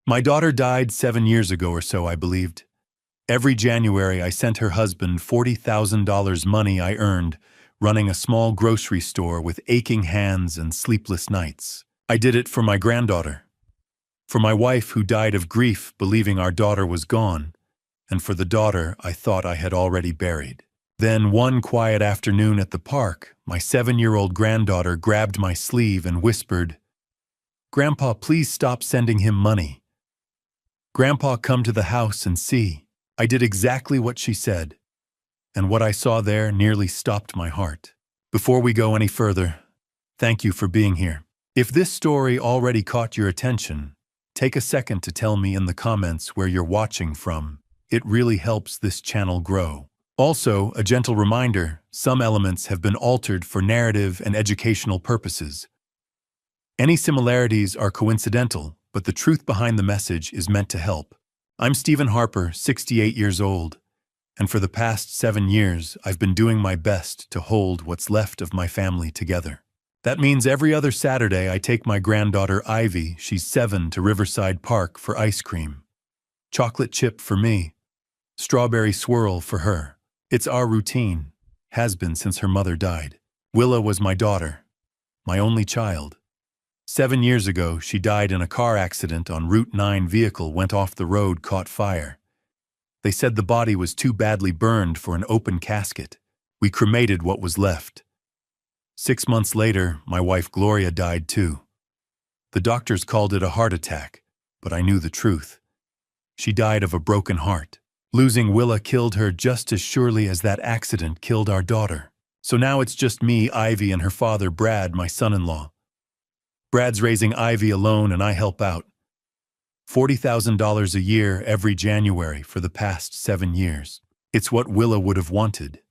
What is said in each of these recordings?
My daughter died 7 years ago or so, I believed. Every January, I sent her husband $40,000 money I earned, running a small grocery store with aching hands and sleepless nights. I did it for my granddaughter, for my wife who died of grief believing our daughter was gone, and for the daughter I thought I had already buried. Then one quiet afternoon at the park, my 7-year-old granddaughter grabbed my sleeve and whispered, "Grandpa, please stop sending him money. Grandpa, come to the house and see." I did exactly what she said, and what I saw there nearly stopped my heart. Before we go any further, thank you for being here. If this story already caught your attention, take a second to tell me in the comments where you're watching from. It really helps this channel grow. Also, a gentle reminder, some elements have been altered for narrative and educational purposes. Any similarities are coincidental, but the truth behind the message is meant to help. I'm Stephen Harper, 68 years old, and for the past 7 years, I've been doing my best to hold what's left of my family together. That means every other Saturday I take my granddaughter Ivy, she's 7, to Riverside Park for ice cream. Chocolate chip for me, strawberry swirl for her. It's our routine, has been since her mother died. Willa was my daughter, my only child. 7 years ago, she died in a car accident on Route 9. Vehicle went off the road, caught fire. They said the body was too badly burned for an open casket. We cremated what was left. 6 months later, my wife Gloria died too. The doctors called it a heart attack, but I knew the truth. She died of a broken heart. Losing Willa killed her just as surely as that accident killed our daughter. So now it's just me, Ivy, and her father, Brad, my son-in-law. Brad's raising Ivy alone and I help out. $40,000 a year every January for the past 7 years. It's what Willa would have wanted.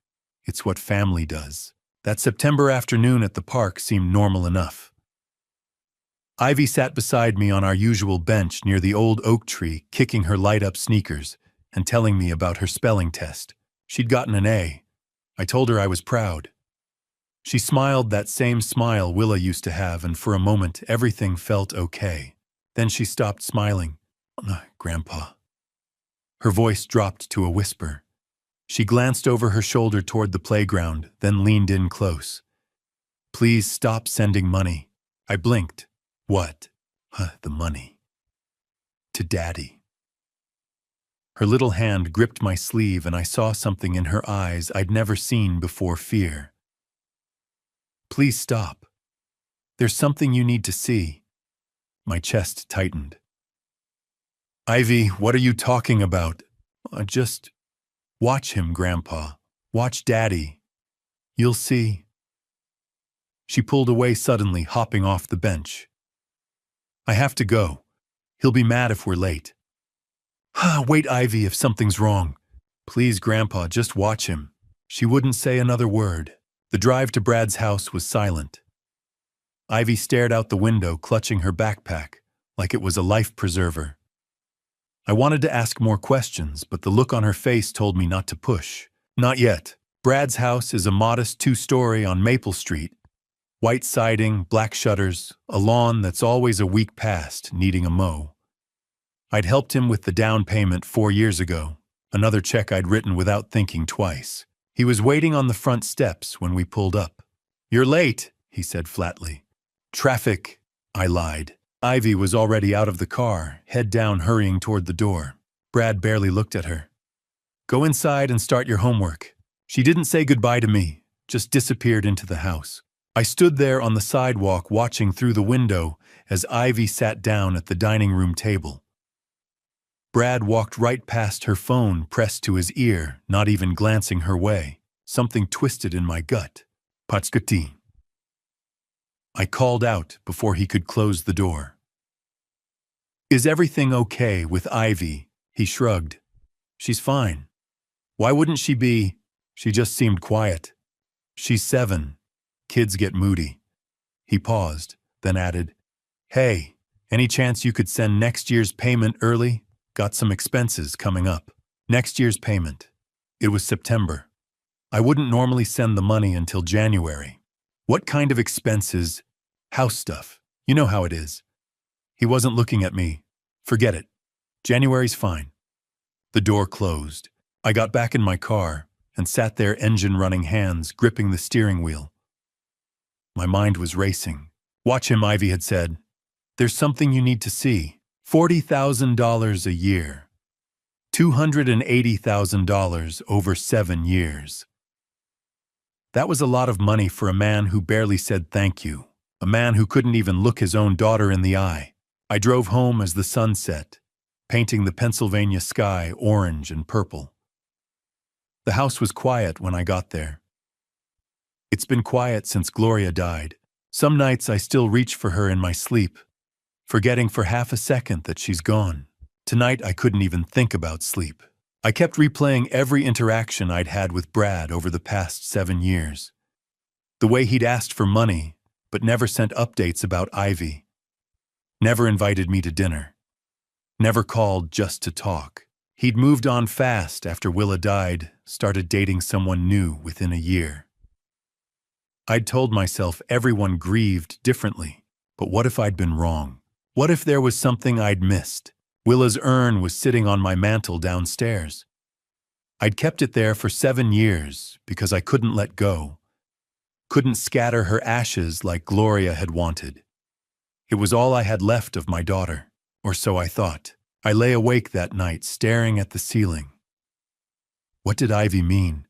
It's what family does. That September afternoon at the park seemed normal enough. Ivy sat beside me on our usual bench near the old oak tree, kicking her light-up sneakers and telling me about her spelling test. She'd gotten an A. I told her I was proud. She smiled that same smile Willa used to have, and for a moment everything felt okay. Then she stopped smiling. "Grandpa." Her voice dropped to a whisper. She glanced over her shoulder toward the playground, then leaned in close. "Please stop sending money." I blinked. "What?" "The money. To Daddy." Her little hand gripped my sleeve and I saw something in her eyes I'd never seen before: fear. "Please stop. There's something you need to see." My chest tightened. "Ivy, what are you talking about?" Just watch him, Grandpa. Watch Daddy. You'll see." She pulled away suddenly, hopping off the bench. "I have to go. He'll be mad if we're late." "Wait, Ivy, if something's wrong." "Please, Grandpa, just watch him." She wouldn't say another word. The drive to Brad's house was silent. Ivy stared out the window, clutching her backpack, like it was a life preserver. I wanted to ask more questions, but the look on her face told me not to push. Not yet. Brad's house is a modest 2-story on Maple Street. White siding, black shutters, a lawn that's always a week past, needing a mow. I'd helped him with the down payment 4 years ago, another check I'd written without thinking twice. He was waiting on the front steps when we pulled up. "You're late," he said flatly. "Traffic," I lied. Ivy was already out of the car, head down, hurrying toward the door. Brad barely looked at her. "Go inside and start your homework." She didn't say goodbye to me, just disappeared into the house. I stood there on the sidewalk watching through the window as Ivy sat down at the dining room table. Brad walked right past her, phone pressed to his ear, not even glancing her way. Something twisted in my gut. "Patskati." I called out before he could close the door. "Is everything okay with Ivy?" He shrugged. "She's fine. Why wouldn't she be? She just seemed quiet. She's 7. Kids get moody." He paused, then added, "Hey, any chance you could send next year's payment early? Got some expenses coming up." Next year's payment. It was September. I wouldn't normally send the money until January. "What kind of expenses?" "House stuff. You know how it is." He wasn't looking at me. Forget it. January's fine. The door closed. I got back in my car and sat there, engine-running hands gripping the steering wheel. My mind was racing. Watch him, Ivy had said. There's something you need to see. $40,000 a year. $280,000 over 7 years. That was a lot of money for a man who barely said thank you, a man who couldn't even look his own daughter in the eye. I drove home as the sun set, painting the Pennsylvania sky orange and purple. The house was quiet when I got there. It's been quiet since Gloria died. Some nights I still reach for her in my sleep, forgetting for half a second that she's gone. Tonight I couldn't even think about sleep. I kept replaying every interaction I'd had with Brad over the past 7 years. The way he'd asked for money, but never sent updates about Ivy. Never invited me to dinner. Never called just to talk. He'd moved on fast after Willa died, started dating someone new within a year. I'd told myself everyone grieved differently, but what if I'd been wrong? What if there was something I'd missed? Willa's urn was sitting on my mantel downstairs. I'd kept it there for 7 years because I couldn't let go. Couldn't scatter her ashes like Gloria had wanted. It was all I had left of my daughter, or so I thought. I lay awake that night staring at the ceiling. What did Ivy mean?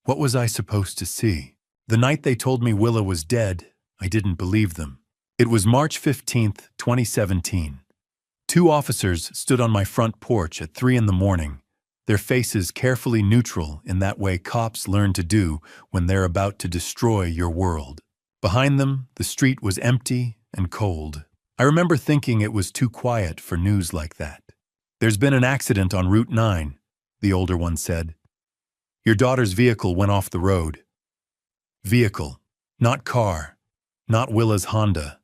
What was I supposed to see? The night they told me Willa was dead, I didn't believe them. It was March 15th, 2017. 2 officers stood on my front porch at 3 in the morning, their faces carefully neutral in that way cops learn to do when they're about to destroy your world. Behind them, the street was empty and cold. I remember thinking it was too quiet for news like that. There's been an accident on Route 9, the older one said. Your daughter's vehicle went off the road. Vehicle, not car, not Willa's Honda.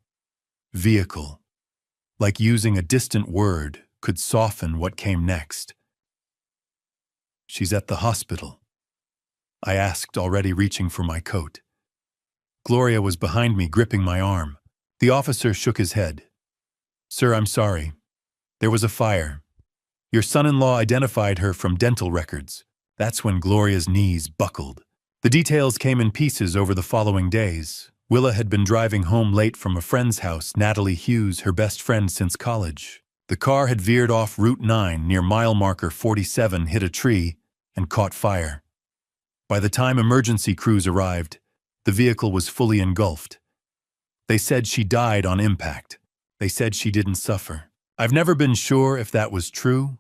Vehicle. Like using a distant word could soften what came next. She's at the hospital, I asked, already reaching for my coat. Gloria was behind me, gripping my arm. The officer shook his head. Sir, I'm sorry. There was a fire. Your son-in-law identified her from dental records. That's when Gloria's knees buckled. The details came in pieces over the following days. Willa had been driving home late from a friend's house, Natalie Hughes, her best friend since college. The car had veered off Route 9 near mile marker 47, hit a tree, and caught fire. By the time emergency crews arrived, the vehicle was fully engulfed. They said she died on impact. They said she didn't suffer. I've never been sure if that was true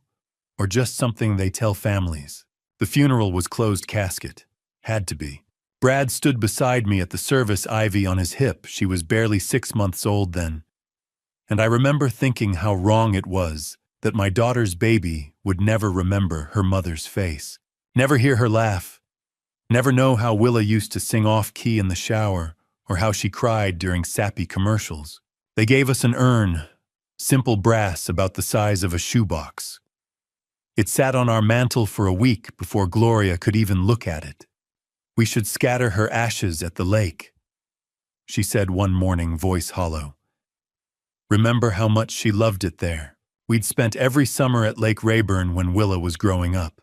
or just something they tell families. The funeral was closed casket. Had to be. Brad stood beside me at the service, Ivy on his hip. She was barely 6 months old then. And I remember thinking how wrong it was that my daughter's baby would never remember her mother's face. Never hear her laugh. Never know how Willa used to sing off-key in the shower or how she cried during sappy commercials. They gave us an urn, simple brass about the size of a shoebox. It sat on our mantel for a week before Gloria could even look at it. We should scatter her ashes at the lake, she said one morning, voice hollow. Remember how much she loved it there. We'd spent every summer at Lake Rayburn when Willa was growing up.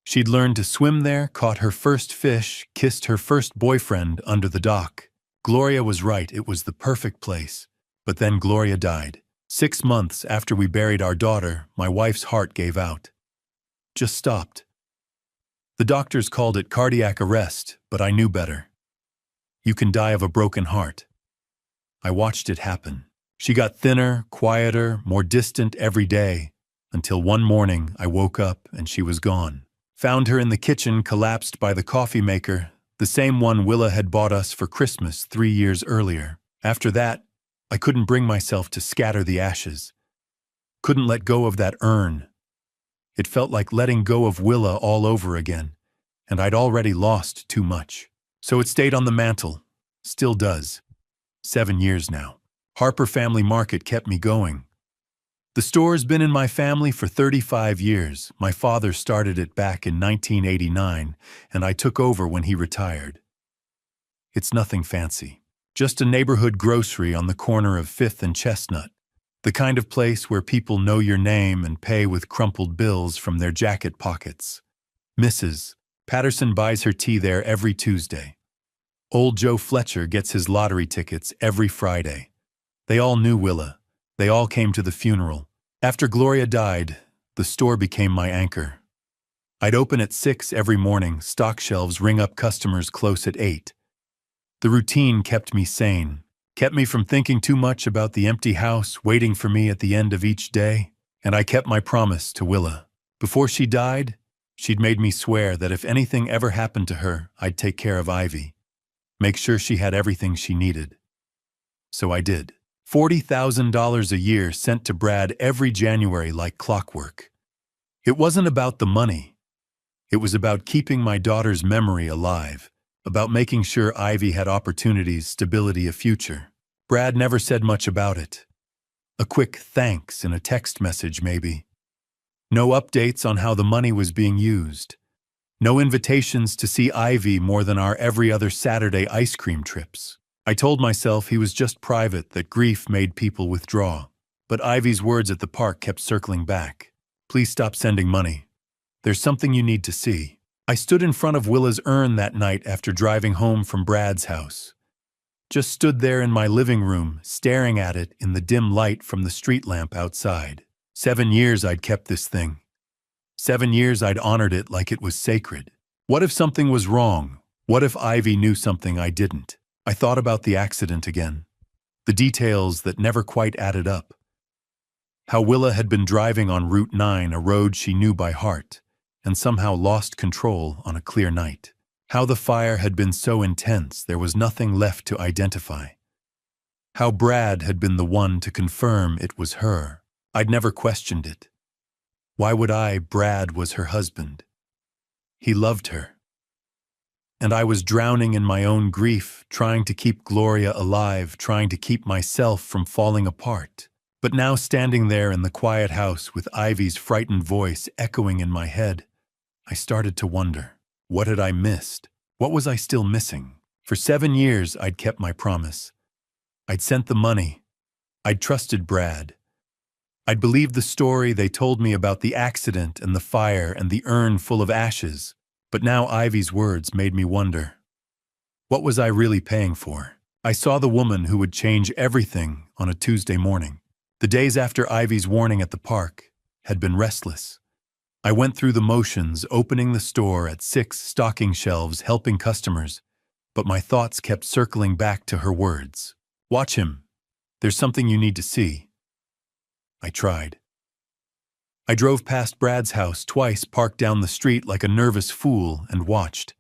She'd learned to swim there, caught her first fish, kissed her first boyfriend under the dock. Gloria was right, it was the perfect place. But then Gloria died. 6 months after we buried our daughter, my wife's heart gave out. Just stopped. The doctors called it cardiac arrest, but I knew better. You can die of a broken heart. I watched it happen. She got thinner, quieter, more distant every day, until one morning I woke up and she was gone. Found her in the kitchen, collapsed by the coffee maker, the same one Willa had bought us for Christmas 3 years earlier. After that, I couldn't bring myself to scatter the ashes. Couldn't let go of that urn. It felt like letting go of Willa all over again, and I'd already lost too much. So it stayed on the mantel. Still does. 7 years now. Harper Family Market kept me going. The store's been in my family for 35 years. My father started it back in 1989, and I took over when he retired. It's nothing fancy. Just a neighborhood grocery on the corner of 5th and Chestnut. The kind of place where people know your name and pay with crumpled bills from their jacket pockets. Mrs. Patterson buys her tea there every Tuesday. Old Joe Fletcher gets his lottery tickets every Friday. They all knew Willa. They all came to the funeral. After Gloria died, the store became my anchor. I'd open at 6 every morning, stock shelves ring up customers close at 8. The routine kept me sane, kept me from thinking too much about the empty house waiting for me at the end of each day, and I kept my promise to Willa. Before she died, she'd made me swear that if anything ever happened to her, I'd take care of Ivy, make sure she had everything she needed. So I did. $40,000 a year sent to Brad every January like clockwork. It wasn't about the money. It was about keeping my daughter's memory alive, about making sure Ivy had opportunities, stability, a future. Brad never said much about it. A quick thanks in a text message, maybe. No updates on how the money was being used. No invitations to see Ivy more than our every other Saturday ice cream trips. I told myself he was just private, that grief made people withdraw. But Ivy's words at the park kept circling back. Please stop sending money. There's something you need to see. I stood in front of Willa's urn that night after driving home from Brad's house. Just stood there in my living room, staring at it in the dim light from the street lamp outside. 7 years I'd kept this thing. 7 years I'd honored it like it was sacred. What if something was wrong? What if Ivy knew something I didn't? I thought about the accident again. The details that never quite added up. How Willa had been driving on Route 9, a road she knew by heart, and somehow lost control on a clear night. How the fire had been so intense there was nothing left to identify. How Brad had been the one to confirm it was her. I'd never questioned it. Why would I? Brad was her husband. He loved her. And I was drowning in my own grief, trying to keep Gloria alive, trying to keep myself from falling apart. But now, standing there in the quiet house with Ivy's frightened voice echoing in my head, I started to wonder, what had I missed? What was I still missing? For 7 years, I'd kept my promise. I'd sent the money. I'd trusted Brad. I'd believed the story they told me about the accident and the fire and the urn full of ashes. But now Ivy's words made me wonder, what was I really paying for? I saw the woman who would change everything on a Tuesday morning. The days after Ivy's warning at the park had been restless. I went through the motions, opening the store at 6 stocking shelves, helping customers, but my thoughts kept circling back to her words. Watch him. There's something you need to see. I tried. I drove past Brad's house twice, parked down the street like a nervous fool, and watched.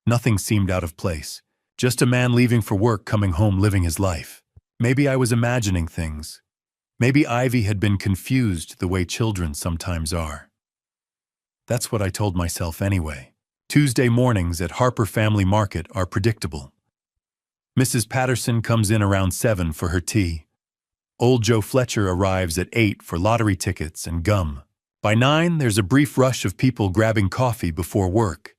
Nothing seemed out of place. Just a man leaving for work, coming home, living his life. Maybe I was imagining things. Maybe Ivy had been confused the way children sometimes are. That's what I told myself anyway. Tuesday mornings at Harper Family Market are predictable. Mrs. Patterson comes in around 7 for her tea. Old Joe Fletcher arrives at 8 for lottery tickets and gum. By 9, there's a brief rush of people grabbing coffee before work.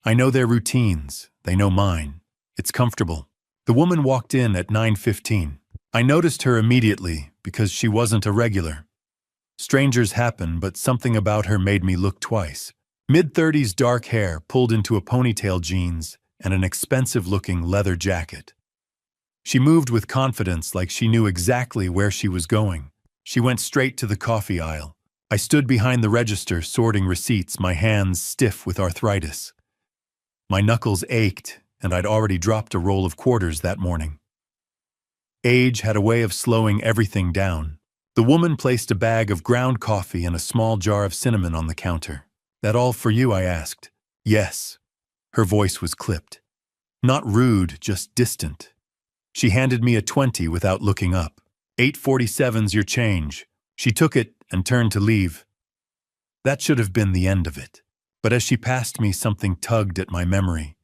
I know their routines. They know mine. It's comfortable. The woman walked in at 9:15. I noticed her immediately because she wasn't a regular. Strangers happen, but something about her made me look twice. Mid-30s dark hair pulled into a ponytail, jeans, and an expensive-looking leather jacket. She moved with confidence, like she knew exactly where she was going. She went straight to the coffee aisle. I stood behind the register, sorting receipts, my hands stiff with arthritis. My knuckles ached, and I'd already dropped a roll of quarters that morning. Age had a way of slowing everything down. The woman placed a bag of ground coffee and a small jar of cinnamon on the counter. That all for you? I asked. Yes. Her voice was clipped. Not rude, just distant. She handed me a 20 without looking up. 8.47's your change. She took it and turned to leave. That should have been the end of it. But as she passed me, something tugged at my memory.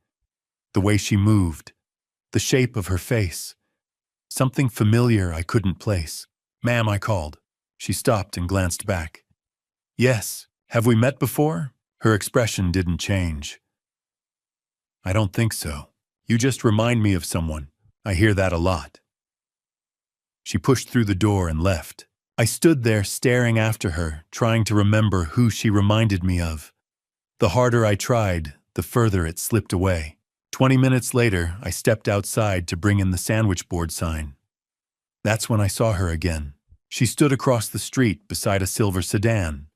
The way she moved. The shape of her face. Something familiar I couldn't place. Ma'am, I called. She stopped and glanced back. Yes. Have we met before? Her expression didn't change. I don't think so. You just remind me of someone. I hear that a lot. She pushed through the door and left. I stood there staring after her, trying to remember who she reminded me of. The harder I tried, the further it slipped away. 20 minutes later, I stepped outside to bring in the sandwich board sign. That's when I saw her again. She stood across the street beside a silver sedan.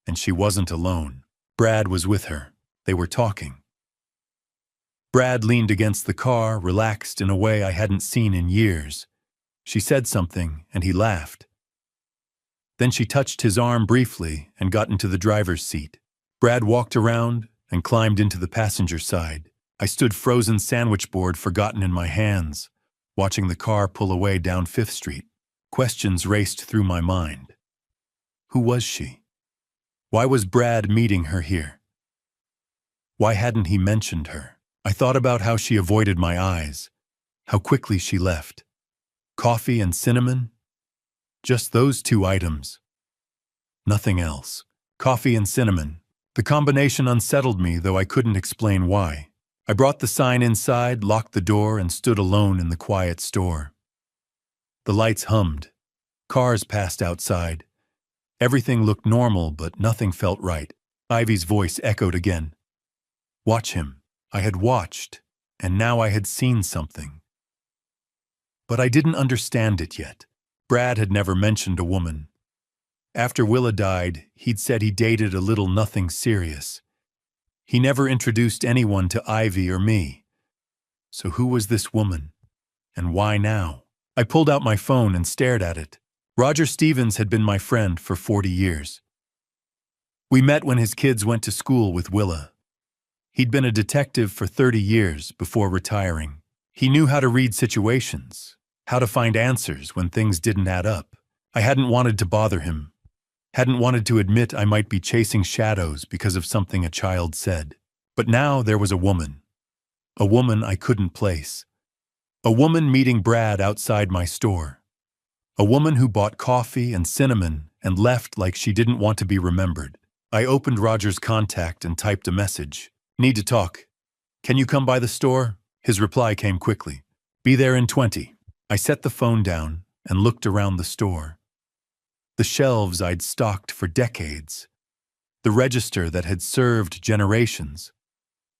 And she wasn't alone. Brad was with her. They were talking. Brad leaned against the car, relaxed in a way I hadn't seen in years. She said something, and he laughed. Then she touched his arm briefly and got into the driver's seat. Brad walked around and climbed into the passenger side. I stood frozen sandwich board forgotten in my hands, watching the car pull away down 5th Street. Questions raced through my mind. Who was she? Why was Brad meeting her here? Why hadn't he mentioned her? I thought about how she avoided my eyes, how quickly she left. Coffee and cinnamon? Just those 2 items. Nothing else. Coffee and cinnamon. The combination unsettled me, though I couldn't explain why. I brought the sign inside, locked the door, and stood alone in the quiet store. The lights hummed. Cars passed outside. Everything looked normal, but nothing felt right. Ivy's voice echoed again. Watch him. I had watched, and now I had seen something. But I didn't understand it yet. Brad had never mentioned a woman. After Willa died, he'd said he dated a little nothing serious. He never introduced anyone to Ivy or me. So who was this woman? And why now? I pulled out my phone and stared at it. Roger Stevens had been my friend for 40 years. We met when his kids went to school with Willa. He'd been a detective for 30 years before retiring. He knew how to read situations, how to find answers when things didn't add up. I hadn't wanted to bother him, hadn't wanted to admit I might be chasing shadows because of something a child said. But now there was a woman I couldn't place. A woman meeting Brad outside my store. A woman who bought coffee and cinnamon and left like she didn't want to be remembered. I opened Roger's contact and typed a message. Need to talk. Can you come by the store? His reply came quickly. Be there in 20. I set the phone down and looked around the store. The shelves I'd stocked for decades. The register that had served generations.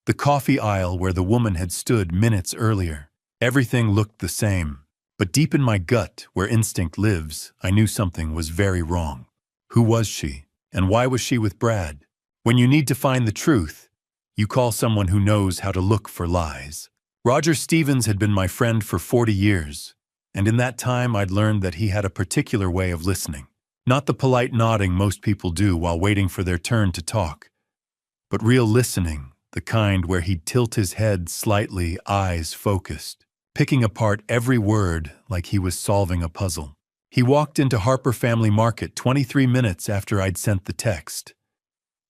The coffee aisle where the woman had stood minutes earlier. Everything looked the same. But deep in my gut, where instinct lives, I knew something was very wrong. Who was she? And why was she with Brad? When you need to find the truth, you call someone who knows how to look for lies. Roger Stevens had been my friend for 40 years, and in that time I'd learned that he had a particular way of listening. Not the polite nodding most people do while waiting for their turn to talk, but real listening, the kind where he'd tilt his head slightly, eyes focused, picking apart every word like he was solving a puzzle. He walked into Harper Family Market 23 minutes after I'd sent the text.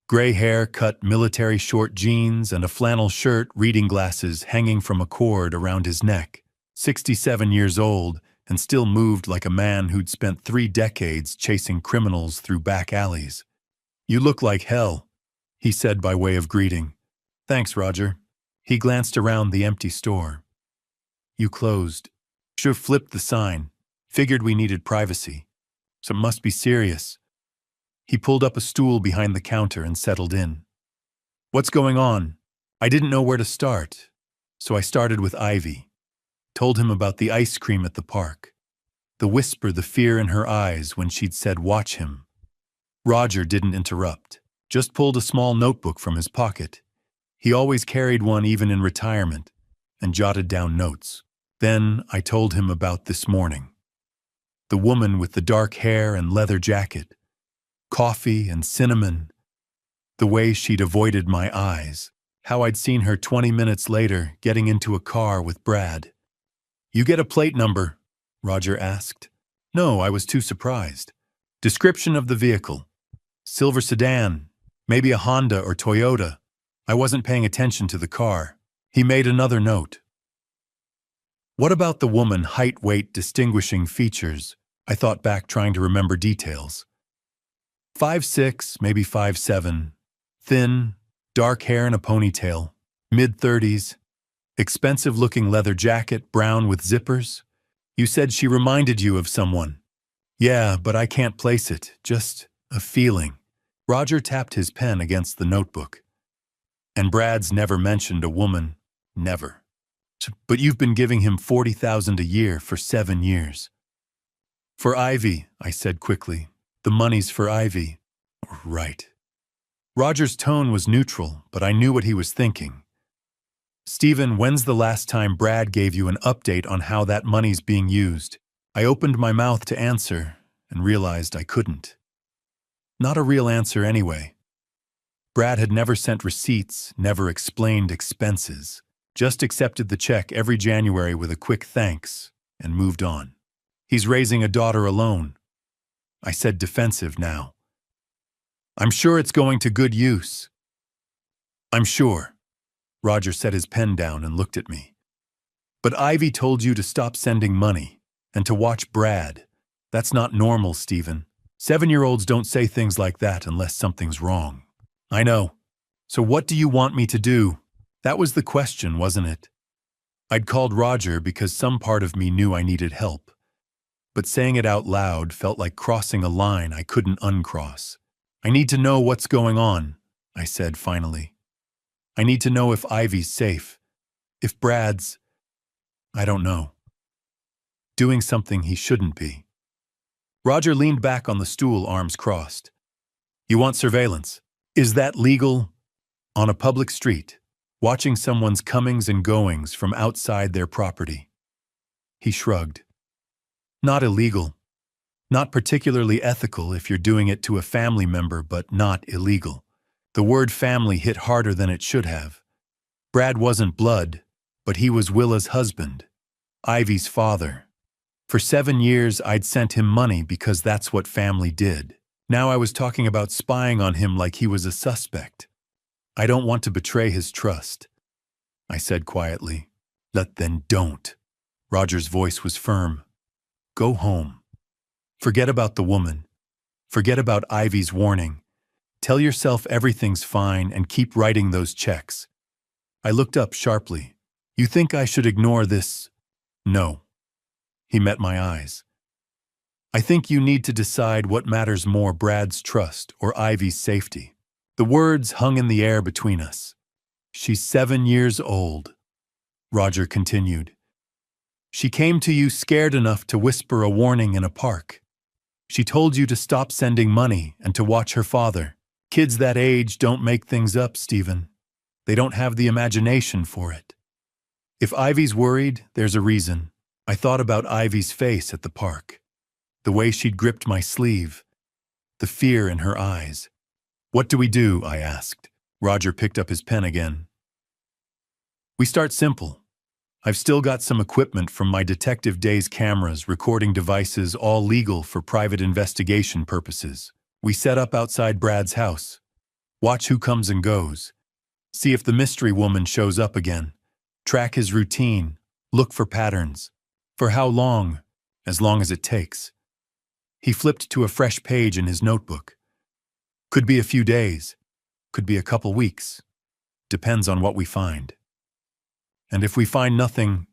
Gray hair, cut military short jeans, and a flannel shirt, reading glasses hanging from a cord around his neck. 67 years old, and still moved like a man who'd spent 3 decades chasing criminals through back alleys. You look like hell, he said by way of greeting. Thanks, Roger. He glanced around the empty store. You closed. Should've flipped the sign. Figured we needed privacy. So it must be serious. He pulled up a stool behind the counter and settled in. What's going on? I didn't know where to start, so I started with Ivy. Told him about the ice cream at the park. The whisper, the fear in her eyes when she'd said, watch him. Roger didn't interrupt, just pulled a small notebook from his pocket. He always carried one even in retirement, and jotted down notes. Then I told him about this morning. The woman with the dark hair and leather jacket. Coffee and cinnamon. The way she'd avoided my eyes. How I'd seen her 20 minutes later getting into a car with Brad. You get a plate number? Roger asked. No, I was too surprised. Description of the vehicle. Silver sedan. Maybe a Honda or Toyota. I wasn't paying attention to the car. He made another note. What about the woman? Height, weight, distinguishing features. I thought back, trying to remember details. 5'6", maybe 5'7". Thin, dark hair in a ponytail. Mid-30s. Expensive-looking leather jacket, brown with zippers. You said she reminded you of someone. Yeah, but I can't place it. Just a feeling. Roger tapped his pen against the notebook. And Brad's never mentioned a woman. Never. But you've been giving him $40,000 a year for 7 years. For Ivy, I said quickly. The money's for Ivy. Right. Roger's tone was neutral, but I knew what he was thinking. Stephen, when's the last time Brad gave you an update on how that money's being used? I opened my mouth to answer and realized I couldn't. Not a real answer anyway. Brad had never sent receipts, never explained expenses, just accepted the check every January with a quick thanks and moved on. He's raising a daughter alone. I said, defensive now. I'm sure it's going to good use. I'm sure. Roger set his pen down and looked at me. But Ivy told you to stop sending money and to watch Brad. That's not normal, Stephen. 7-year-olds don't say things like that unless something's wrong. I know. So what do you want me to do? That was the question, wasn't it? I'd called Roger because some part of me knew I needed help. But saying it out loud felt like crossing a line I couldn't uncross. I need to know what's going on, I said finally. I need to know if Ivy's safe. If Brad's, I don't know, doing something he shouldn't be. Roger leaned back on the stool, arms crossed. You want surveillance? Is that legal? On a public street, watching someone's comings and goings from outside their property. He shrugged. Not illegal. Not particularly ethical if you're doing it to a family member, but not illegal. The word family hit harder than it should have. Brad wasn't blood, but he was Willa's husband, Ivy's father. For 7 years, I'd sent him money because that's what family did. Now I was talking about spying on him like he was a suspect. I don't want to betray his trust, I said quietly. Then don't. Roger's voice was firm. Go home. Forget about the woman. Forget about Ivy's warning. Tell yourself everything's fine and keep writing those checks. I looked up sharply. You think I should ignore this? No. He met my eyes. I think you need to decide what matters more, Brad's trust or Ivy's safety. The words hung in the air between us. She's 7 years old, Roger continued. She came to you scared enough to whisper a warning in a park. She told you to stop sending money and to watch her father. Kids that age don't make things up, Stephen. They don't have the imagination for it. If Ivy's worried, there's a reason. I thought about Ivy's face at the park. The way she'd gripped my sleeve. The fear in her eyes. What do we do? I asked. Roger picked up his pen again. We start simple. I've still got some equipment from my detective days, cameras, recording devices, all legal for private investigation purposes. We set up outside Brad's house. Watch who comes and goes. See if the mystery woman shows up again. Track his routine. Look for patterns. For how long? As long as it takes. He flipped to a fresh page in his notebook. Could be a few days. Could be a couple weeks. Depends on what we find. And if we find nothing,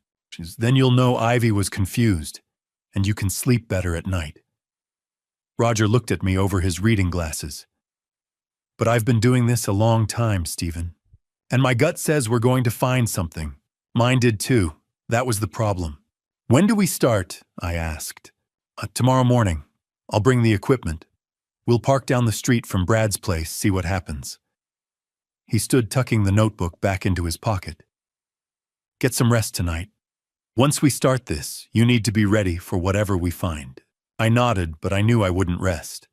then you'll know Ivy was confused, and you can sleep better at night. Roger looked at me over his reading glasses. But I've been doing this a long time, Stephen. And my gut says we're going to find something. Mine did too. That was the problem. When do we start? I asked. Tomorrow morning. I'll bring the equipment. We'll park down the street from Brad's place, see what happens. He stood tucking the notebook back into his pocket. Get some rest tonight. Once we start this, you need to be ready for whatever we find. I nodded, but I knew I wouldn't rest.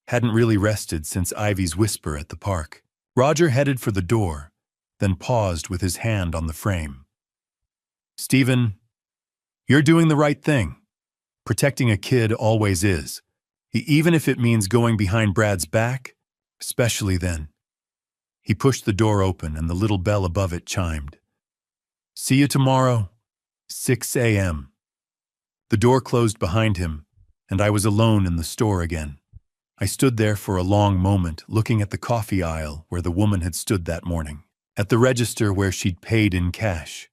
Hadn't really rested since Ivy's whisper at the park. Roger headed for the door, then paused with his hand on the frame. Stephen, you're doing the right thing. Protecting a kid always is. Even if it means going behind Brad's back, especially then. He pushed the door open and the little bell above it chimed. See you tomorrow, 6 a.m. The door closed behind him, and I was alone in the store again. I stood there for a long moment, looking at the coffee aisle where the woman had stood that morning, at the register where she'd paid in cash,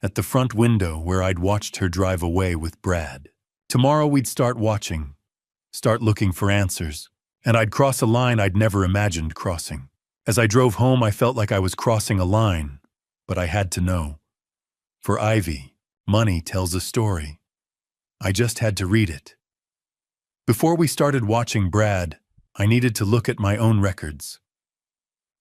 at the front window where I'd watched her drive away with Brad. Tomorrow we'd start watching, start looking for answers. And I'd cross a line I'd never imagined crossing. As I drove home, I felt like I was crossing a line, but I had to know. For Ivy, money tells a story. I just had to read it. Before we started watching Brad, I needed to look at my own records.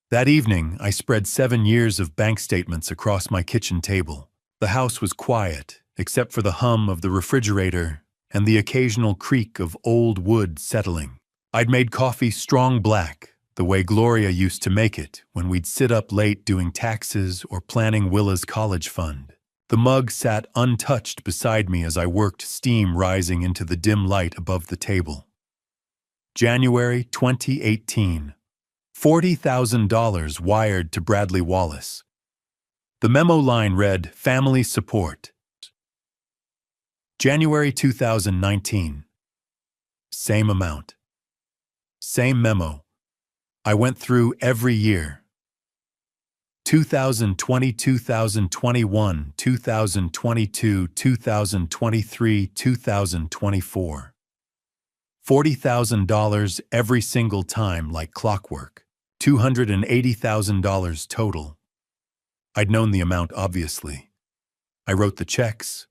That evening, I spread 7 years of bank statements across my kitchen table. The house was quiet, except for the hum of the refrigerator and the occasional creak of old wood settling. I'd made coffee strong black, the way Gloria used to make it when we'd sit up late doing taxes or planning Willa's college fund. The mug sat untouched beside me as I worked, steam rising into the dim light above the table. January 2018. $40,000 wired to Bradley Wallace. The memo line read, "Family support." January 2019. Same amount. Same memo. I went through every year. 2020, 2021, 2022, 2023, 2024. $40,000 every single time like clockwork. $280,000 total. I'd known the amount, obviously. I wrote the checks,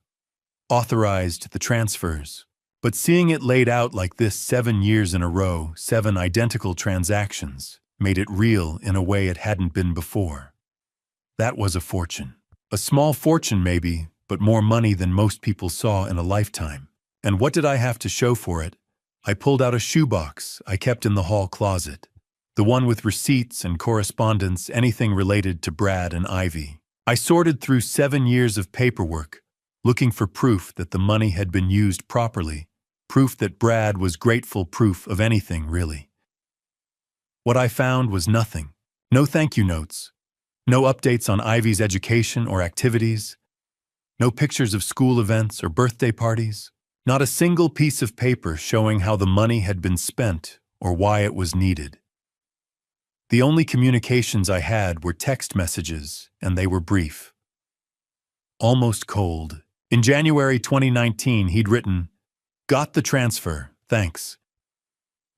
authorized the transfers, but seeing it laid out like this 7 years in a row, 7 identical transactions, made it real in a way it hadn't been before. That was a fortune. A small fortune maybe, but more money than most people saw in a lifetime. And what did I have to show for it? I pulled out a shoebox I kept in the hall closet. The one with receipts and correspondence, anything related to Brad and Ivy. I sorted through 7 years of paperwork, looking for proof that the money had been used properly, proof that Brad was grateful, proof of anything, really. What I found was nothing. No thank you notes. No updates on Ivy's education or activities. No pictures of school events or birthday parties. Not a single piece of paper showing how the money had been spent or why it was needed. The only communications I had were text messages, and they were brief. Almost cold. In January 2019, he'd written, "Got the transfer, thanks."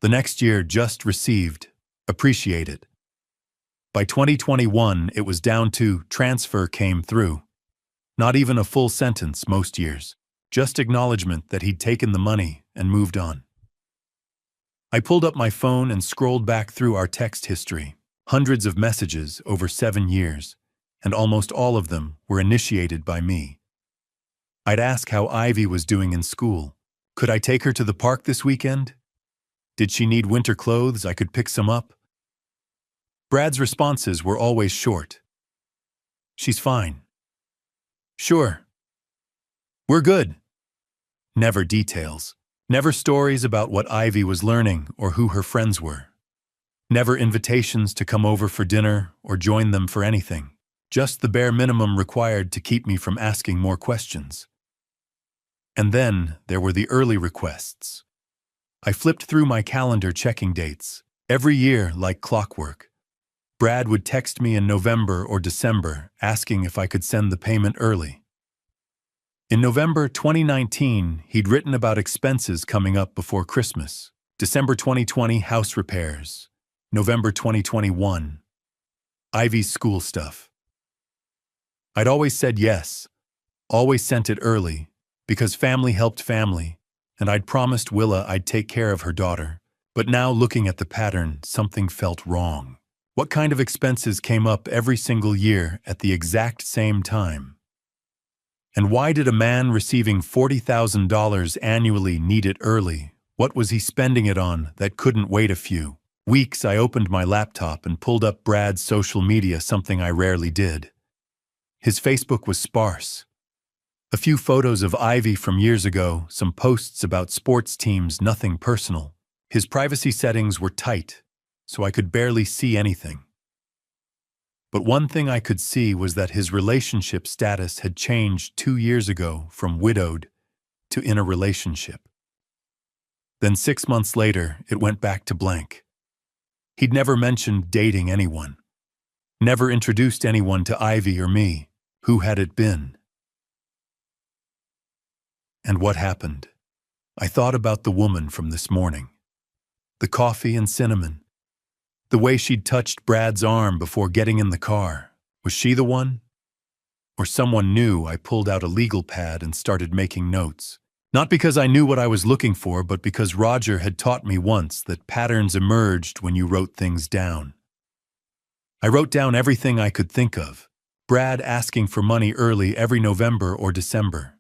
The next year, just received, appreciate it. By 2021, it was down to transfer came through. Not even a full sentence most years. Just acknowledgement that he'd taken the money and moved on. I pulled up my phone and scrolled back through our text history. Hundreds of messages over 7 years, and almost all of them were initiated by me. I'd ask how Ivy was doing in school. Could I take her to the park this weekend? Did she need winter clothes? I could pick some up. Brad's responses were always short. "She's fine." "Sure." "We're good." Never details. Never stories about what Ivy was learning or who her friends were. Never invitations to come over for dinner or join them for anything. Just the bare minimum required to keep me from asking more questions. And then there were the early requests. I flipped through my calendar checking dates. Every year, like clockwork. Brad would text me in November or December asking if I could send the payment early. In November 2019, he'd written about expenses coming up before Christmas. December 2020, house repairs. November 2021, Ivy's school stuff. I'd always said yes, always sent it early, because family helped family, and I'd promised Willa I'd take care of her daughter. But now, looking at the pattern, something felt wrong. What kind of expenses came up every single year at the exact same time? And why did a man receiving $40,000 annually need it early? What was he spending it on that couldn't wait a few weeks? I opened my laptop and pulled up Brad's social media, something I rarely did. His Facebook was sparse. A few photos of Ivy from years ago, some posts about sports teams, nothing personal. His privacy settings were tight, so I could barely see anything. But one thing I could see was that his relationship status had changed 2 years ago from widowed to in a relationship. Then 6 months later, it went back to blank. He'd never mentioned dating anyone. Never introduced anyone to Ivy or me. Who had it been? And what happened? I thought about the woman from this morning. The coffee and cinnamon. The way she'd touched Brad's arm before getting in the car. Was she the one? Or someone new? I pulled out a legal pad and started making notes. Not because I knew what I was looking for, but because Roger had taught me once that patterns emerged when you wrote things down. I wrote down everything I could think of. Brad asking for money early every November or December.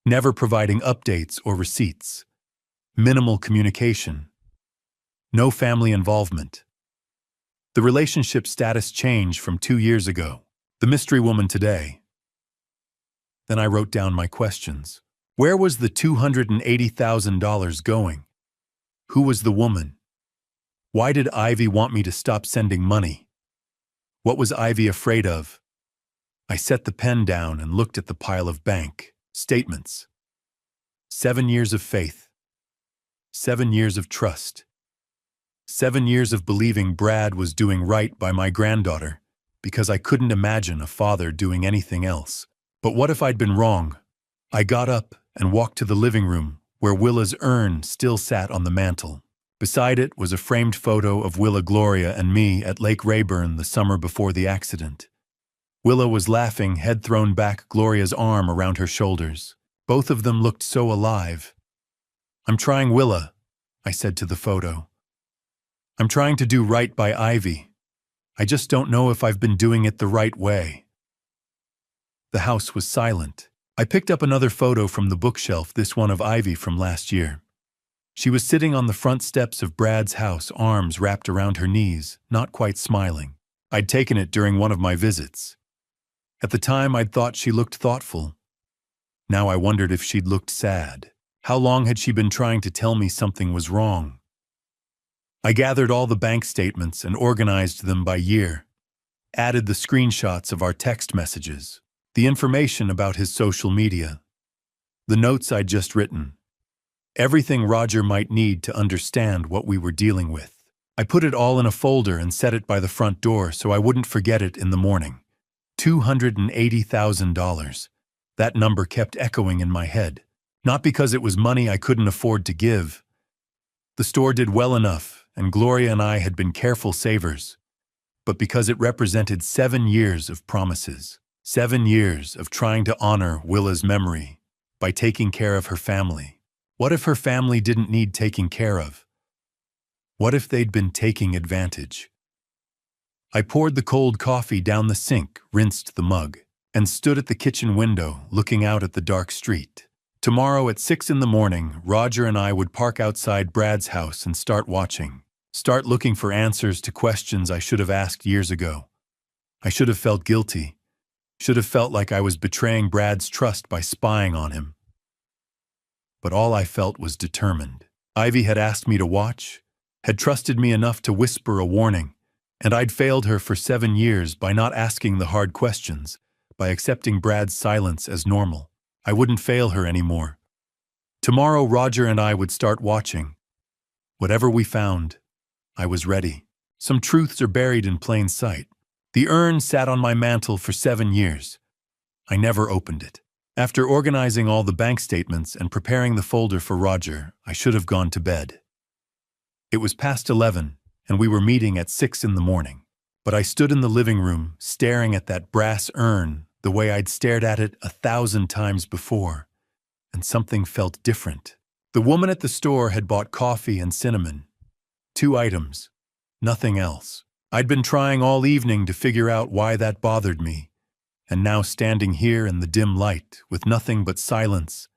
Never providing updates or receipts. Minimal communication. No family involvement. The relationship status change from 2 years ago. The mystery woman today. Then I wrote down my questions. Where was the $280,000 going? Who was the woman? Why did Ivy want me to stop sending money? What was Ivy afraid of? I set the pen down and looked at the pile of bank statements. 7 years of faith. 7 years of trust. 7 years of believing Brad was doing right by my granddaughter, because I couldn't imagine a father doing anything else. But what if I'd been wrong? I got up and walked to the living room, where Willa's urn still sat on the mantel. Beside it was a framed photo of Willa, Gloria, and me at Lake Rayburn the summer before the accident. Willa was laughing, head thrown back, Gloria's arm around her shoulders. Both of them looked so alive. "I'm trying, Willa," I said to the photo. "I'm trying to do right by Ivy. I just don't know if I've been doing it the right way." The house was silent. I picked up another photo from the bookshelf, this one of Ivy from last year. She was sitting on the front steps of Brad's house, arms wrapped around her knees, not quite smiling. I'd taken it during one of my visits. At the time, I'd thought she looked thoughtful. Now I wondered if she'd looked sad. How long had she been trying to tell me something was wrong? I gathered all the bank statements and organized them by year. Added the screenshots of our text messages. The information about his social media. The notes I'd just written. Everything Roger might need to understand what we were dealing with. I put it all in a folder and set it by the front door so I wouldn't forget it in the morning. $280,000. That number kept echoing in my head. Not because it was money I couldn't afford to give. The store did well enough, and Gloria and I had been careful savers. But because it represented 7 years of promises. 7 years of trying to honor Willa's memory by taking care of her family. What if her family didn't need taking care of? What if they'd been taking advantage? I poured the cold coffee down the sink, rinsed the mug, and stood at the kitchen window looking out at the dark street. Tomorrow at 6 in the morning, Roger and I would park outside Brad's house and start watching. Start looking for answers to questions I should have asked years ago. I should have felt guilty. Should have felt like I was betraying Brad's trust by spying on him. But all I felt was determined. Ivy had asked me to watch, had trusted me enough to whisper a warning, and I'd failed her for 7 years by not asking the hard questions, by accepting Brad's silence as normal. I wouldn't fail her anymore. Tomorrow Roger and I would start watching. Whatever we found, I was ready. Some truths are buried in plain sight. The urn sat on my mantel for 7 years. I never opened it. After organizing all the bank statements and preparing the folder for Roger, I should have gone to bed. It was past 11, and we were meeting at 6 in the morning. But I stood in the living room, staring at that brass urn the way I'd stared at it 1,000 times before, and something felt different. The woman at the store had bought coffee and cinnamon. 2 items, nothing else. I'd been trying all evening to figure out why that bothered me, and now standing here in the dim light with nothing but silence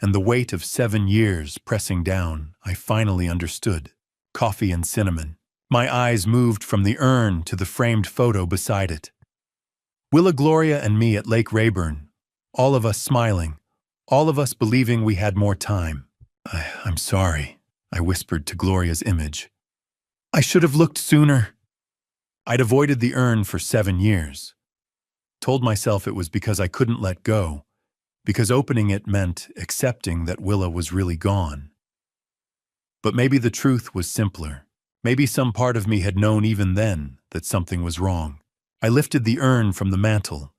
and the weight of 7 years pressing down, I finally understood. Coffee and cinnamon. My eyes moved from the urn to the framed photo beside it. Willa, Gloria, and me at Lake Rayburn, all of us smiling, all of us believing we had more time. I'm sorry, I whispered to Gloria's image. I should have looked sooner. I'd avoided the urn for 7 years. Told myself it was because I couldn't let go, because opening it meant accepting that Willa was really gone. But maybe the truth was simpler. Maybe some part of me had known even then that something was wrong. I lifted the urn from the mantel.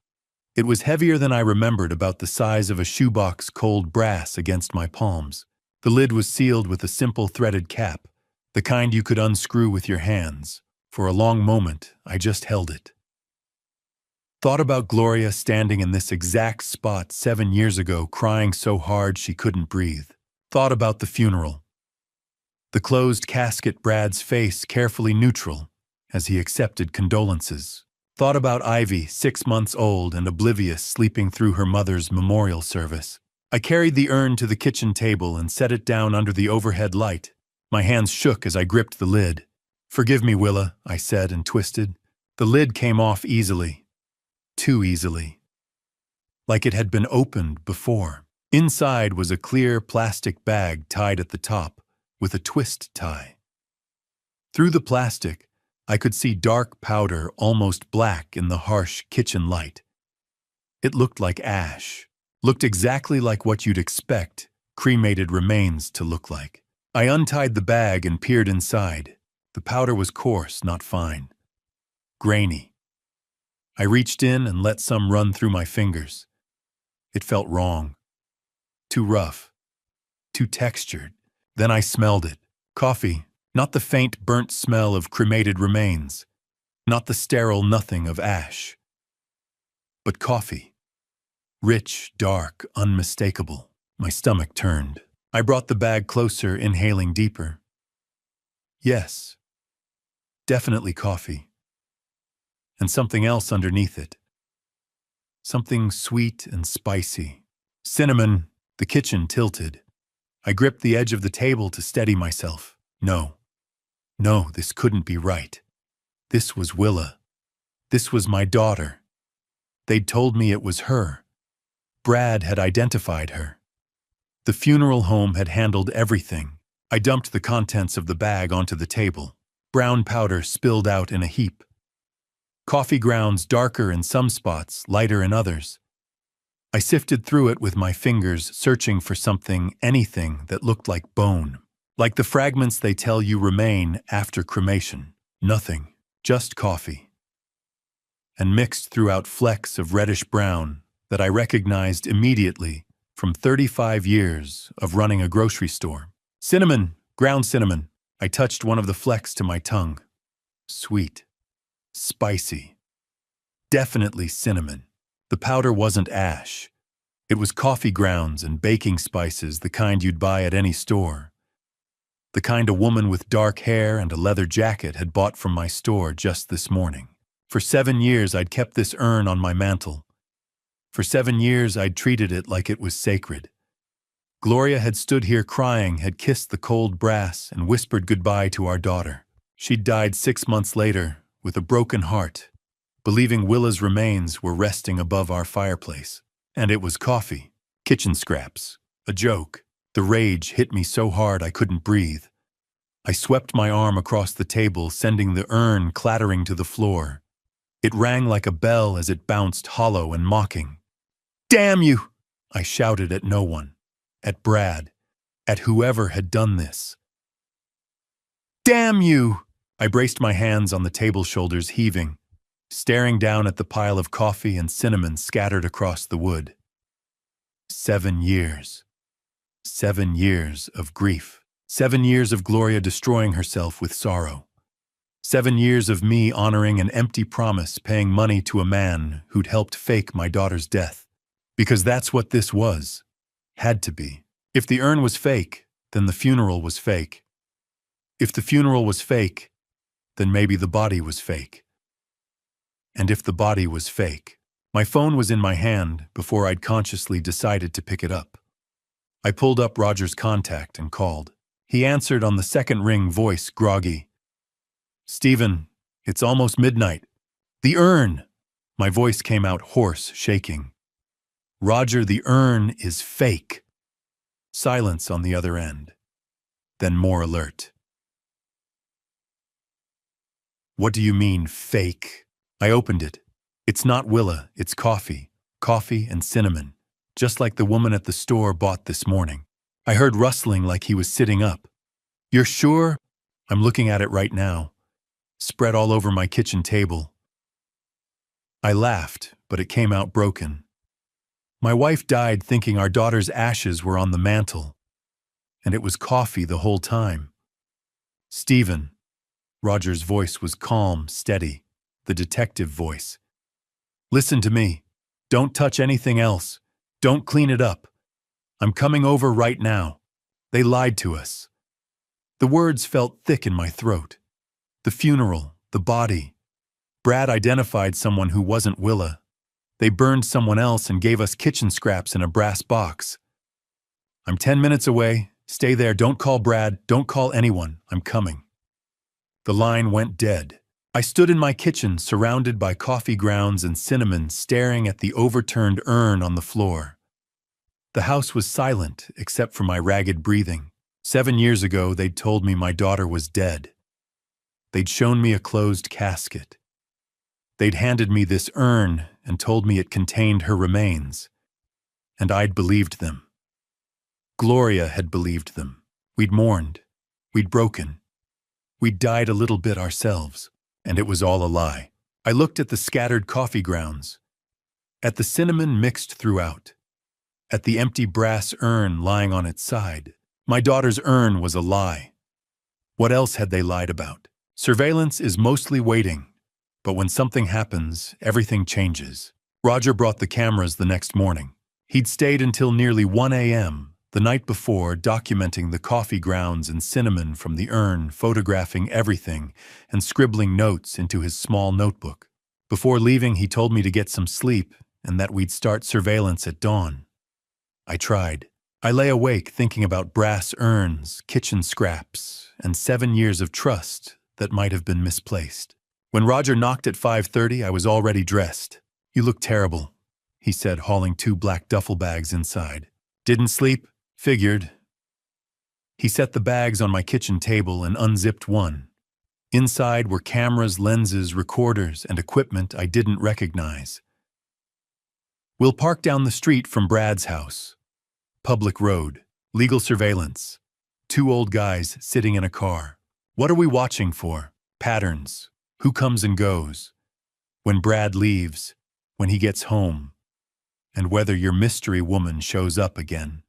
It was heavier than I remembered, about the size of a shoebox, cold brass against my palms. The lid was sealed with a simple threaded cap, the kind you could unscrew with your hands. For a long moment, I just held it. Thought about Gloria standing in this exact spot 7 years ago, crying so hard she couldn't breathe. Thought about the funeral. The closed casket, Brad's face carefully neutral as he accepted condolences. Thought about Ivy, 6 months old and oblivious, sleeping through her mother's memorial service. I carried the urn to the kitchen table and set it down under the overhead light. My hands shook as I gripped the lid. "Forgive me, Willa," I said and twisted. The lid came off easily. Too easily. Like it had been opened before. Inside was a clear plastic bag tied at the top with a twist tie. Through the plastic, I could see dark powder, almost black in the harsh kitchen light. It looked like ash. Looked exactly like what you'd expect cremated remains to look like. I untied the bag and peered inside. The powder was coarse, not fine. Grainy. I reached in and let some run through my fingers. It felt wrong. Too rough. Too textured. Then I smelled it. Coffee, not the faint burnt smell of cremated remains. Not the sterile nothing of ash. But coffee. Rich, dark, unmistakable. My stomach turned. I brought the bag closer, inhaling deeper. Yes. Definitely coffee. And something else underneath it. Something sweet and spicy. Cinnamon. The kitchen tilted. I gripped the edge of the table to steady myself. No. No, this couldn't be right. This was Willa. This was my daughter. They'd told me it was her. Brad had identified her. The funeral home had handled everything. I dumped the contents of the bag onto the table. Brown powder spilled out in a heap. Coffee grounds, darker in some spots, lighter in others. I sifted through it with my fingers, searching for something, anything that looked like bone. Like the fragments they tell you remain after cremation. Nothing, just coffee. And mixed throughout flecks of reddish-brown that I recognized immediately from 35 years of running a grocery store. Cinnamon, ground cinnamon. I touched one of the flecks to my tongue. Sweet. Spicy. Definitely cinnamon. The powder wasn't ash. It was coffee grounds and baking spices, the kind you'd buy at any store. The kind a woman with dark hair and a leather jacket had bought from my store just this morning. For 7 years I'd kept this urn on my mantel. For 7 years I'd treated it like it was sacred. Gloria had stood here crying, had kissed the cold brass and whispered goodbye to our daughter. She'd died 6 months later, with a broken heart, believing Willa's remains were resting above our fireplace. And it was coffee, kitchen scraps, a joke. The rage hit me so hard I couldn't breathe. I swept my arm across the table, sending the urn clattering to the floor. It rang like a bell as it bounced, hollow and mocking. "Damn you!" I shouted at no one. At Brad. At whoever had done this. "Damn you!" I braced my hands on the table shoulders, heaving, staring down at the pile of coffee and cinnamon scattered across the wood. 7 years. 7 years of grief. 7 years of Gloria destroying herself with sorrow. 7 years of me honoring an empty promise, paying money to a man who'd helped fake my daughter's death. Because that's what this was. Had to be. If the urn was fake, then the funeral was fake. If the funeral was fake, then maybe the body was fake. And if the body was fake, my phone was in my hand before I'd consciously decided to pick it up. I pulled up Roger's contact and called. He answered on the second ring, voice groggy. "Stephen, it's almost midnight." "The urn!" My voice came out hoarse, shaking. "Roger, the urn is fake." Silence on the other end. Then more alert. "What do you mean, fake?" I opened it. "It's not Willa, it's coffee. Coffee and cinnamon. Just like the woman at the store bought this morning." I heard rustling like he was sitting up. "You're sure?" "I'm looking at it right now. Spread all over my kitchen table." I laughed, but it came out broken. My wife died thinking our daughter's ashes were on the mantel. and it was coffee the whole time. "Stephen." Roger's voice was calm, steady, the detective voice. "Listen to me. Don't touch anything else. Don't clean it up. I'm coming over right now. They lied to us." The words felt thick in my throat. The funeral, the body. Brad identified someone who wasn't Willa. They burned someone else and gave us kitchen scraps in a brass box. "I'm 10 minutes away. Stay there. Don't call Brad. Don't call anyone. I'm coming." The line went dead. I stood in my kitchen, surrounded by coffee grounds and cinnamon, staring at the overturned urn on the floor. The house was silent, except for my ragged breathing. 7 years ago, they'd told me my daughter was dead. They'd shown me a closed casket. They'd handed me this urn and told me it contained her remains. And I'd believed them. Gloria had believed them. We'd mourned. We'd broken. We'd died a little bit ourselves. And it was all a lie. I looked at the scattered coffee grounds, at the cinnamon mixed throughout, at the empty brass urn lying on its side. My daughter's urn was a lie. What else had they lied about? Surveillance is mostly waiting, but when something happens, everything changes. Roger brought the cameras the next morning. He'd stayed until nearly 1 a.m., the night before, documenting the coffee grounds and cinnamon from the urn, photographing everything, and scribbling notes into his small notebook. Before leaving, he told me to get some sleep and that we'd start surveillance at dawn. I tried. I lay awake thinking about brass urns, kitchen scraps, and 7 years of trust that might have been misplaced. When Roger knocked at 5:30, I was already dressed. "You look terrible," he said, hauling 2 black duffel bags inside. "Didn't sleep? Figured." He set the bags on my kitchen table and unzipped one. Inside were cameras, lenses, recorders, and equipment I didn't recognize. "We'll park down the street from Brad's house. Public road. Legal surveillance. 2 old guys sitting in a car. What are we watching for? Patterns. Who comes and goes? When Brad leaves. When he gets home. And whether your mystery woman shows up again."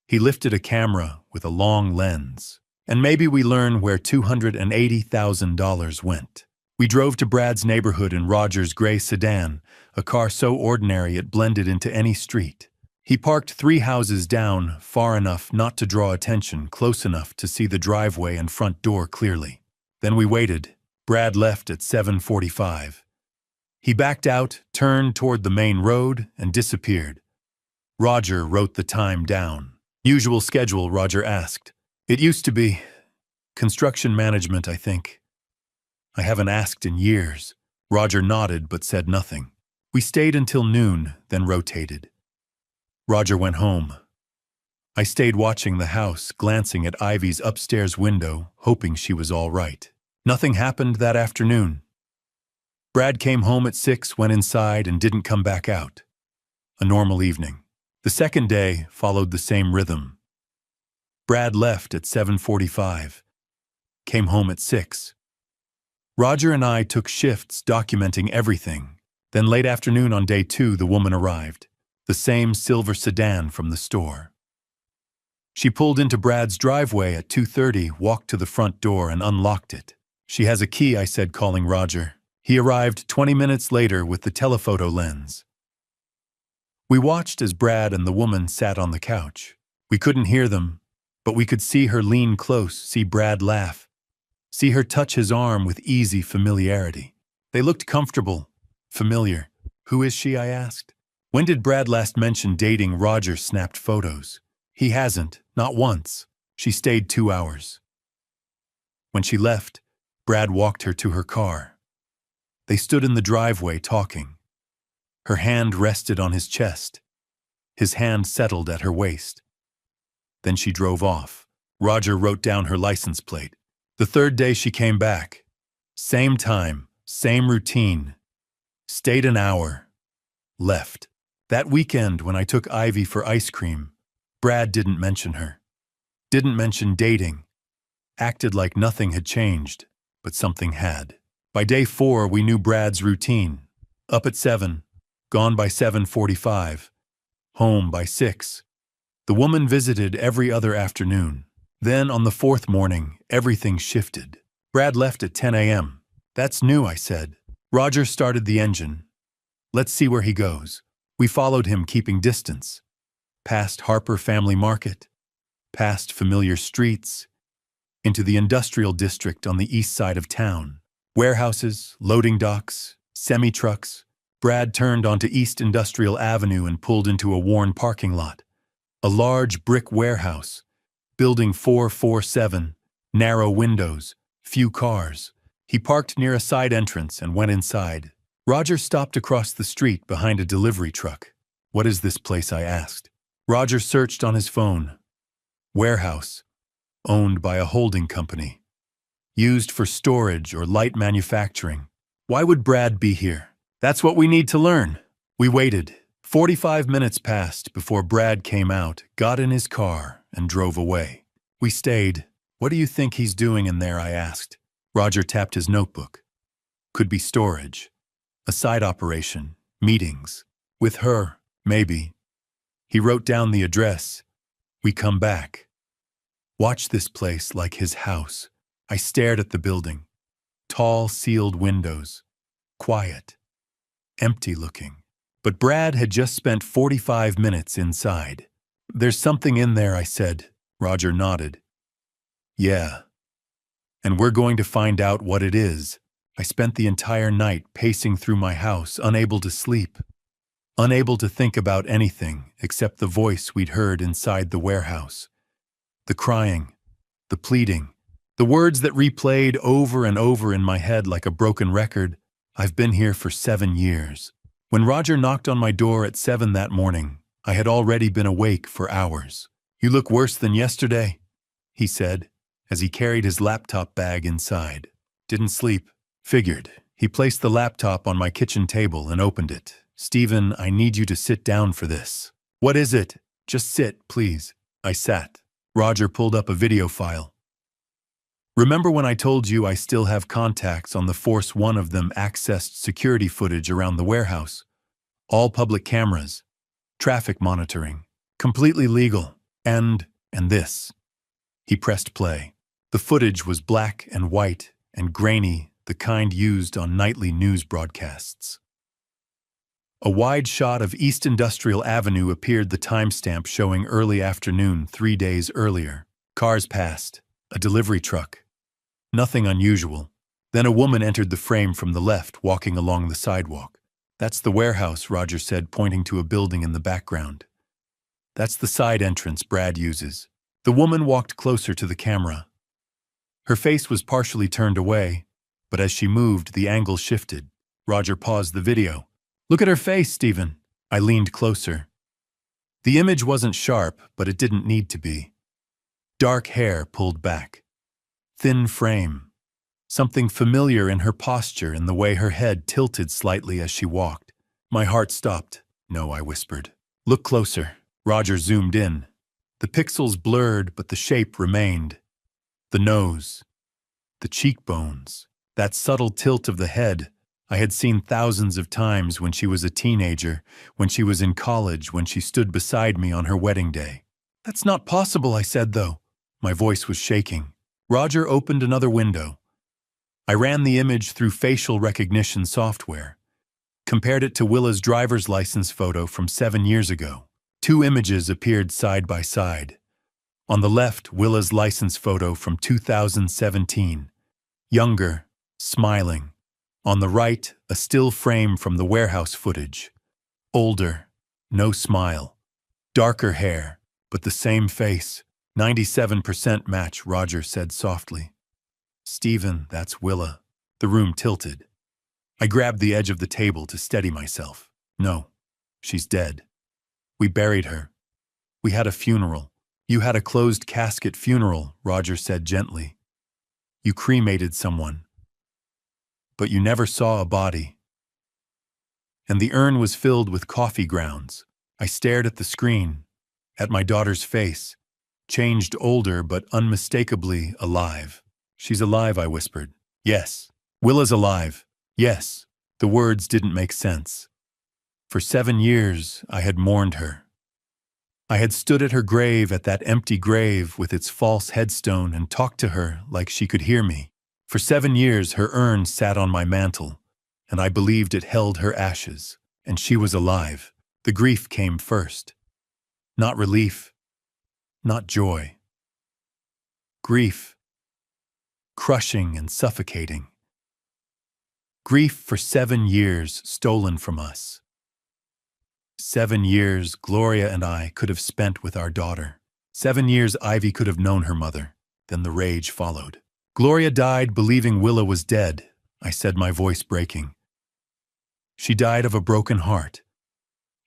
He lifted a camera with a long lens. "And maybe we learn where $280,000 went." We drove to Brad's neighborhood in Roger's gray sedan, a car so ordinary it blended into any street. He parked 3 houses down, far enough not to draw attention, close enough to see the driveway and front door clearly. Then we waited. Brad left at 7:45. He backed out, turned toward the main road, and disappeared. Roger wrote the time down. "Usual schedule?" Roger asked. "It used to be. Construction management, I think." "I haven't asked in years." Roger nodded but said nothing. We stayed until noon, then rotated. Roger went home. I stayed watching the house, glancing at Ivy's upstairs window, hoping she was all right. Nothing happened that afternoon. Brad came home at 6, went inside, and didn't come back out. A normal evening. The second day followed the same rhythm. Brad left at 7:45. Came home at 6. Roger and I took shifts documenting everything. Then late afternoon on day 2, the woman arrived. The same silver sedan from the store. She pulled into Brad's driveway at 2:30, walked to the front door and unlocked it. "She has a key," I said, calling Roger. He arrived 20 minutes later with the telephoto lens. We watched as Brad and the woman sat on the couch. We couldn't hear them, but we could see her lean close, see Brad laugh, see her touch his arm with easy familiarity. They looked comfortable, familiar. "Who is she?" I asked. "When did Brad last mention dating?" Roger snapped photos. "He hasn't, not once." She stayed 2 hours. When she left, Brad walked her to her car. They stood in the driveway talking. Her hand rested on his chest. His hand settled at her waist. Then she drove off. Roger wrote down her license plate. The third day she came back. Same time, same routine. Stayed an hour. Left. That weekend when I took Ivy for ice cream, Brad didn't mention her. Didn't mention dating. Acted like nothing had changed, but something had. By day 4, we knew Brad's routine. Up at 7, gone by 7:45, home by 6. The woman visited every other afternoon. Then, on the fourth morning, everything shifted. Brad left at 10 a.m. That's new, I said. Roger started the engine. Let's see where he goes. We followed him, keeping distance. Past Harper Family Market, past familiar streets, into the industrial district on the east side of town. Warehouses, loading docks, semi-trucks. Brad turned onto East Industrial Avenue and pulled into a worn parking lot. A large brick warehouse, building 447, narrow windows, few cars. He parked near a side entrance and went inside. Roger stopped across the street behind a delivery truck. What is this place? I asked. Roger searched on his phone. Warehouse, owned by a holding company. Used for storage or light manufacturing. Why would Brad be here? That's what we need to learn. We waited. 45 minutes passed before Brad came out, got in his car, and drove away. We stayed. What do you think he's doing in there? I asked. Roger tapped his notebook. Could be storage. A side operation. Meetings. With her, maybe. He wrote down the address. We come back. Watch this place like his house. I stared at the building. Tall, sealed windows. Quiet. Empty looking. But Brad had just spent 45 minutes inside. There's something in there, I said. Roger nodded. Yeah. And we're going to find out what it is. I spent the entire night pacing through my house, unable to sleep. Unable to think about anything except the voice we'd heard inside the warehouse. The crying, the pleading, the words that replayed over and over in my head like a broken record. I've been here for 7 years. When Roger knocked on my door at 7 that morning, I had already been awake for hours. You look worse than yesterday, he said, as he carried his laptop bag inside. Didn't sleep. Figured. He placed the laptop on my kitchen table and opened it. Stephen, I need you to sit down for this. What is it? Just sit, please. I sat. Roger pulled up a video file. Remember when I told you I still have contacts on the force? One of them accessed security footage around the warehouse. All public cameras. Traffic monitoring. Completely legal. And this. He pressed play. The footage was black and white and grainy, the kind used on nightly news broadcasts. A wide shot of East Industrial Avenue appeared, the timestamp showing early afternoon 3 days earlier. Cars passed. A delivery truck. Nothing unusual. Then a woman entered the frame from the left, walking along the sidewalk. That's the warehouse, Roger said, pointing to a building in the background. That's the side entrance Brad uses. The woman walked closer to the camera. Her face was partially turned away, but as she moved, the angle shifted. Roger paused the video. Look at her face, Stephen. I leaned closer. The image wasn't sharp, but it didn't need to be. Dark hair pulled back. Thin frame. Something familiar in her posture and the way her head tilted slightly as she walked. My heart stopped. No, I whispered. Look closer. Roger zoomed in. The pixels blurred, but the shape remained. The nose. The cheekbones. That subtle tilt of the head I had seen thousands of times when she was a teenager, when she was in college, when she stood beside me on her wedding day. That's not possible, I said, though. My voice was shaking. Roger opened another window. I ran the image through facial recognition software. Compared it to Willa's driver's license photo from 7 years ago. 2 images appeared side by side. On the left, Willa's license photo from 2017. Younger, smiling. On the right, a still frame from the warehouse footage. Older, no smile. Darker hair, but the same face. 97% match, Roger said softly. Stephen, that's Willa. The room tilted. I grabbed the edge of the table to steady myself. No, she's dead. We buried her. We had a funeral. You had a closed casket funeral, Roger said gently. You cremated someone. But you never saw a body. And the urn was filled with coffee grounds. I stared at the screen, at my daughter's face, changed older but unmistakably alive. She's alive, I whispered. Yes. Willa's alive. Yes. The words didn't make sense. For 7 years, I had mourned her. I had stood at her grave, at that empty grave with its false headstone, and talked to her like she could hear me. For 7 years her urn sat on my mantel, and I believed it held her ashes, and she was alive. The grief came first. Not relief, not joy. Grief, crushing and suffocating. Grief for 7 years stolen from us. 7 years Gloria and I could have spent with our daughter. 7 years Ivy could have known her mother. Then the rage followed. Gloria died believing Willa was dead, I said, my voice breaking. She died of a broken heart,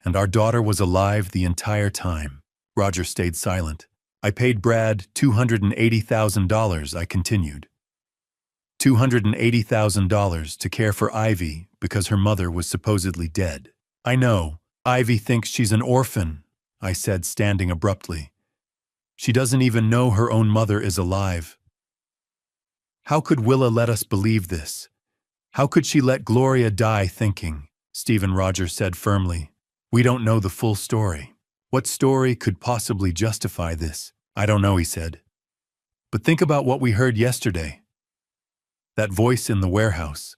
and our daughter was alive the entire time. Roger stayed silent. I paid Brad $280,000, I continued. $280,000 to care for Ivy because her mother was supposedly dead. I know, Ivy thinks she's an orphan, I said, standing abruptly. She doesn't even know her own mother is alive. How could Willa let us believe this? How could she let Gloria die thinking? Stephen, Roger said firmly. We don't know the full story. What story could possibly justify this? I don't know, he said. But think about what we heard yesterday. That voice in the warehouse.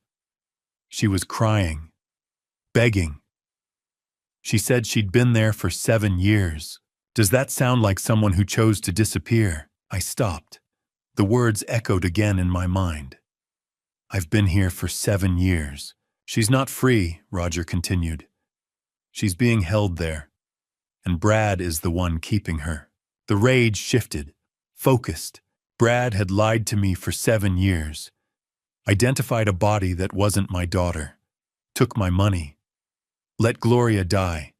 She was crying, begging. She said she'd been there for 7 years. Does that sound like someone who chose to disappear? I stopped. The words echoed again in my mind. I've been here for 7 years. She's not free, Roger continued. She's being held there, and Brad is the one keeping her. The rage shifted, focused. Brad had lied to me for 7 years, identified a body that wasn't my daughter, took my money, let Gloria die,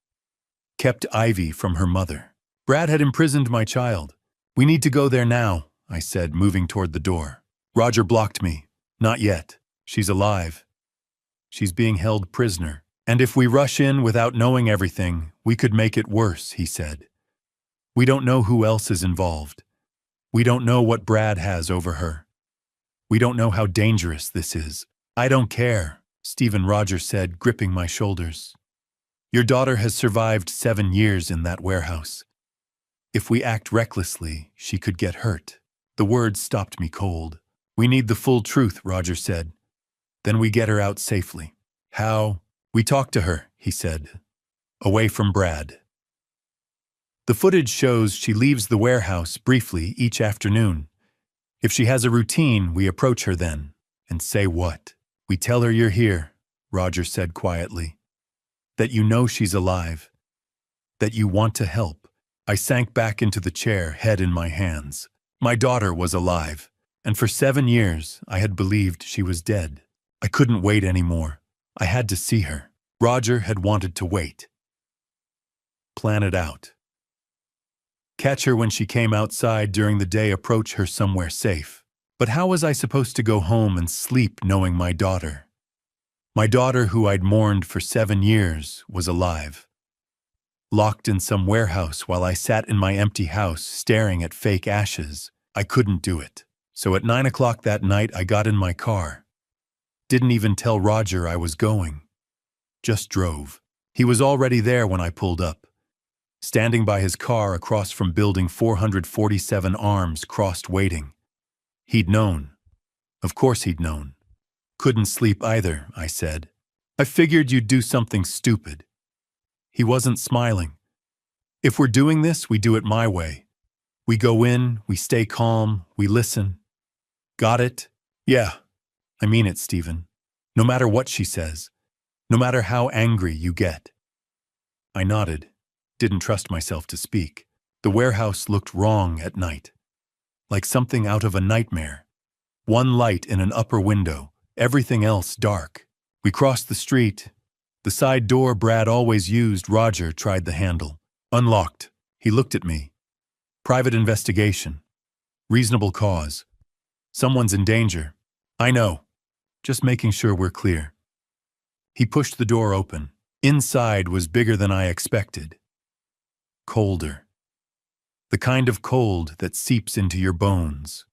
kept Ivy from her mother. Brad had imprisoned my child. We need to go there now, I said, moving toward the door. Roger blocked me. Not yet. She's alive. She's being held prisoner. And if we rush in without knowing everything, we could make it worse, he said. We don't know who else is involved. We don't know what Brad has over her. We don't know how dangerous this is. I don't care, Stephen, Roger said, gripping my shoulders. Your daughter has survived 7 years in that warehouse. If we act recklessly, she could get hurt. The words stopped me cold. We need the full truth, Roger said. Then we get her out safely. How? We talk to her, he said. Away from Brad. The footage shows she leaves the warehouse briefly each afternoon. If she has a routine, we approach her then. And say what? We tell her you're here, Roger said quietly. That you know she's alive. That you want to help. I sank back into the chair, head in my hands. My daughter was alive, and for 7 years I had believed she was dead. I couldn't wait anymore. I had to see her. Roger had wanted to wait. Plan it out. Catch her when she came outside during the day, approach her somewhere safe. But how was I supposed to go home and sleep knowing my daughter who I'd mourned for 7 years, was alive? Locked in some warehouse while I sat in my empty house staring at fake ashes. I couldn't do it. So at 9 o'clock that night I got in my car. Didn't even tell Roger I was going. Just drove. He was already there when I pulled up. Standing by his car across from building 447, arms crossed, waiting. He'd known. Of course he'd known. Couldn't sleep either, I said. I figured you'd do something stupid. He wasn't smiling. If we're doing this, we do it my way. We go in, we stay calm, we listen. Got it? Yeah. I mean it, Stephen. No matter what she says. No matter how angry you get. I nodded. Didn't trust myself to speak. The warehouse looked wrong at night. Like something out of a nightmare. One light in an upper window, everything else dark. We crossed the street. The side door Brad always used. Roger tried the handle. Unlocked. He looked at me. Private investigation. Reasonable cause. Someone's in danger. I know. Just making sure we're clear. He pushed the door open. Inside was bigger than I expected. Colder. The kind of cold that seeps into your bones.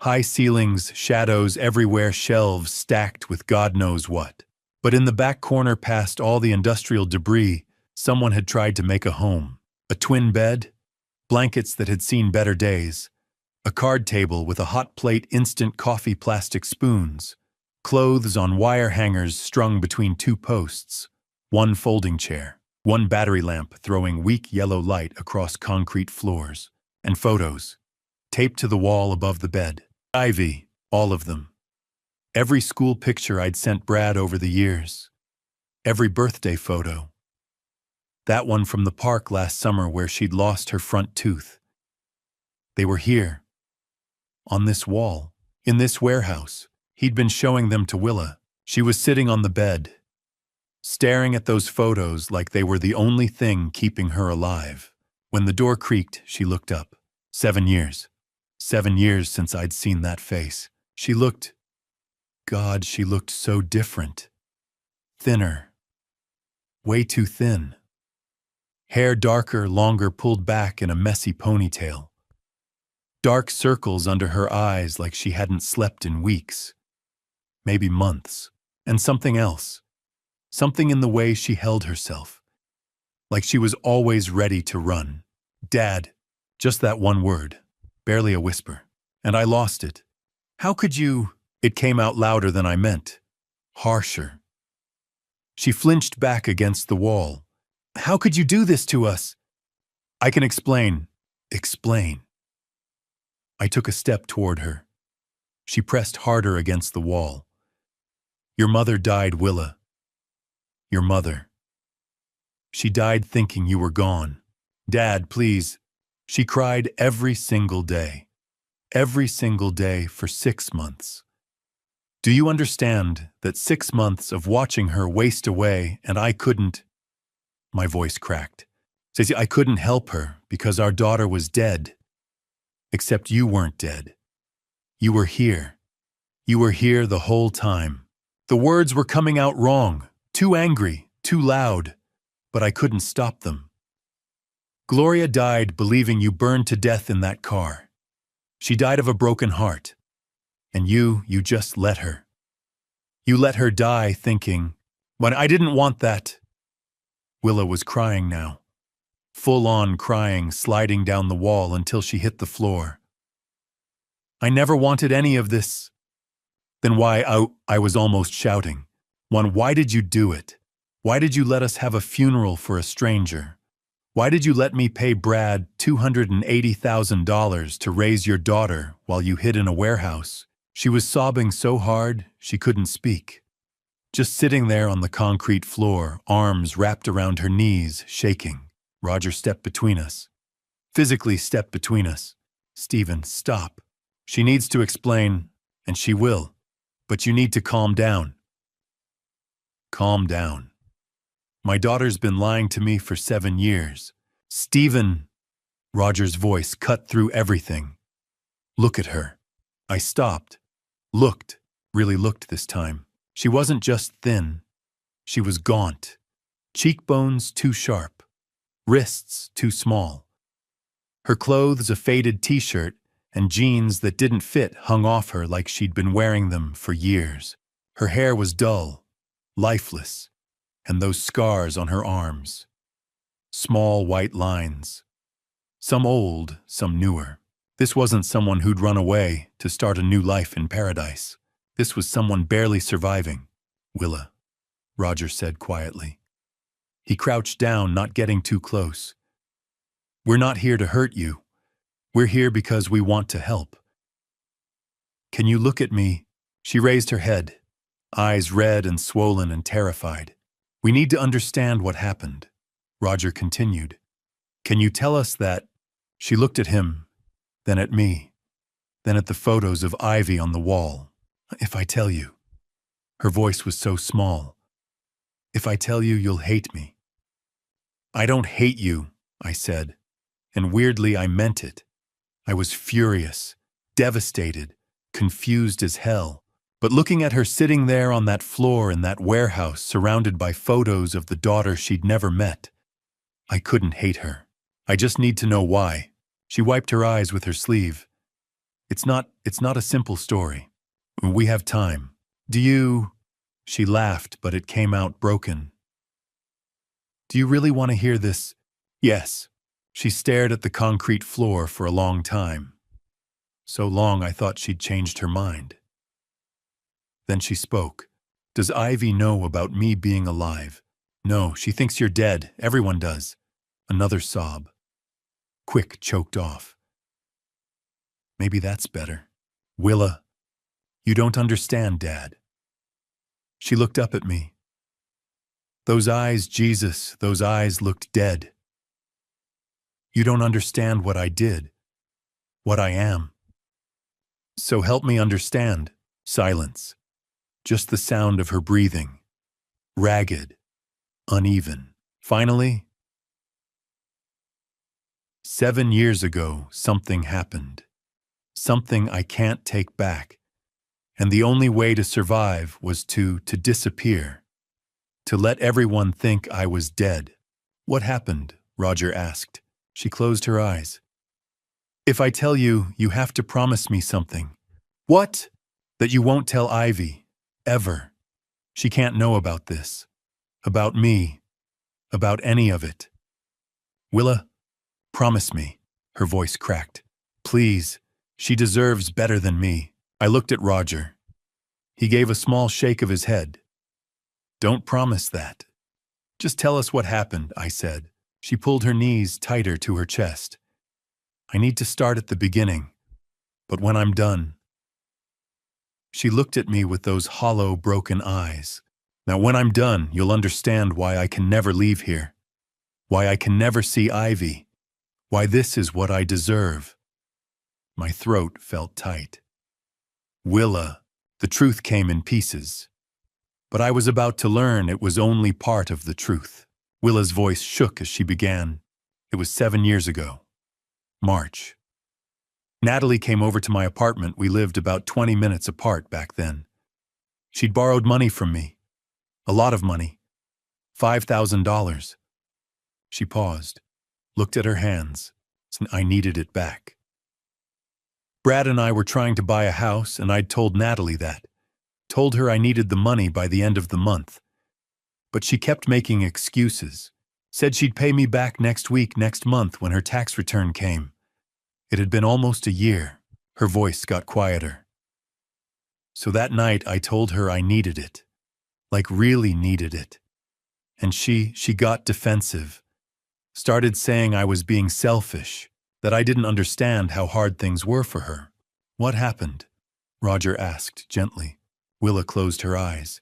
High ceilings, shadows everywhere, shelves stacked with God knows what. But in the back corner, past all the industrial debris, someone had tried to make a home. A twin bed, blankets that had seen better days, a card table with a hot plate instant coffee plastic spoons, clothes on wire hangers strung between two posts, one folding chair, one battery lamp throwing weak yellow light across concrete floors, and photos, taped to the wall above the bed. Ivy, all of them. Every school picture I'd sent Brad over the years. Every birthday photo. That one from the park last summer where she'd lost her front tooth. They were here. On this wall. In this warehouse. He'd been showing them to Willa. She was sitting on the bed, staring at those photos like they were the only thing keeping her alive. When the door creaked, she looked up. 7 years. 7 years since I'd seen that face. She looked so different. Thinner. Way too thin. Hair darker, longer, pulled back in a messy ponytail. Dark circles under her eyes like she hadn't slept in weeks. Maybe months. And something else. Something in the way she held herself. Like she was always ready to run. Dad. Just that one word. Barely a whisper. And I lost it. How could you? It came out louder than I meant. Harsher. She flinched back against the wall. How could you do this to us? I can explain. Explain. I took a step toward her. She pressed harder against the wall. Your mother died, Willa. Your mother. She died thinking you were gone. Dad, please. She cried every single day. Every single day for 6 months. Do you understand that 6 months of watching her waste away and I couldn't? My voice cracked. Says I couldn't help her because our daughter was dead. Except you weren't dead. You were here. You were here the whole time. The words were coming out wrong, too angry, too loud, but I couldn't stop them. Gloria died believing you burned to death in that car. She died of a broken heart. And you just let her. You let her die thinking, but I didn't want that. Willa was crying now. Full-on crying, sliding down the wall until she hit the floor. I never wanted any of this. Then why, I was almost shouting. Why did you do it? Why did you let us have a funeral for a stranger? Why did you let me pay Brad $280,000 to raise your daughter while you hid in a warehouse? She was sobbing so hard she couldn't speak. Just sitting there on the concrete floor, arms wrapped around her knees, shaking. Roger stepped between us. Physically stepped between us. Stephen, stop. She needs to explain, and she will. But you need to calm down. Calm down. My daughter's been lying to me for 7 years. Stephen! Roger's voice cut through everything. Look at her. I stopped. Looked. Really looked this time. She wasn't just thin. She was gaunt. Cheekbones too sharp. Wrists too small. Her clothes a faded t-shirt and jeans that didn't fit hung off her like she'd been wearing them for years. Her hair was dull, lifeless, and those scars on her arms. Small white lines. Some old, some newer. This wasn't someone who'd run away to start a new life in paradise. This was someone barely surviving. Willa, Roger said quietly. He crouched down, not getting too close. We're not here to hurt you. We're here because we want to help. Can you look at me? She raised her head, eyes red and swollen and terrified. We need to understand what happened. Roger continued. Can you tell us that? She looked at him, then at me, then at the photos of Ivy on the wall. If I tell you. Her voice was so small. If I tell you, you'll hate me. I don't hate you, I said, and weirdly I meant it. I was furious, devastated, confused as hell. But looking at her sitting there on that floor in that warehouse surrounded by photos of the daughter she'd never met, I couldn't hate her. I just need to know why. She wiped her eyes with her sleeve. It's not a simple story. We have time. Do you? She laughed, but it came out broken. Do you really want to hear this? Yes. She stared at the concrete floor for a long time. So long I thought she'd changed her mind. Then she spoke. Does Ivy know about me being alive? No, she thinks you're dead. Everyone does. Another sob. Quick, choked off. Maybe that's better. Willa, you don't understand, Dad. She looked up at me. Those eyes, Jesus, those eyes looked dead. You don't understand what I did, what I am. So help me understand. Silence. Just the sound of her breathing. Ragged. Uneven. Finally, 7 years ago, something happened. Something I can't take back. And the only way to survive was to disappear. To let everyone think I was dead. What happened? Roger asked. She closed her eyes. If I tell you, you have to promise me something. What? That you won't tell Ivy. Ever. She can't know about this. About me. About any of it. Willa, promise me. Her voice cracked. Please. She deserves better than me. I looked at Roger. He gave a small shake of his head. Don't promise that. Just tell us what happened, I said. She pulled her knees tighter to her chest. I need to start at the beginning, but when I'm done. She looked at me with those hollow, broken eyes. Now when I'm done, you'll understand why I can never leave here. Why I can never see Ivy. Why this is what I deserve. My throat felt tight. Willa, the truth came in pieces. But I was about to learn it was only part of the truth. Willa's voice shook as she began. It was 7 years ago. March. Natalie came over to my apartment. We lived about 20 minutes apart back then. She'd borrowed money from me. A lot of money. $5,000. She paused, looked at her hands. I needed it back. Brad and I were trying to buy a house, and I'd told Natalie that. Told her I needed the money by the end of the month. But she kept making excuses. Said she'd pay me back next week, next month, when her tax return came. It had been almost a year. Her voice got quieter. So that night I told her I needed it. Like really needed it. And she got defensive. Started saying I was being selfish, that I didn't understand how hard things were for her. What happened? Roger asked gently. Willa closed her eyes.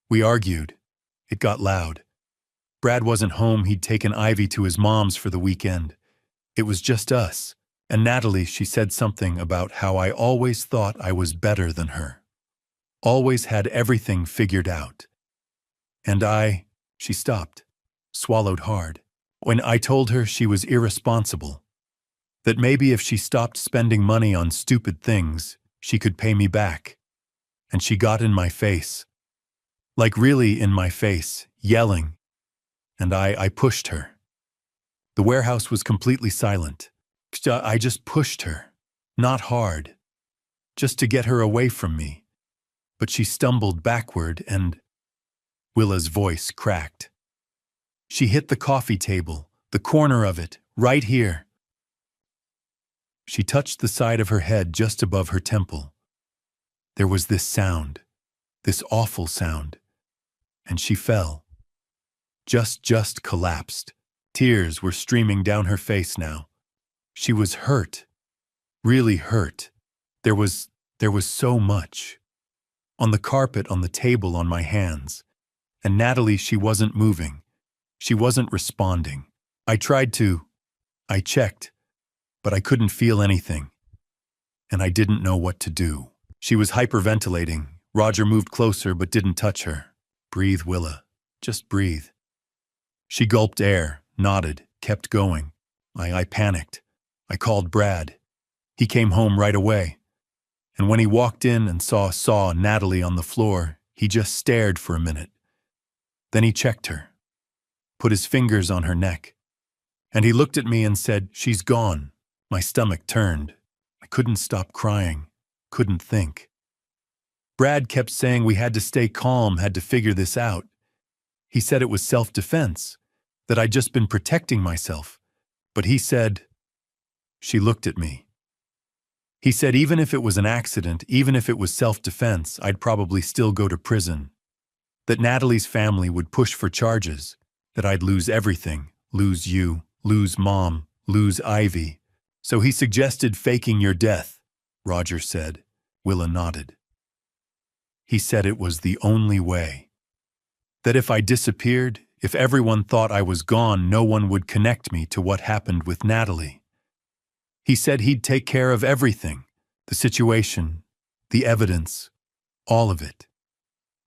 We argued. It got loud. Brad wasn't home. He'd taken Ivy to his mom's for the weekend. It was just us. And Natalie, she said something about how I always thought I was better than her. Always had everything figured out. And she stopped, swallowed hard. When I told her she was irresponsible, that maybe if she stopped spending money on stupid things, she could pay me back. And she got in my face. Like really in my face, yelling. And I pushed her. The warehouse was completely silent. I just pushed her. Not hard. Just to get her away from me. But she stumbled backward and Willa's voice cracked. She hit the coffee table, the corner of it, right here. She touched the side of her head just above her temple. There was this sound, this awful sound, and she fell. Just collapsed. Tears were streaming down her face now. She was hurt, really hurt. There was so much. On the carpet, on the table, on my hands. And Natalie, she wasn't moving. She wasn't responding. I checked, but I couldn't feel anything. And I didn't know what to do. She was hyperventilating. Roger moved closer but didn't touch her. Breathe, Willa. Just breathe. She gulped air, nodded, kept going. I panicked. I called Brad. He came home right away. And when he walked in and saw Natalie on the floor, he just stared for a minute. Then he checked her, put his fingers on her neck. And he looked at me and said, "She's gone." My stomach turned. I couldn't stop crying, couldn't think. Brad kept saying we had to stay calm, had to figure this out. He said it was self-defense, that I'd just been protecting myself. But he said, she looked at me. He said even if it was an accident, even if it was self-defense, I'd probably still go to prison. That Natalie's family would push for charges, that I'd lose everything, lose you, lose Mom, lose Ivy. So he suggested faking your death, Roger said. Willa nodded. He said it was the only way. That if I disappeared, if everyone thought I was gone, no one would connect me to what happened with Natalie. He said he'd take care of everything, the situation, the evidence, all of it.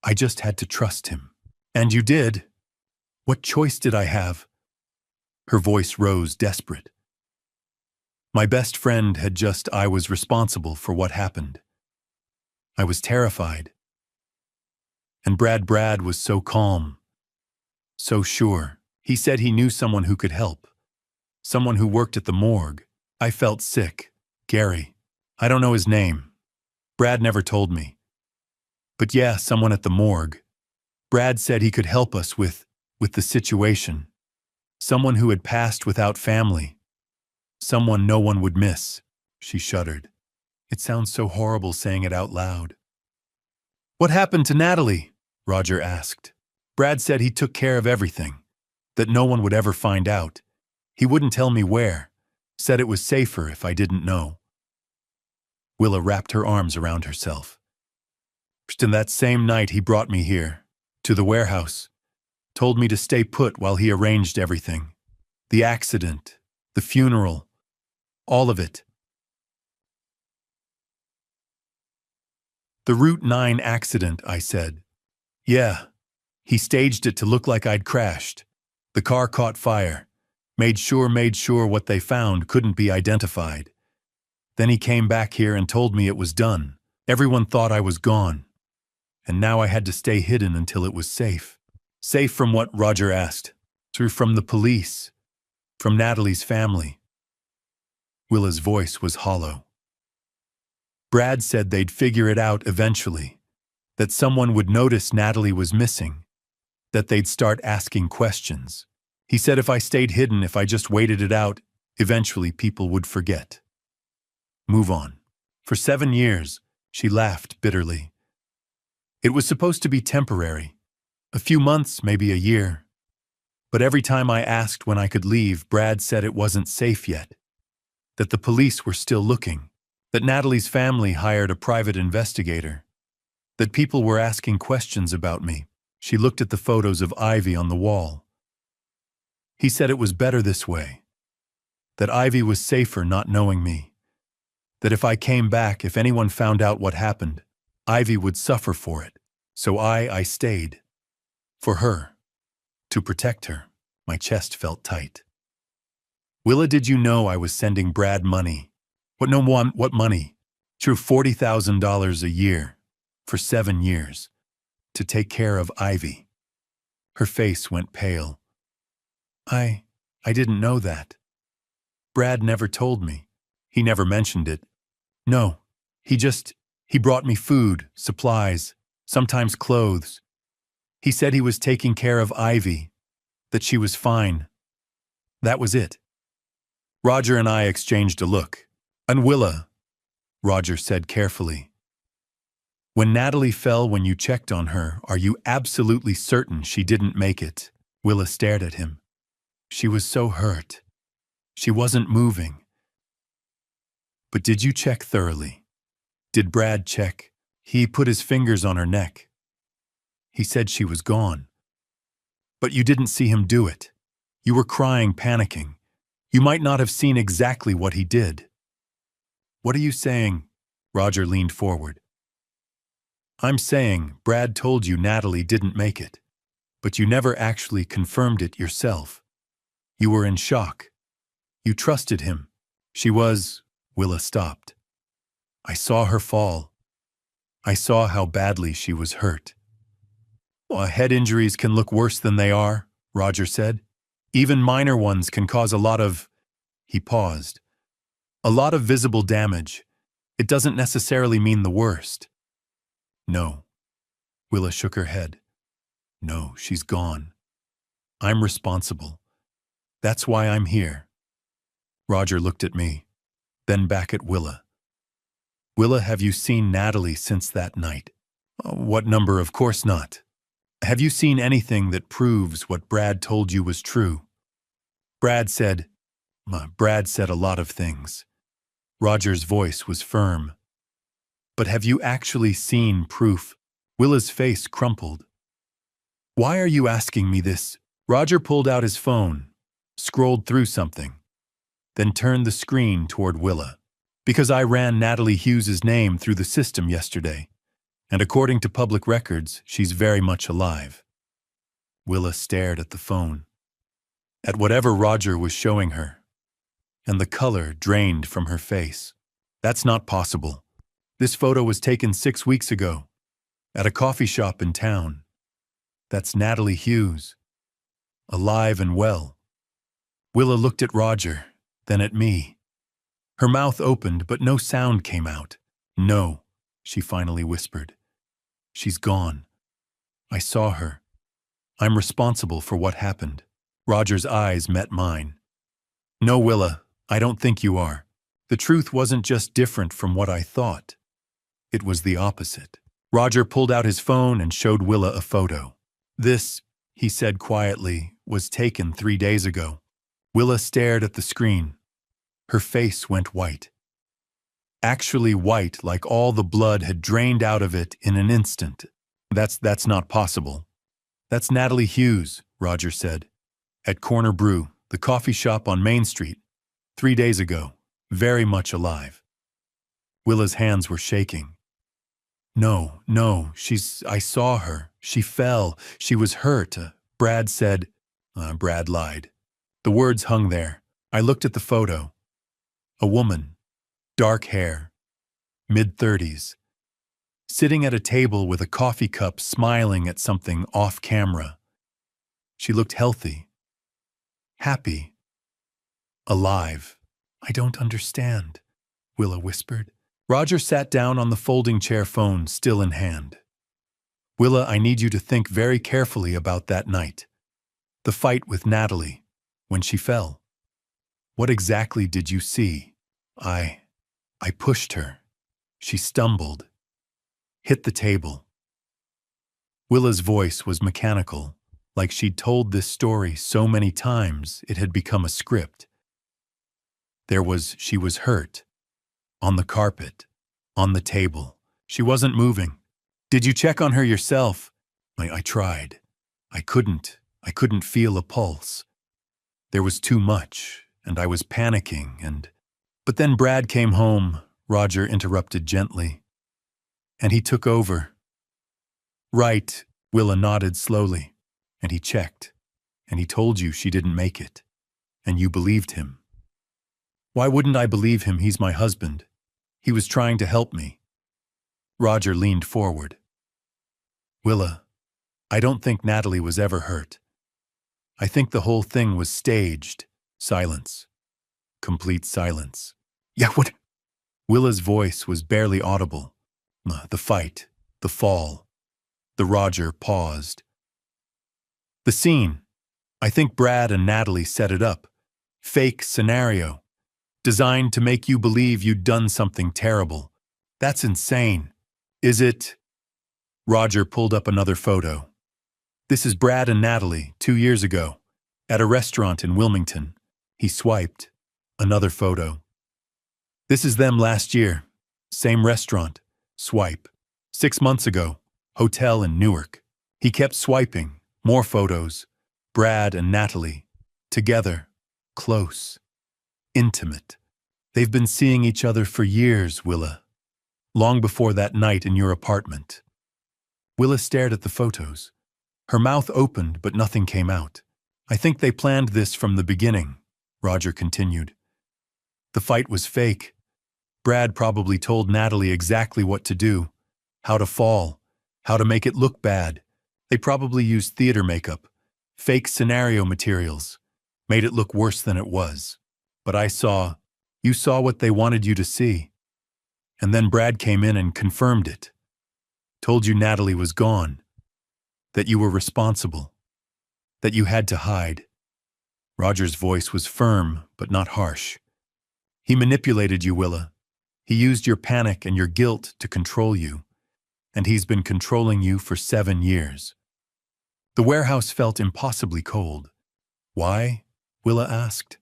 I just had to trust him. And you did. What choice did I have? Her voice rose, desperate. My best friend had just, I was responsible for what happened. I was terrified. And Brad was so calm, so sure. He said he knew someone who could help, someone who worked at the morgue. I felt sick. Gary. I don't know his name. Brad never told me. But yeah, someone at the morgue. Brad said he could help us with the situation. Someone who had passed without family. Someone no one would miss. She shuddered. It sounds so horrible saying it out loud. What happened to Natalie? Roger asked. Brad said he took care of everything, that no one would ever find out. He wouldn't tell me where, said it was safer if I didn't know. Willa wrapped her arms around herself. And that same night he brought me here, to the warehouse, told me to stay put while he arranged everything. The accident, the funeral, all of it. The Route 9 accident, I said. Yeah. He staged it to look like I'd crashed. The car caught fire. Made sure what they found couldn't be identified. Then he came back here and told me it was done. Everyone thought I was gone. And now I had to stay hidden until it was safe. Safe from what? Roger asked. From the police. From Natalie's family. Willa's voice was hollow. Brad said they'd figure it out eventually. That someone would notice Natalie was missing. That they'd start asking questions. He said if I stayed hidden, if I just waited it out, eventually people would forget. Move on. For 7 years, she laughed bitterly. It was supposed to be temporary. A few months, maybe a year. But every time I asked when I could leave, Brad said it wasn't safe yet. That the police were still looking. That Natalie's family hired a private investigator. That people were asking questions about me. She looked at the photos of Ivy on the wall. He said it was better this way. That Ivy was safer not knowing me. That if I came back, if anyone found out what happened, Ivy would suffer for it. So I stayed. For her. To protect her. My chest felt tight. Willa, did you know I was sending Brad money? What money? True, $40,000 a year. For 7 years. To take care of Ivy. Her face went pale. I didn't know that. Brad never told me. He never mentioned it. No, he brought me food, supplies, sometimes clothes. He said he was taking care of Ivy, that she was fine. That was it. Roger and I exchanged a look. And Willa, Roger said carefully. When Natalie fell when you checked on her, are you absolutely certain she didn't make it? Willa stared at him. She was so hurt. She wasn't moving. But did you check thoroughly? Did Brad check? He put his fingers on her neck. He said she was gone. But you didn't see him do it. You were crying, panicking. You might not have seen exactly what he did. What are you saying? Roger leaned forward. I'm saying Brad told you Natalie didn't make it, but you never actually confirmed it yourself. You were in shock. You trusted him. She was... Willa stopped. I saw her fall. I saw how badly she was hurt. Well, head injuries can look worse than they are, Roger said. Even minor ones can cause a lot of... He paused. A lot of visible damage. It doesn't necessarily mean the worst. No. Willa shook her head. No, she's gone. I'm responsible. That's why I'm here. Roger looked at me, then back at Willa. Willa, have you seen Natalie since that night? What number? Of course not. Have you seen anything that proves what Brad told you was true? Brad said a lot of things. Roger's voice was firm. But have you actually seen proof? Willa's face crumpled. Why are you asking me this? Roger pulled out his phone, scrolled through something, then turned the screen toward Willa. Because I ran Natalie Hughes's name through the system yesterday, and according to public records, she's very much alive. Willa stared at the phone, at whatever Roger was showing her, and the color drained from her face. That's not possible. This photo was taken 6 weeks ago, at a coffee shop in town. That's Natalie Hughes, alive and well. Willa looked at Roger, then at me. Her mouth opened, but no sound came out. No, she finally whispered. She's gone. I saw her. I'm responsible for what happened. Roger's eyes met mine. No, Willa, I don't think you are. The truth wasn't just different from what I thought. It was the opposite. Roger pulled out his phone and showed Willa a photo. This, he said quietly, was taken 3 days ago. Willa stared at the screen. Her face went white. Actually white, like all the blood had drained out of it in an instant. That's not possible. That's Natalie Hughes, Roger said. At Corner Brew, the coffee shop on Main Street, 3 days ago, very much alive. Willa's hands were shaking. No, I saw her. She fell. She was hurt. Brad said, Brad lied. The words hung there. I looked at the photo. A woman, dark hair, mid-30s, sitting at a table with a coffee cup smiling at something off camera. She looked healthy, happy, alive. I don't understand, Willa whispered. Roger sat down on the folding chair, phone still in hand. Willa, I need you to think very carefully about that night. The fight with Natalie, when she fell. What exactly did you see? I pushed her. She stumbled, hit the table. Willa's voice was mechanical, like she'd told this story so many times it had become a script. She was hurt. On the carpet, on the table. She wasn't moving. Did you check on her yourself? I tried. I couldn't feel a pulse. There was too much, and I was panicking, But then Brad came home, Roger interrupted gently. And he took over. Right, Willa nodded slowly. And he checked. And he told you she didn't make it. And you believed him. Why wouldn't I believe him? He's my husband. He was trying to help me. Roger leaned forward. Willa, I don't think Natalie was ever hurt. I think the whole thing was staged. Silence. Complete silence. Yeah, what? Willa's voice was barely audible. The fight, the fall. The Roger paused. The scene. I think Brad and Natalie set it up. Fake scenario. Designed to make you believe you'd done something terrible. That's insane. Is it? Roger pulled up another photo. This is Brad and Natalie 2 years ago, at a restaurant in Wilmington. He swiped. Another photo. This is them last year. Same restaurant. Swipe. 6 months ago. Hotel in Newark. He kept swiping. More photos. Brad and Natalie. Together. Close. Intimate. They've been seeing each other for years, Willa. Long before that night in your apartment. Willa stared at the photos. Her mouth opened, but nothing came out. I think they planned this from the beginning, Roger continued. The fight was fake. Brad probably told Natalie exactly what to do, how to fall, how to make it look bad. They probably used theater makeup, fake scenario materials, made it look worse than it was. But you saw what they wanted you to see. And then Brad came in and confirmed it. Told you Natalie was gone. That you were responsible. That you had to hide. Roger's voice was firm, but not harsh. He manipulated you, Willa. He used your panic and your guilt to control you, and he's been controlling you for 7 years. The warehouse felt impossibly cold. Why? Willa asked.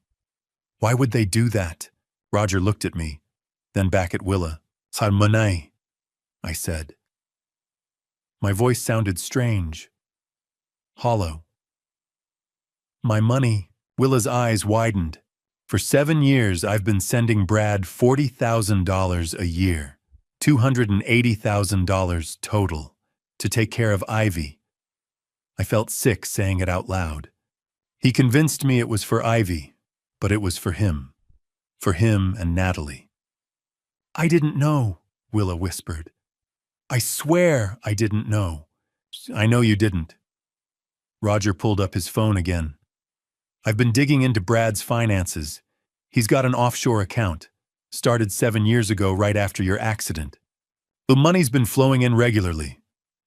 Why would they do that? Roger looked at me, then back at Willa. Salmonai, I said. My voice sounded strange, hollow. My money. Willa's eyes widened. For 7 years, I've been sending Brad $40,000 a year, $280,000 total, to take care of Ivy. I felt sick saying it out loud. He convinced me it was for Ivy, but it was for him and Natalie. I didn't know, Willa whispered. I swear I didn't know. I know you didn't. Roger pulled up his phone again. I've been digging into Brad's finances. He's got an offshore account, started 7 years ago right after your accident. The money's been flowing in regularly,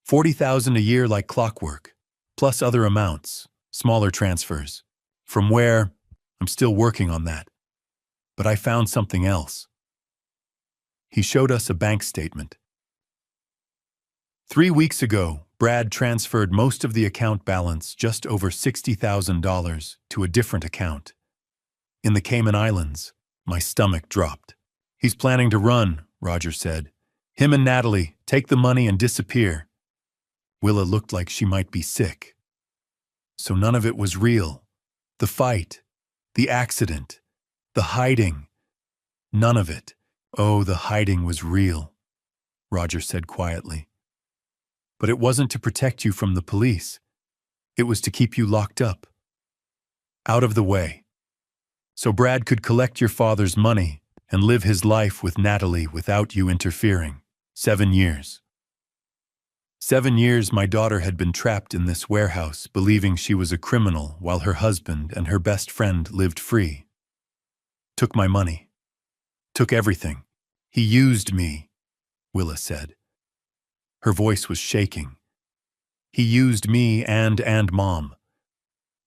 $40,000 a year like clockwork, plus other amounts, smaller transfers. From where? I'm still working on that. But I found something else. He showed us a bank statement. 3 weeks ago, Brad transferred most of the account balance, just over $60,000, to a different account. In the Cayman Islands, my stomach dropped. He's planning to run, Roger said. Him and Natalie take the money and disappear. Willa looked like she might be sick. So none of it was real. The fight, the accident, the hiding. None of it. Oh, the hiding was real, Roger said quietly. But it wasn't to protect you from the police. It was to keep you locked up, out of the way. So Brad could collect your father's money and live his life with Natalie without you interfering. 7 years. 7 years my daughter had been trapped in this warehouse, believing she was a criminal while her husband and her best friend lived free. Took my money. Took everything. He used me, Willa said. Her voice was shaking. He used me and Mom.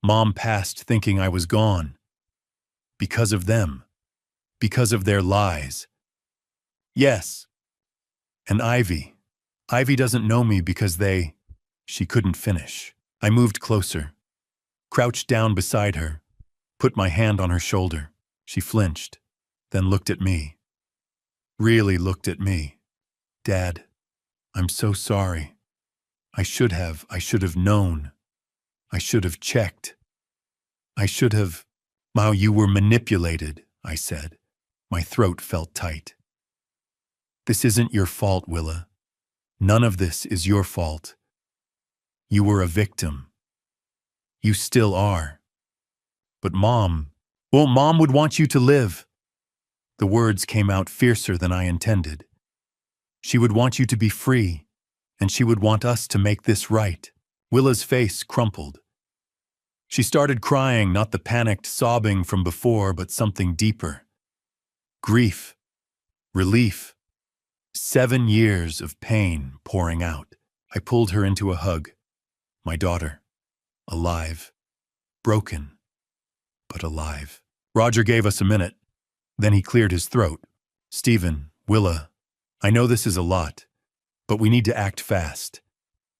Mom passed thinking I was gone. Because of them. Because of their lies. Yes. And Ivy. Ivy doesn't know me because they... She couldn't finish. I moved closer, crouched down beside her, put my hand on her shoulder. She flinched, then looked at me. Really looked at me. Dad, I'm so sorry. I should have known. I should have checked. I should have... Wow, you were manipulated, I said. My throat felt tight. This isn't your fault, Willa. None of this is your fault. You were a victim. You still are. But Mom... Well, Mom would want you to live. The words came out fiercer than I intended. She would want you to be free, and she would want us to make this right. Willa's face crumpled. She started crying, not the panicked sobbing from before, but something deeper. Grief. Relief. 7 years of pain pouring out. I pulled her into a hug. My daughter. Alive. Broken. But alive. Roger gave us a minute. Then he cleared his throat. Stephen, Willa, I know this is a lot, but we need to act fast.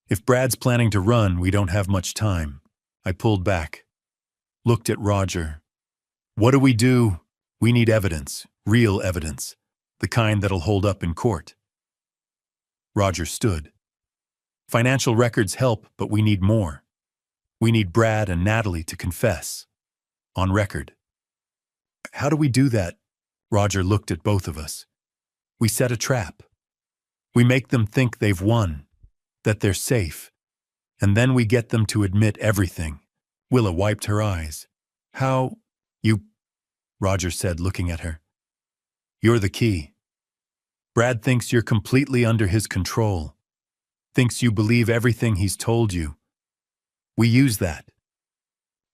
If Brad's planning to run, we don't have much time. I pulled back. Looked at Roger. What do? We need evidence. Real evidence. The kind that'll hold up in court. Roger stood. Financial records help, but we need more. We need Brad and Natalie to confess. On record. How do we do that? Roger looked at both of us. We set a trap. We make them think they've won, that they're safe, and then we get them to admit everything. Willa wiped her eyes. How? You... Roger said, looking at her. You're the key. Brad thinks you're completely under his control. Thinks you believe everything he's told you. We use that.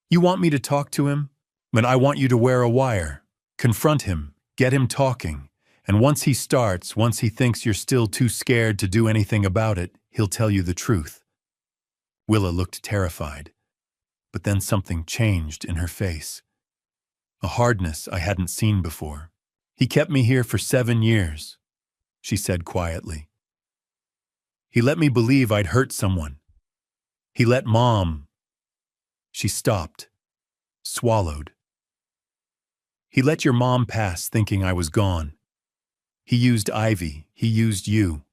You want me to talk to him? But I want you to wear a wire. Confront him. Get him talking. And once he thinks you're still too scared to do anything about it, he'll tell you the truth. Willa looked terrified. But then something changed in her face. A hardness I hadn't seen before. He kept me here for 7 years, she said quietly. He let me believe I'd hurt someone. He let Mom. She stopped, swallowed. He let your mom pass thinking I was gone. He used Ivy. He used you.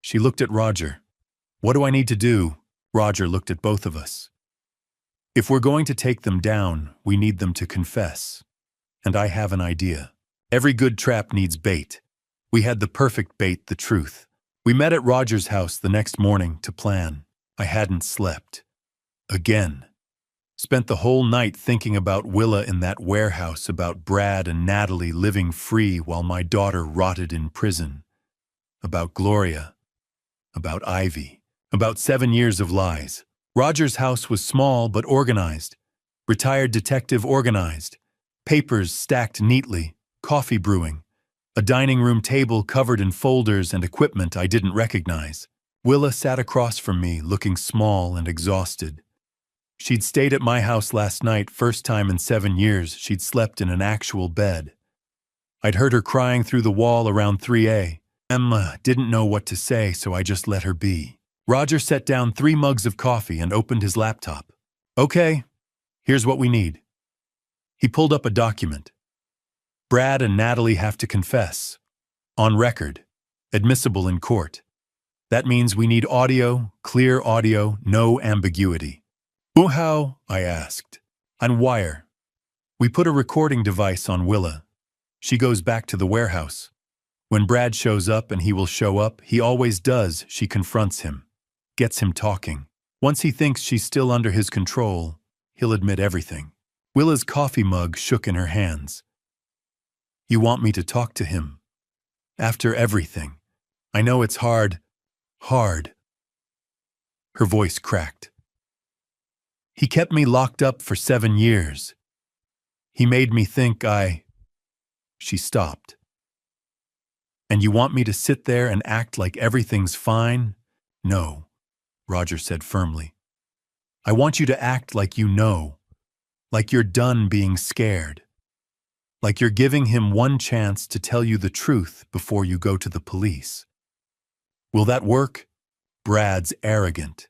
She looked at Roger. What do I need to do? Roger looked at both of us. If we're going to take them down, we need them to confess. And I have an idea. Every good trap needs bait. We had the perfect bait, the truth. We met at Roger's house the next morning to plan. I hadn't slept. Again. Spent the whole night thinking about Willa in that warehouse, about Brad and Natalie living free while my daughter rotted in prison. About Gloria. About Ivy. About 7 years of lies. Roger's house was small but organized. Retired detective organized. Papers stacked neatly. Coffee brewing. A dining room table covered in folders and equipment I didn't recognize. Willa sat across from me, looking small and exhausted. She'd stayed at my house last night, first time in 7 years she'd slept in an actual bed. I'd heard her crying through the wall around 3A. Emma didn't know what to say, so I just let her be. Roger set down 3 mugs of coffee and opened his laptop. Okay, here's what we need. He pulled up a document. Brad and Natalie have to confess. On record. Admissible in court. That means we need audio, clear audio, no ambiguity. How? I asked. On wire. We put a recording device on Willa. She goes back to the warehouse. When Brad shows up, and he will show up, he always does, she confronts him. Gets him talking. Once he thinks she's still under his control, he'll admit everything. Willa's coffee mug shook in her hands. You want me to talk to him? After everything. I know it's hard. Hard. Her voice cracked. He kept me locked up for 7 years. He made me think She stopped. And you want me to sit there and act like everything's fine? No, Roger said firmly. I want you to act like you know, like you're done being scared, like you're giving him one chance to tell you the truth before you go to the police. Will that work? Brad's arrogant.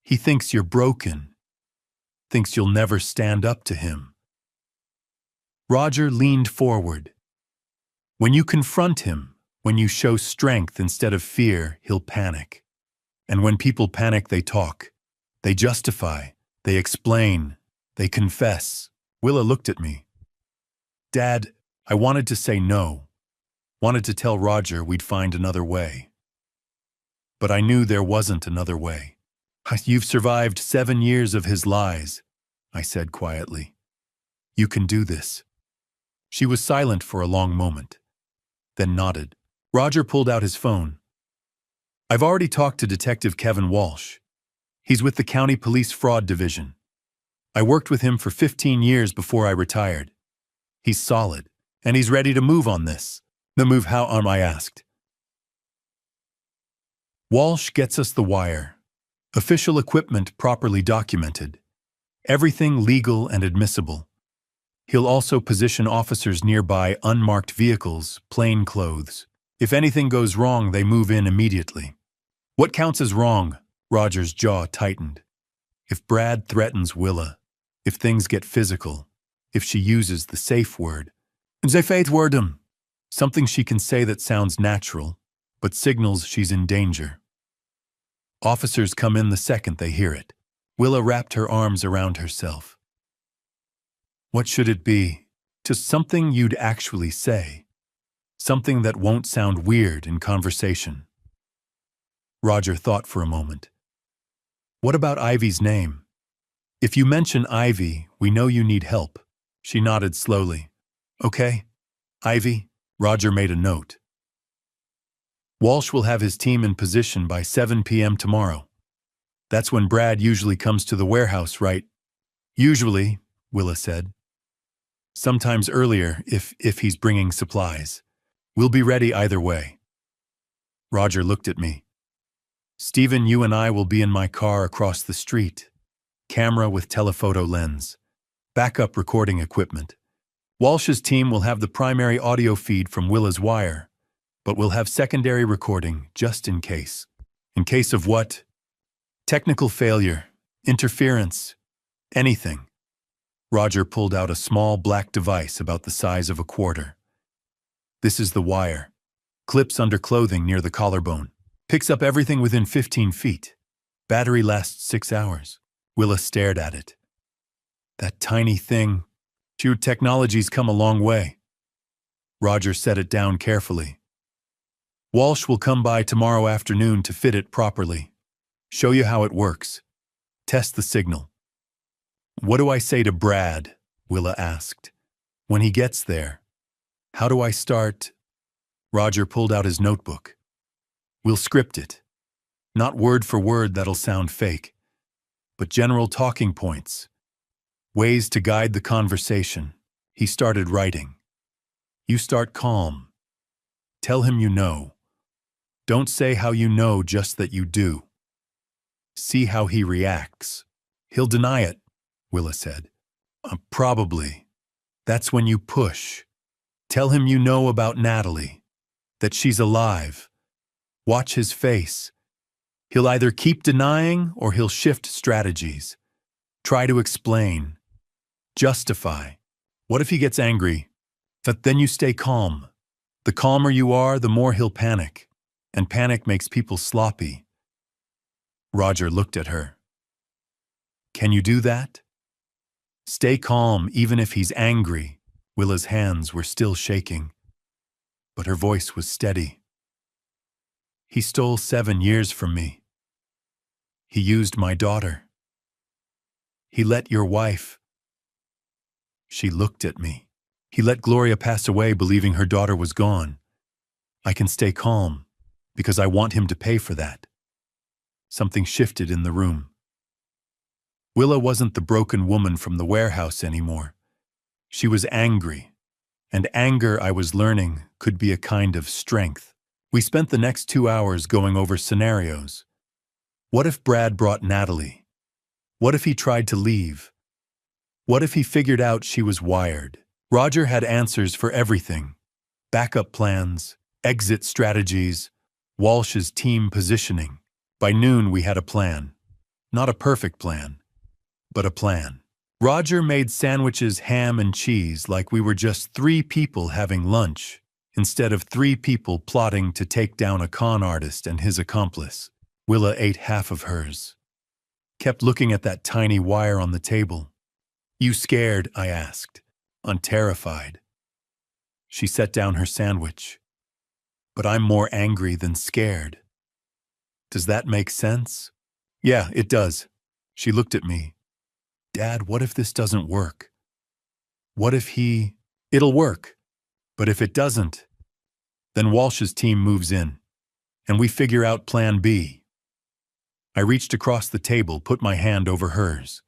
He thinks you're broken. Thinks you'll never stand up to him. Roger leaned forward. When you confront him, when you show strength instead of fear, he'll panic. And when people panic, they talk. They justify. They explain. They confess. Willa looked at me. Dad, I wanted to say no. Wanted to tell Roger we'd find another way. But I knew there wasn't another way. You've survived 7 years of his lies, I said quietly. You can do this. She was silent for a long moment, then nodded. Roger pulled out his phone. I've already talked to Detective Kevin Walsh. He's with the County Police Fraud Division. I worked with him for 15 years before I retired. He's solid, and he's ready to move on this. The move how, I asked. Walsh gets us the wire. Official equipment properly documented. Everything legal and admissible. He'll also position officers nearby unmarked vehicles, plain clothes. If anything goes wrong, they move in immediately. What counts as wrong? Roger's jaw tightened. If Brad threatens Willa, if things get physical, if she uses the safe word, something she can say that sounds natural, but signals she's in danger. Officers come in the second they hear it. Willa wrapped her arms around herself. What should it be? Just something you'd actually say. Something that won't sound weird in conversation. Roger thought for a moment. What about Ivy's name? If you mention Ivy, we know you need help. She nodded slowly. Okay, Ivy. Roger made a note. Walsh will have his team in position by 7 p.m. tomorrow. That's when Brad usually comes to the warehouse, right? Usually, Willa said. Sometimes earlier, if he's bringing supplies. We'll be ready either way. Roger looked at me. Stephen, you and I will be in my car across the street. Camera with telephoto lens. Backup recording equipment. Walsh's team will have the primary audio feed from Willa's wire, but we'll have secondary recording just in case. In case of what? Technical failure, interference, anything. Roger pulled out a small black device about the size of a quarter. This is the wire. Clips under clothing near the collarbone. Picks up everything within 15 feet. Battery lasts 6 hours. Willa stared at it. That tiny thing. Technology's come a long way. Roger set it down carefully. Walsh will come by tomorrow afternoon to fit it properly. Show you how it works. Test the signal. What do I say to Brad? Willa asked. When he gets there. How do I start? Roger pulled out his notebook. We'll script it. Not word for word, that'll sound fake. But general talking points. Ways to guide the conversation. He started writing. You start calm. Tell him you know. Don't say how you know, just that you do. See how he reacts. He'll deny it, Willa said. Probably. That's when you push. Tell him you know about Natalie. That she's alive. Watch his face. He'll either keep denying or he'll shift strategies. Try to explain. Justify. What if he gets angry? But then you stay calm. The calmer you are, the more he'll panic. And panic makes people sloppy. Roger looked at her. Can you do that? Stay calm even if he's angry. Willa's hands were still shaking, but her voice was steady. He stole 7 years from me. He used my daughter. He let your wife. She looked at me. He let Gloria pass away believing her daughter was gone. I can stay calm because I want him to pay for that. Something shifted in the room. Willa wasn't the broken woman from the warehouse anymore. She was angry, and anger, I was learning, could be a kind of strength. We spent the next 2 hours going over scenarios. What if Brad brought Natalie? What if he tried to leave? What if he figured out she was wired? Roger had answers for everything. Backup plans, exit strategies, Walsh's team positioning. By noon we had a plan. Not a perfect plan, but a plan. Roger made sandwiches, ham and cheese, like we were just 3 people having lunch, instead of 3 people plotting to take down a con artist and his accomplice. Willa ate half of hers. Kept looking at that tiny wire on the table. You scared? I asked, unterrified. She set down her sandwich. But I'm more angry than scared. Does that make sense? Yeah, it does. She looked at me. Dad, what if this doesn't work? What if he... It'll work. But if it doesn't, then Walsh's team moves in, and we figure out plan B. I reached across the table, put my hand over hers.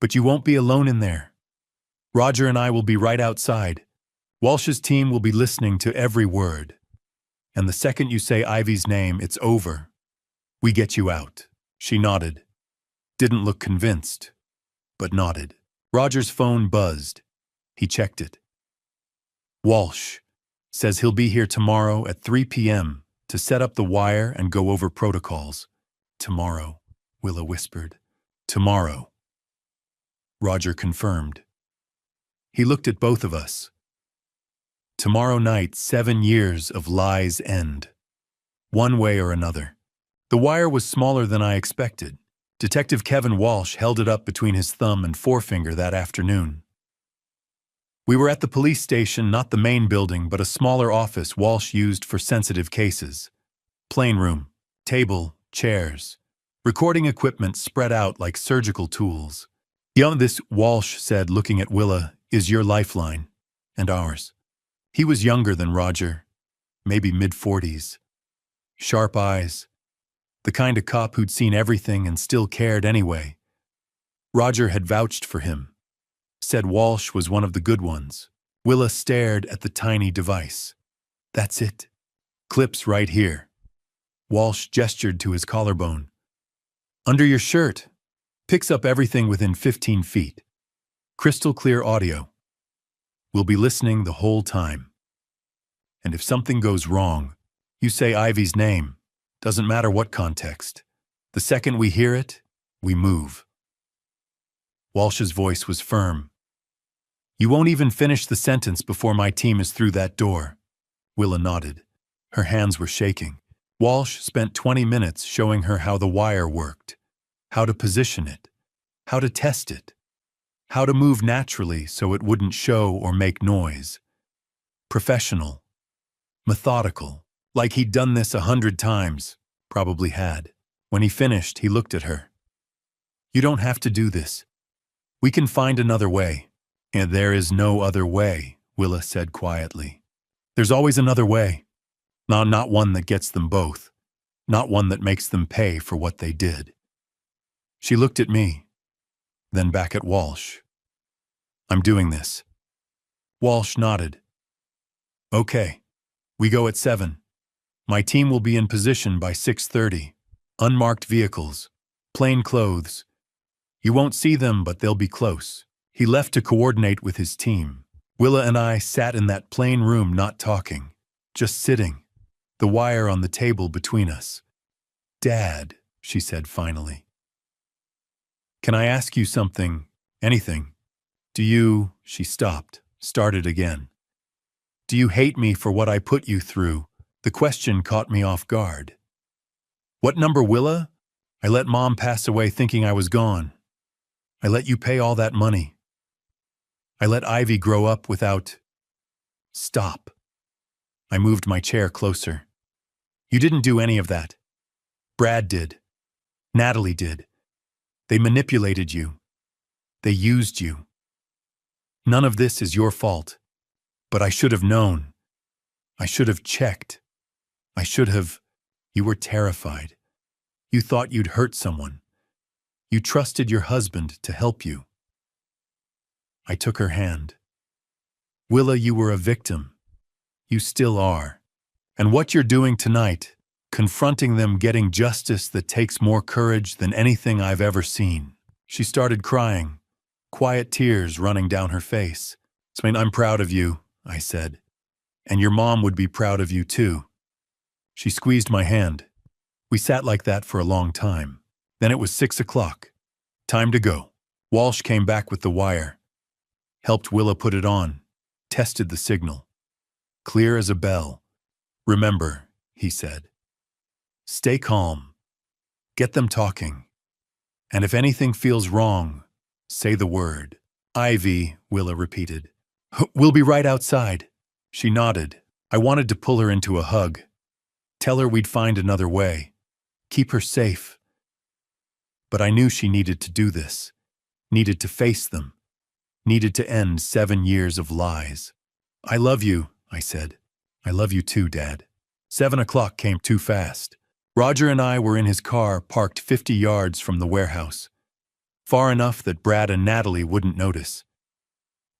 But you won't be alone in there. Roger and I will be right outside. Walsh's team will be listening to every word. And the second you say Ivy's name, it's over. We get you out. She nodded. Didn't look convinced, but nodded. Roger's phone buzzed. He checked it. Walsh says he'll be here tomorrow at 3 p.m. to set up the wire and go over protocols. Tomorrow, Willa whispered. Tomorrow. Roger confirmed. He looked at both of us. Tomorrow night, 7 years of lies end. One way or another. The wire was smaller than I expected. Detective Kevin Walsh held it up between his thumb and forefinger that afternoon. We were at the police station, not the main building, but a smaller office Walsh used for sensitive cases. Plain room, table, chairs. Recording equipment spread out like surgical tools. This, Walsh said, looking at Willa, is your lifeline, and ours. He was younger than Roger, maybe mid-40s. Sharp eyes. The kind of cop who'd seen everything and still cared anyway. Roger had vouched for him. Said Walsh was one of the good ones. Willa stared at the tiny device. That's it. Clips right here. Walsh gestured to his collarbone. Under your shirt. Picks up everything within 15 feet. Crystal clear audio. We'll be listening the whole time. And if something goes wrong, you say Ivy's name. Doesn't matter what context. The second we hear it, we move." Walsh's voice was firm. "You won't even finish the sentence before my team is through that door." Willa nodded. Her hands were shaking. Walsh spent 20 minutes showing her how the wire worked, how to position it, how to test it, how to move naturally so it wouldn't show or make noise. Professional. Methodical. Like he'd done this 100 times. Probably had. When he finished, he looked at her. "You don't have to do this. We can find another way." "And there is no other way," Willa said quietly. "There's always another way. Not one that gets them both. Not one that makes them pay for what they did." She looked at me, then back at Walsh. "I'm doing this." Walsh nodded. "Okay. We go at 7. My team will be in position by 6:30. Unmarked vehicles. Plain clothes. You won't see them, but they'll be close." He left to coordinate with his team. Willa and I sat in that plain room not talking, just sitting, the wire on the table between us. "Dad," she said finally. "Can I ask you something? Anything? Do you—" She stopped, started again. "Do you hate me for what I put you through?" The question caught me off guard. "What number, Willa? I let Mom pass away thinking I was gone. I let you pay all that money. I let Ivy grow up without—" "Stop." I moved my chair closer. "You didn't do any of that. Brad did. Natalie did. They manipulated you. They used you. None of this is your fault. But I should have known. I should have checked. I should have—" "You were terrified. You thought you'd hurt someone. You trusted your husband to help you." I took her hand. "Willa, you were a victim. You still are. And what you're doing tonight, confronting them, getting justice that takes more courage than anything I've ever seen." She started crying, quiet tears running down her face. "I'm proud of you," I said. "And your mom would be proud of you too." She squeezed my hand. We sat like that for a long time. Then it was 6 o'clock. Time to go. Walsh came back with the wire. Helped Willa put it on. Tested the signal. Clear as a bell. "Remember," he said. "Stay calm. Get them talking. And if anything feels wrong, say the word." "Ivy," Willa repeated. "We'll be right outside." She nodded. I wanted to pull her into a hug. Tell her we'd find another way. Keep her safe. But I knew she needed to do this. Needed to face them. Needed to end 7 years of lies. "I love you," I said. "I love you too, Dad." 7 o'clock came too fast. Roger and I were in his car, parked 50 yards from the warehouse. Far enough that Brad and Natalie wouldn't notice.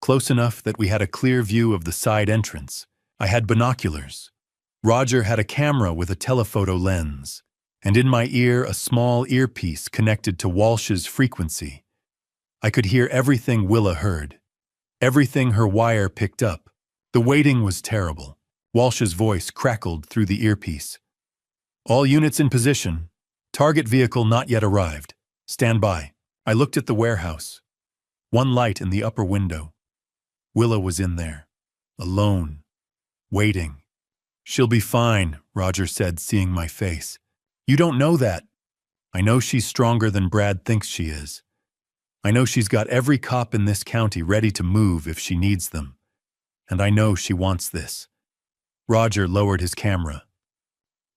Close enough that we had a clear view of the side entrance. I had binoculars. Roger had a camera with a telephoto lens. And in my ear, a small earpiece connected to Walsh's frequency. I could hear everything Willa heard. Everything her wire picked up. The waiting was terrible. Walsh's voice crackled through the earpiece. "All units in position. Target vehicle not yet arrived. Stand by." I looked at the warehouse. One light in the upper window. Willa was in there. Alone. Waiting. "She'll be fine," Roger said, seeing my face. "You don't know that. I know she's stronger than Brad thinks she is. I know she's got every cop in this county ready to move if she needs them. And I know she wants this." Roger lowered his camera.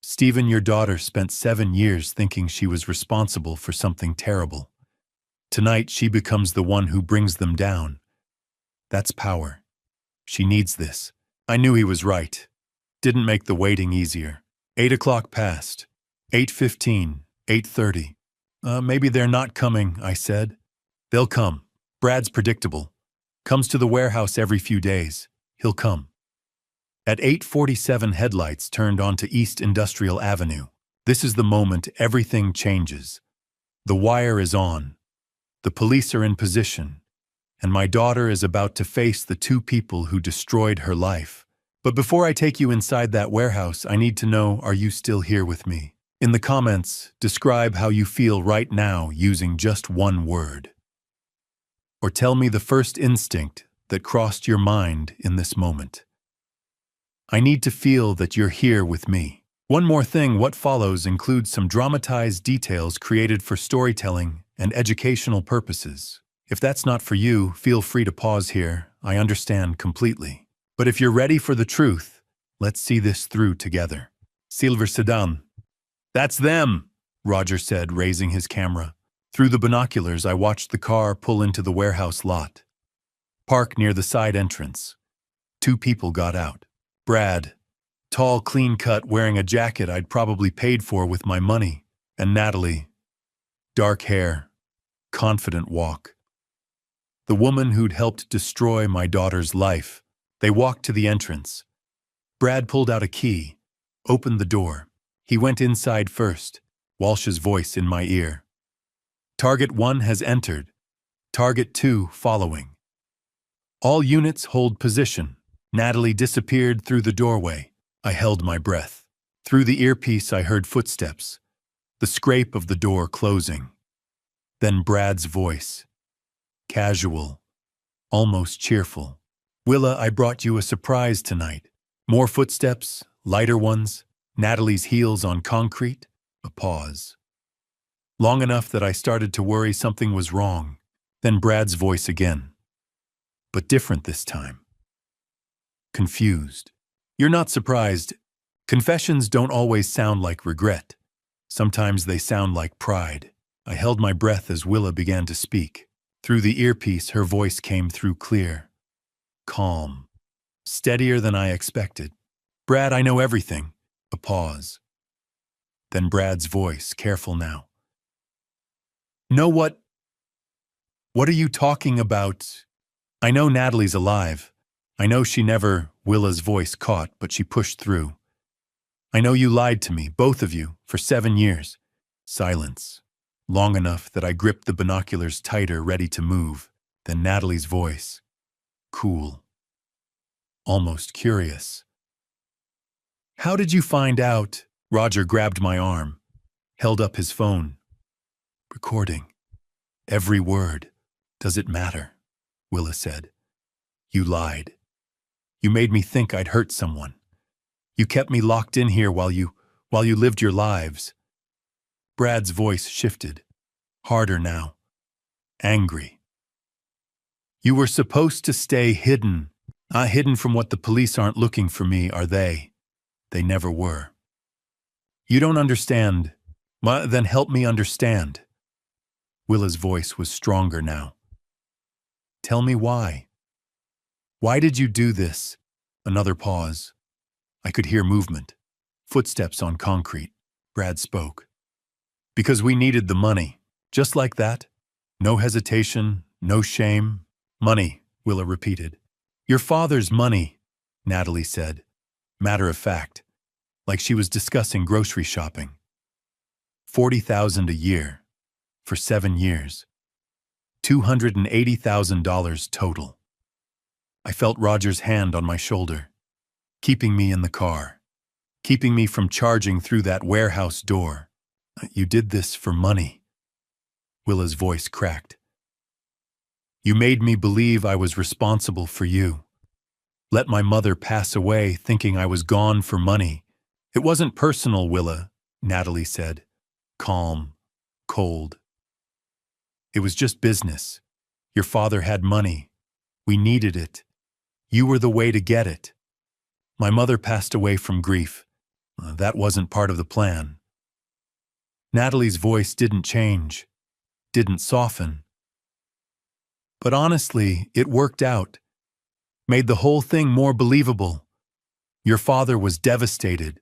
"Stephen, your daughter spent 7 years thinking she was responsible for something terrible. Tonight she becomes the one who brings them down. That's power. She needs this." I knew he was right. Didn't make the waiting easier. 8 o'clock passed. 8:15, 8:30. Maybe they're not coming," I said. "They'll come. Brad's predictable. Comes to the warehouse every few days. He'll come." At 8:47, headlights turned onto East Industrial Avenue. This is the moment everything changes. The wire is on. The police are in position. and my daughter is about to face the two people who destroyed her life. But before I take you inside that warehouse, I need to know, are you still here with me? In the comments, describe how you feel right now using just one word. Or tell me the first instinct that crossed your mind in this moment. I need to feel that you're here with me. One more thing, what follows includes some dramatized details created for storytelling and educational purposes. If that's not for you, feel free to pause here. I understand completely. But if you're ready for the truth, let's see this through together. Silver sedan. That's them, Roger said, raising his camera. Through the binoculars, I watched the car pull into the warehouse lot. Park near the side entrance. Two people got out. Brad, tall, clean-cut, wearing a jacket I'd probably paid for with my money. And Natalie, dark hair, confident walk. The woman who'd helped destroy my daughter's life. They walked to the entrance. Brad pulled out a key, opened the door. He went inside first, Walsh's voice in my ear. Target 1 has entered. Target 2 following. All units hold position. Natalie disappeared through the doorway. I held my breath. Through the earpiece I heard footsteps, the scrape of the door closing. Then Brad's voice. Casual, almost cheerful. Willa, I brought you a surprise tonight. More footsteps, lighter ones, Natalie's heels on concrete, a pause. Long enough that I started to worry something was wrong. Then Brad's voice again. But different this time. Confused. You're not surprised. Confessions don't always sound like regret. Sometimes they sound like pride. I held my breath as Willa began to speak. Through the earpiece, her voice came through clear. Calm. Steadier than I expected. Brad, I know everything. A pause. Then Brad's voice, careful now. Know what? What are you talking about? I know Natalie's alive. I know she never, Willa's voice caught, but she pushed through. I know you lied to me, both of you, for 7 years. Silence. Long enough that I gripped the binoculars tighter, ready to move. Then Natalie's voice. Cool. Almost curious. How did you find out? Roger grabbed my arm, held up his phone. Recording. Every word. Does it matter? Willa said. You lied. You made me think I'd hurt someone. You kept me locked in here while you lived your lives. Brad's voice shifted, harder now, angry. You were supposed to stay hidden. Hidden from what the police aren't looking for me, are they? They never were. You don't understand. Then help me understand. Willa's voice was stronger now. Tell me why. Why did you do this? Another pause. I could hear movement. Footsteps on concrete. Brad spoke. Because we needed the money. Just like that. No hesitation, no shame. Money, Willa repeated. Your father's money, Natalie said. Matter of fact. Like she was discussing grocery shopping. $40,000 a year. For 7 years. $280,000 total. I felt Roger's hand on my shoulder, keeping me in the car, keeping me from charging through that warehouse door. You did this for money. Willa's voice cracked. You made me believe I was responsible for you. Let my mother pass away thinking I was gone for money. It wasn't personal, Willa, Natalie said, calm, cold. It was just business. Your father had money. We needed it. You were the way to get it. My mother passed away from grief. That wasn't part of the plan. Natalie's voice didn't change, didn't soften. But honestly, it worked out. Made the whole thing more believable. Your father was devastated,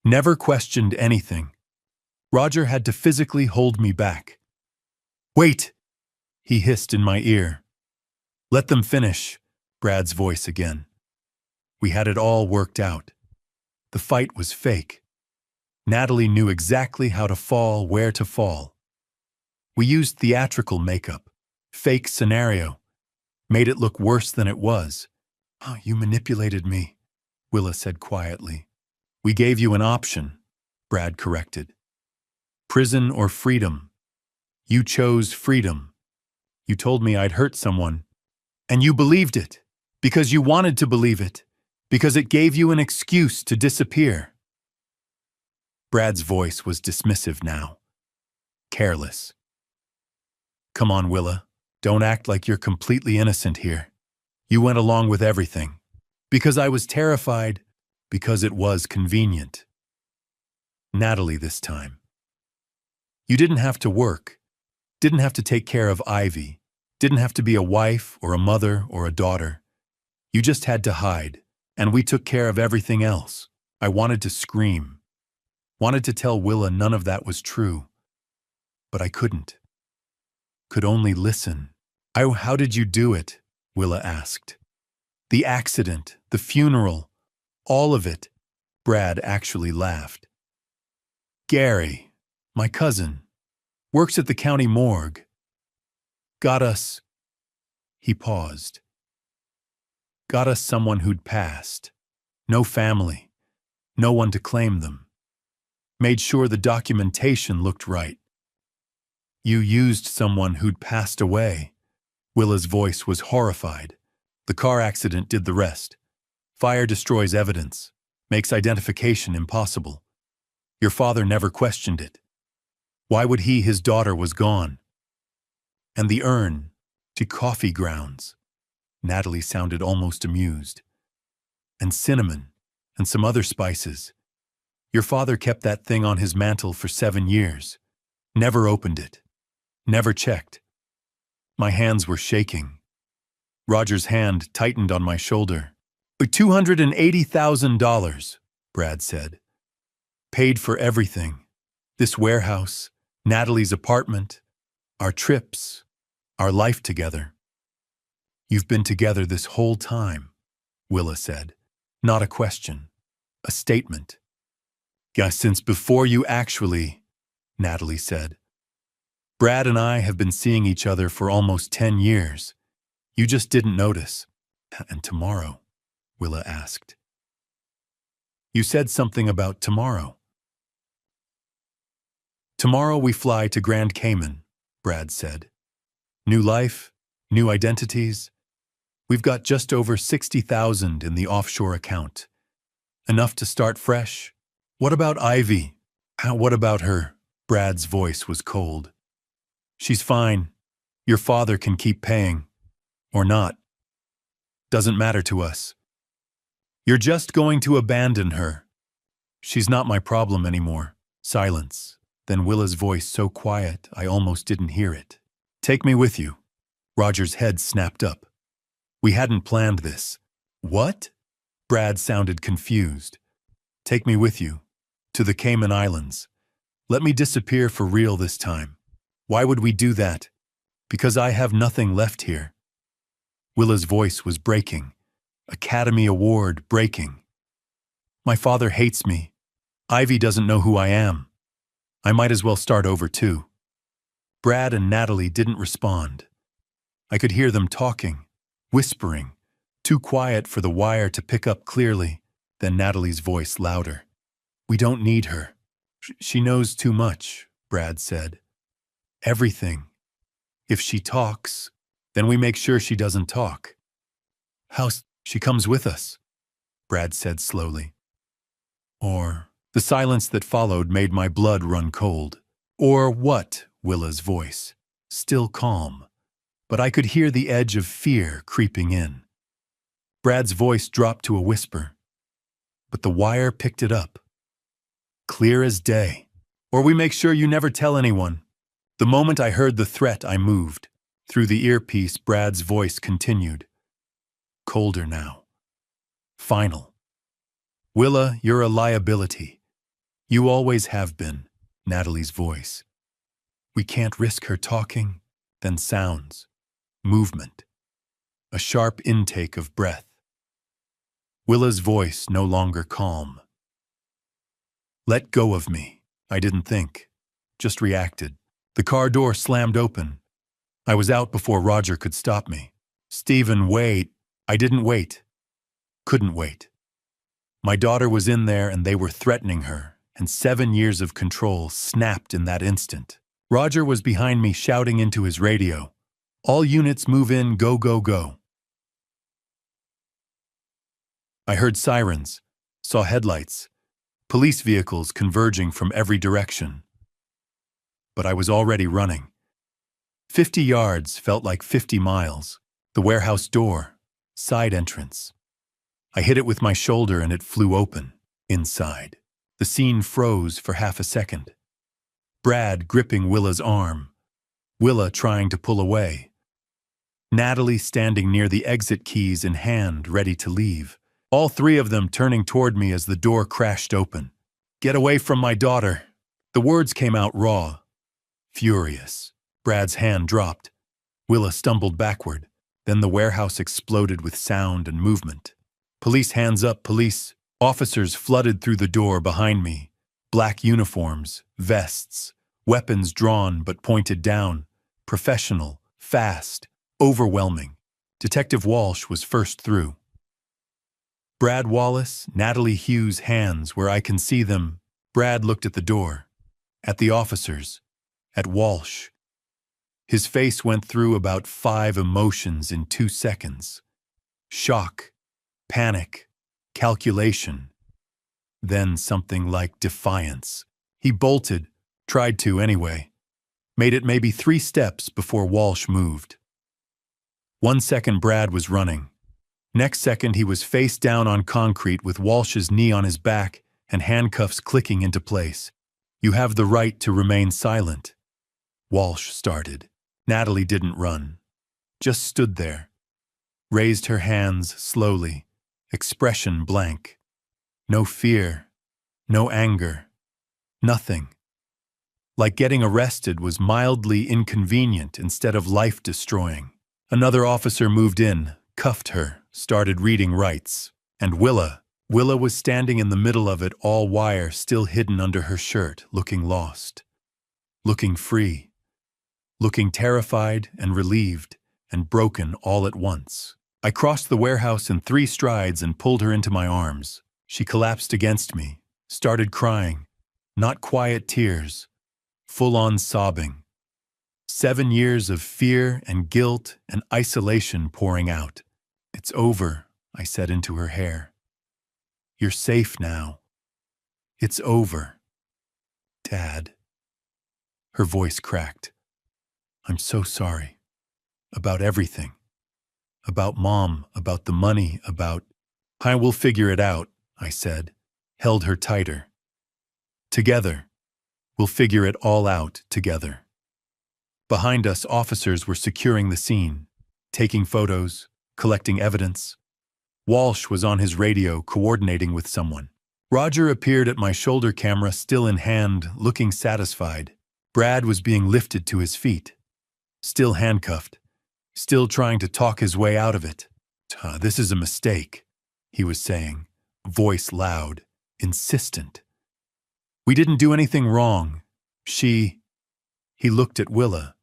never questioned anything. Roger had to physically hold me back. Wait, he hissed in my ear. Let them finish, Brad's voice again. We had it all worked out. The fight was fake. Natalie knew exactly how to fall, where to fall. We used theatrical makeup, fake scenario, made it look worse than it was. "Oh, you manipulated me," Willa said quietly. "We gave you an option," Brad corrected. "Prison or freedom. You chose freedom. You told me I'd hurt someone, and you believed it, because you wanted to believe it, because it gave you an excuse to disappear." Brad's voice was dismissive now, careless. "Come on, Willa. Don't act like you're completely innocent here. You went along with everything. Because I was terrified, because it was convenient." Natalie this time. "You didn't have to work, didn't have to take care of Ivy, didn't have to be a wife or a mother or a daughter. You just had to hide, and we took care of everything else." I wanted to scream, wanted to tell Willa none of that was true, but I couldn't. Could only listen. How did you do it?" Willa asked. "The accident, the funeral, all of it." Brad actually laughed. "Gary, my cousin, works at the county morgue. Got us..." He paused. "Got us someone who'd passed. No family, no one to claim them. Made sure the documentation looked right." "You used someone who'd passed away." Willa's voice was horrified. "The car accident did the rest. Fire destroys evidence, makes identification impossible. Your father never questioned it. Why would he? His daughter was gone. And the urn, to coffee grounds." Natalie sounded almost amused. "And cinnamon, and some other spices. Your father kept that thing on his mantle for 7 years. Never opened it. Never checked." My hands were shaking. Roger's hand tightened on my shoulder. $280,000, Brad said. "Paid for everything. This warehouse, Natalie's apartment, our trips, our life together." "You've been together this whole time," Willa said. Not a question, a statement. "Yeah, since before you actually," Natalie said. "Brad and I have been seeing each other for almost 10 years. You just didn't notice." "And tomorrow?" Willa asked. "You said something about tomorrow." "Tomorrow we fly to Grand Cayman," Brad said. "New life, new identities. We've got just over 60,000 in the offshore account. Enough to start fresh." "What about Ivy?" What about her?" Brad's voice was cold. "She's fine. Your father can keep paying. Or not. Doesn't matter to us. You're just going to abandon her." "She's not my problem anymore." Silence. Then Willa's voice so quiet I almost didn't hear it. "Take me with you." Roger's head snapped up. "We hadn't planned this." "What?" Brad sounded confused. "Take me with you. To the Cayman Islands. Let me disappear for real this time." "Why would we do that?" "Because I have nothing left here." Willa's voice was breaking. Academy Award breaking. "My father hates me. Ivy doesn't know who I am. I might as well start over too." Brad and Natalie didn't respond. I could hear them talking, whispering, too quiet for the wire to pick up clearly, then Natalie's voice louder. "We don't need her. She knows too much," Brad said. "Everything. If she talks, then we make sure she doesn't talk." She comes with us," Brad said slowly. "Or..." The silence that followed made my blood run cold. "Or what?" Willa's voice, still calm, but I could hear the edge of fear creeping in. Brad's voice dropped to a whisper, but the wire picked it up. Clear as day. "Or we make sure you never tell anyone." The moment I heard the threat, I moved. Through the earpiece, Brad's voice continued. Colder now. Final. "Willa, you're a liability. You always have been," Natalie's voice. "We can't risk her talking." Then sounds. Movement. A sharp intake of breath. Willa's voice no longer calm. "Let go of me." I didn't think. Just reacted. The car door slammed open. I was out before Roger could stop me. Stephen, wait. I didn't wait. Couldn't wait. My daughter was in there and they were threatening her, and 7 years of control snapped in that instant. Roger was behind me shouting into his radio, "All units move in, go, go, go." I heard sirens, saw headlights, police vehicles converging from every direction. But I was already running. 50 yards felt like 50 miles. The warehouse door, side entrance. I hit it with my shoulder and it flew open, inside. The scene froze for half a second. Brad gripping Willa's arm, Willa trying to pull away. Natalie standing near the exit keys in hand, ready to leave. All three of them turning toward me as the door crashed open. "Get away from my daughter." The words came out raw, furious. Brad's hand dropped. Willa stumbled backward. Then the warehouse exploded with sound and movement. "Police, hands up, police." Officers flooded through the door behind me. Black uniforms, vests, weapons drawn but pointed down. Professional, fast, overwhelming. Detective Walsh was first through. Brad Wallace, Natalie Hughes' hands where I can see them. Brad looked at the door, at the officers, at Walsh. His face went through about 5 emotions in 2 seconds. Shock, panic, calculation. Then something like defiance. He bolted, tried to anyway. Made it maybe 3 steps before Walsh moved. 1 second Brad was running. Next second he was face down on concrete with Walsh's knee on his back and handcuffs clicking into place. "You have the right to remain silent." Walsh started. Natalie didn't run. Just stood there. Raised her hands slowly, expression blank. No fear, no anger, nothing. Like getting arrested was mildly inconvenient instead of life-destroying. Another officer moved in, cuffed her, started reading rights. And Willa was standing in the middle of it, all wire still hidden under her shirt, looking lost. Looking free. Looking terrified and relieved and broken all at once. I crossed the warehouse in 3 strides and pulled her into my arms. She collapsed against me, started crying. Not quiet tears, full-on sobbing. 7 years of fear and guilt and isolation pouring out. "It's over," I said into her hair. "You're safe now. It's over." "Dad." Her voice cracked. "I'm so sorry. About everything. About Mom, about the money, about—" "I will figure it out," I said, held her tighter. "Together. We'll figure it all out together." Behind us, officers were securing the scene, taking photos, collecting evidence. Walsh was on his radio, coordinating with someone. Roger appeared at my shoulder camera, still in hand, looking satisfied. Brad was being lifted to his feet. Still handcuffed, still trying to talk his way out of it. "This is a mistake," he was saying, voice loud, insistent. "We didn't do anything wrong. He looked at Willa.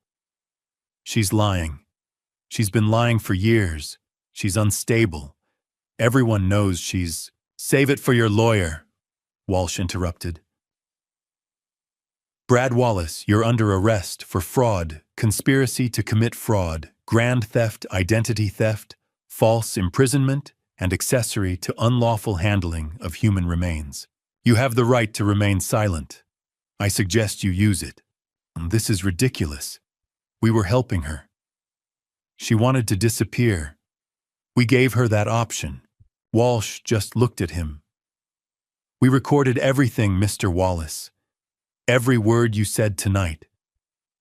"She's lying. She's been lying for years. She's unstable. Everyone knows she's—" "Save it for your lawyer," Walsh interrupted. "Brad Wallace, you're under arrest for fraud, conspiracy to commit fraud, grand theft, identity theft, false imprisonment, and accessory to unlawful handling of human remains. You have the right to remain silent. I suggest you use it. This is ridiculous. We were helping her. She wanted to disappear. We gave her that option." Walsh just looked at him. "We recorded everything, Mr. Wallace. Every word you said tonight.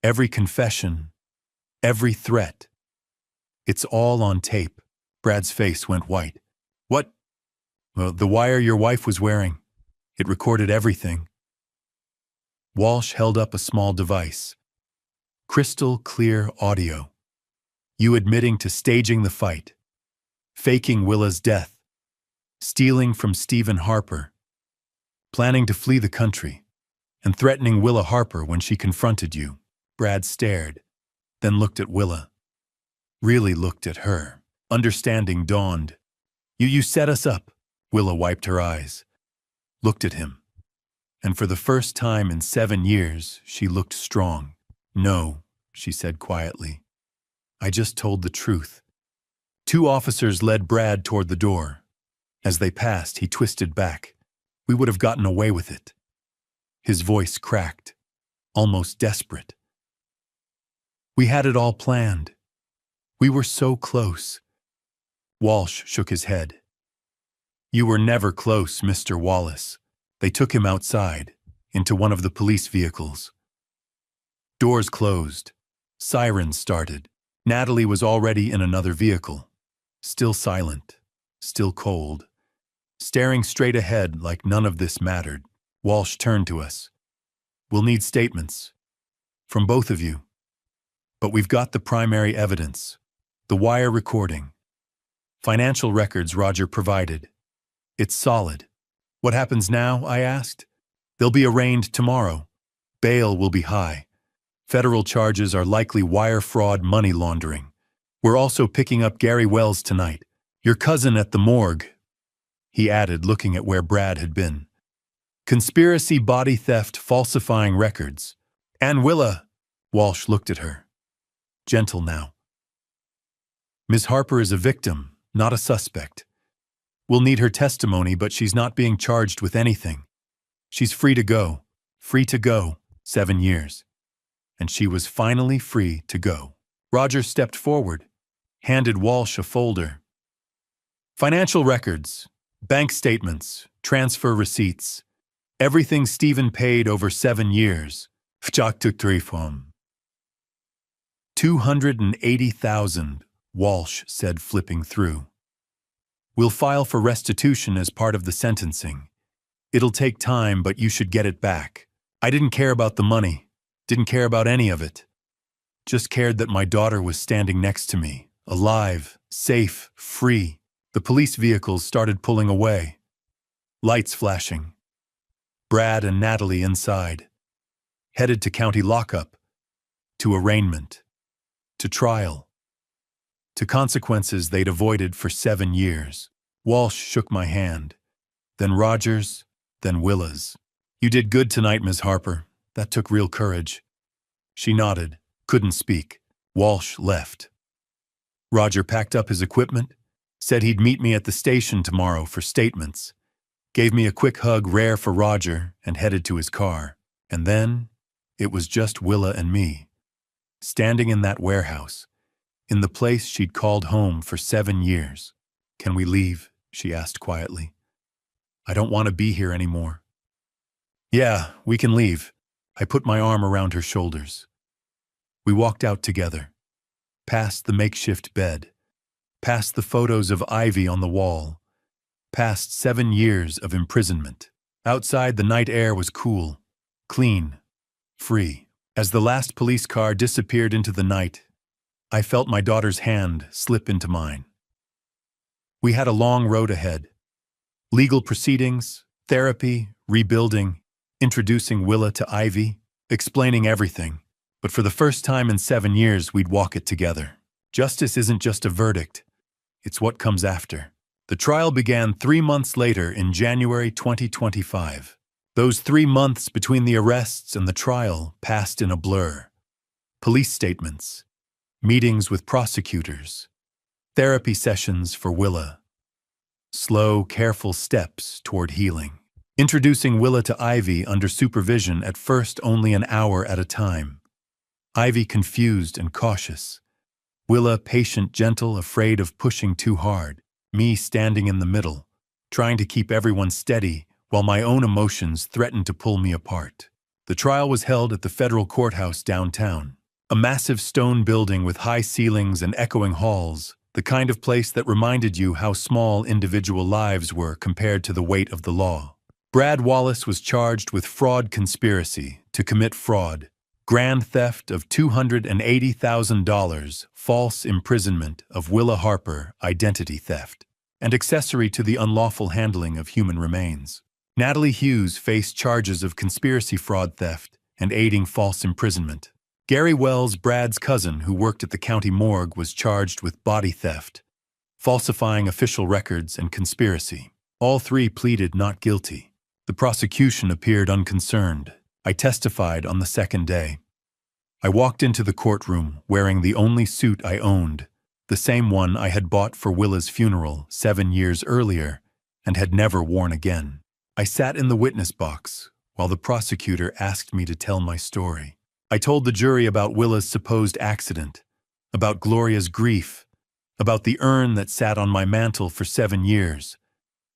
Every confession. Every threat. It's all on tape." Brad's face went white. "What?" "Well, the wire your wife was wearing. It recorded everything." Walsh held up a small device. Crystal clear audio. You admitting to staging the fight, faking Willa's death, stealing from Stephen Harper, planning to flee the country, and threatening Willa Harper when she confronted you. Brad stared, then looked at Willa. Really looked at her. Understanding dawned. You set us up." Willa wiped her eyes, looked at him, and for the first time in 7 years, she looked strong. "No," she said quietly. "I just told the truth." 2 officers led Brad toward the door. As they passed, he twisted back. "We would have gotten away with it." His voice cracked, almost desperate. "We had it all planned. We were so close." Walsh shook his head. "You were never close, Mr. Wallace." They took him outside, into one of the police vehicles. Doors closed. Sirens started. Natalie was already in another vehicle, still silent, still cold, staring straight ahead like none of this mattered. Walsh turned to us. "We'll need statements from both of you. But we've got the primary evidence, the wire recording. Financial records Roger provided. It's solid." "What happens now?" I asked. "They'll be arraigned tomorrow. Bail will be high. Federal charges are likely wire fraud, money laundering. We're also picking up Gary Wells tonight, your cousin at the morgue," he added, looking at where Brad had been. "Conspiracy, body theft, falsifying records. And Willa." Walsh looked at her. Gentle now. "Ms. Harper is a victim, not a suspect. We'll need her testimony, but she's not being charged with anything. She's free to go. Free to go. 7 years." And she was finally free to go. Roger stepped forward, handed Walsh a folder. "Financial records, bank statements, transfer receipts. Everything Stephen paid over 7 years. $280,000, Walsh said, flipping through. "We'll file for restitution as part of the sentencing. It'll take time, but you should get it back. I didn't care about the money, didn't care about any of it. Just cared that my daughter was standing next to me, alive, safe, free." The police vehicles started pulling away. Lights flashing. Brad and Natalie inside. Headed to county lockup. To arraignment. To trial. To consequences they'd avoided for 7 years. Walsh shook my hand. Then Roger's, then Willa's. "You did good tonight, Ms. Harper. That took real courage." She nodded, couldn't speak. Walsh left. Roger packed up his equipment, said he'd meet me at the station tomorrow for statements, gave me a quick hug rare for Roger, and headed to his car. And then, it was just Willa and me, standing in that warehouse, in the place she'd called home for 7 years. "Can we leave?" she asked quietly. "I don't want to be here anymore." "Yeah, we can leave." I put my arm around her shoulders. We walked out together, past the makeshift bed, past the photos of Ivy on the wall, past 7 years of imprisonment. Outside, the night air was cool, clean, free. As the last police car disappeared into the night, I felt my daughter's hand slip into mine. We had a long road ahead. Legal proceedings, therapy, rebuilding, introducing Willa to Ivy, explaining everything. But for the first time in 7 years, we'd walk it together. Justice isn't just a verdict, it's what comes after. The trial began 3 months later in January 2025. Those 3 months between the arrests and the trial passed in a blur. Police statements, meetings with prosecutors, therapy sessions for Willa. Slow, careful steps toward healing. Introducing Willa to Ivy under supervision, at first only an hour at a time. Ivy confused and cautious. Willa patient, gentle, afraid of pushing too hard. Me standing in the middle, trying to keep everyone steady while my own emotions threatened to pull me apart. The trial was held at the federal courthouse downtown. A massive stone building with high ceilings and echoing halls, the kind of place that reminded you how small individual lives were compared to the weight of the law. Brad Wallace was charged with fraud conspiracy to commit fraud, grand theft of $280,000, false imprisonment of Willa Harper, identity theft, and accessory to the unlawful handling of human remains. Natalie Hughes faced charges of conspiracy, fraud, theft, and aiding false imprisonment. Gary Wells, Brad's cousin who worked at the county morgue, was charged with body theft, falsifying official records, and conspiracy. All three pleaded not guilty. The prosecution appeared unconcerned. I testified on the second day. I walked into the courtroom wearing the only suit I owned, the same one I had bought for Willa's funeral 7 years earlier and had never worn again. I sat in the witness box while the prosecutor asked me to tell my story. I told the jury about Willa's supposed accident, about Gloria's grief, about the urn that sat on my mantle for 7 years,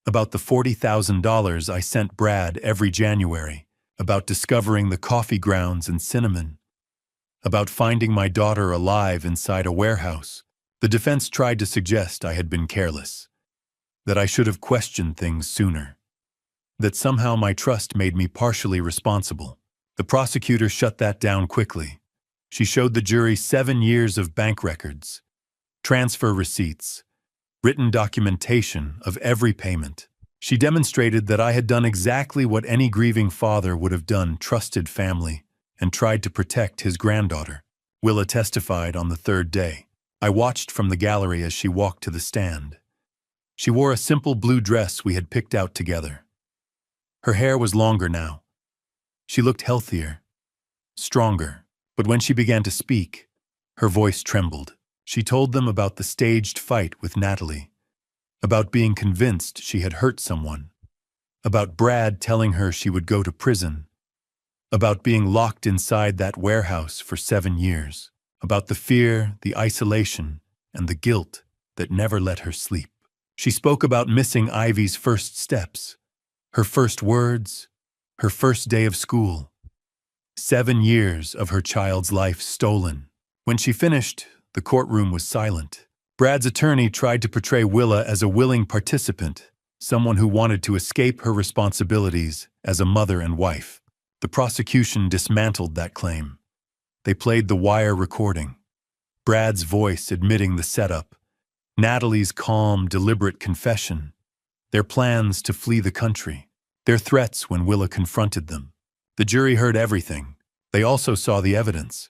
about the $40,000 I sent Brad every January, about discovering the coffee grounds and cinnamon, about finding my daughter alive inside a warehouse. The defense tried to suggest I had been careless, that I should have questioned things sooner, that somehow my trust made me partially responsible. The prosecutor shut that down quickly. She showed the jury 7 years of bank records, transfer receipts, written documentation of every payment. She demonstrated that I had done exactly what any grieving father would have done, trusted family, and tried to protect his granddaughter. Willa testified on the third day. I watched from the gallery as she walked to the stand. She wore a simple blue dress we had picked out together. Her hair was longer now. She looked healthier, stronger, but when she began to speak, her voice trembled. She told them about the staged fight with Natalie, about being convinced she had hurt someone, about Brad telling her she would go to prison, about being locked inside that warehouse for 7 years, about the fear, the isolation, and the guilt that never let her sleep. She spoke about missing Ivy's first steps, her first words, her first day of school. 7 years of her child's life stolen. When she finished, the courtroom was silent. Brad's attorney tried to portray Willa as a willing participant, someone who wanted to escape her responsibilities as a mother and wife. The prosecution dismantled that claim. They played the wire recording. Brad's voice admitting the setup, Natalie's calm, deliberate confession, their plans to flee the country, their threats when Willa confronted them. The jury heard everything. They also saw the evidence.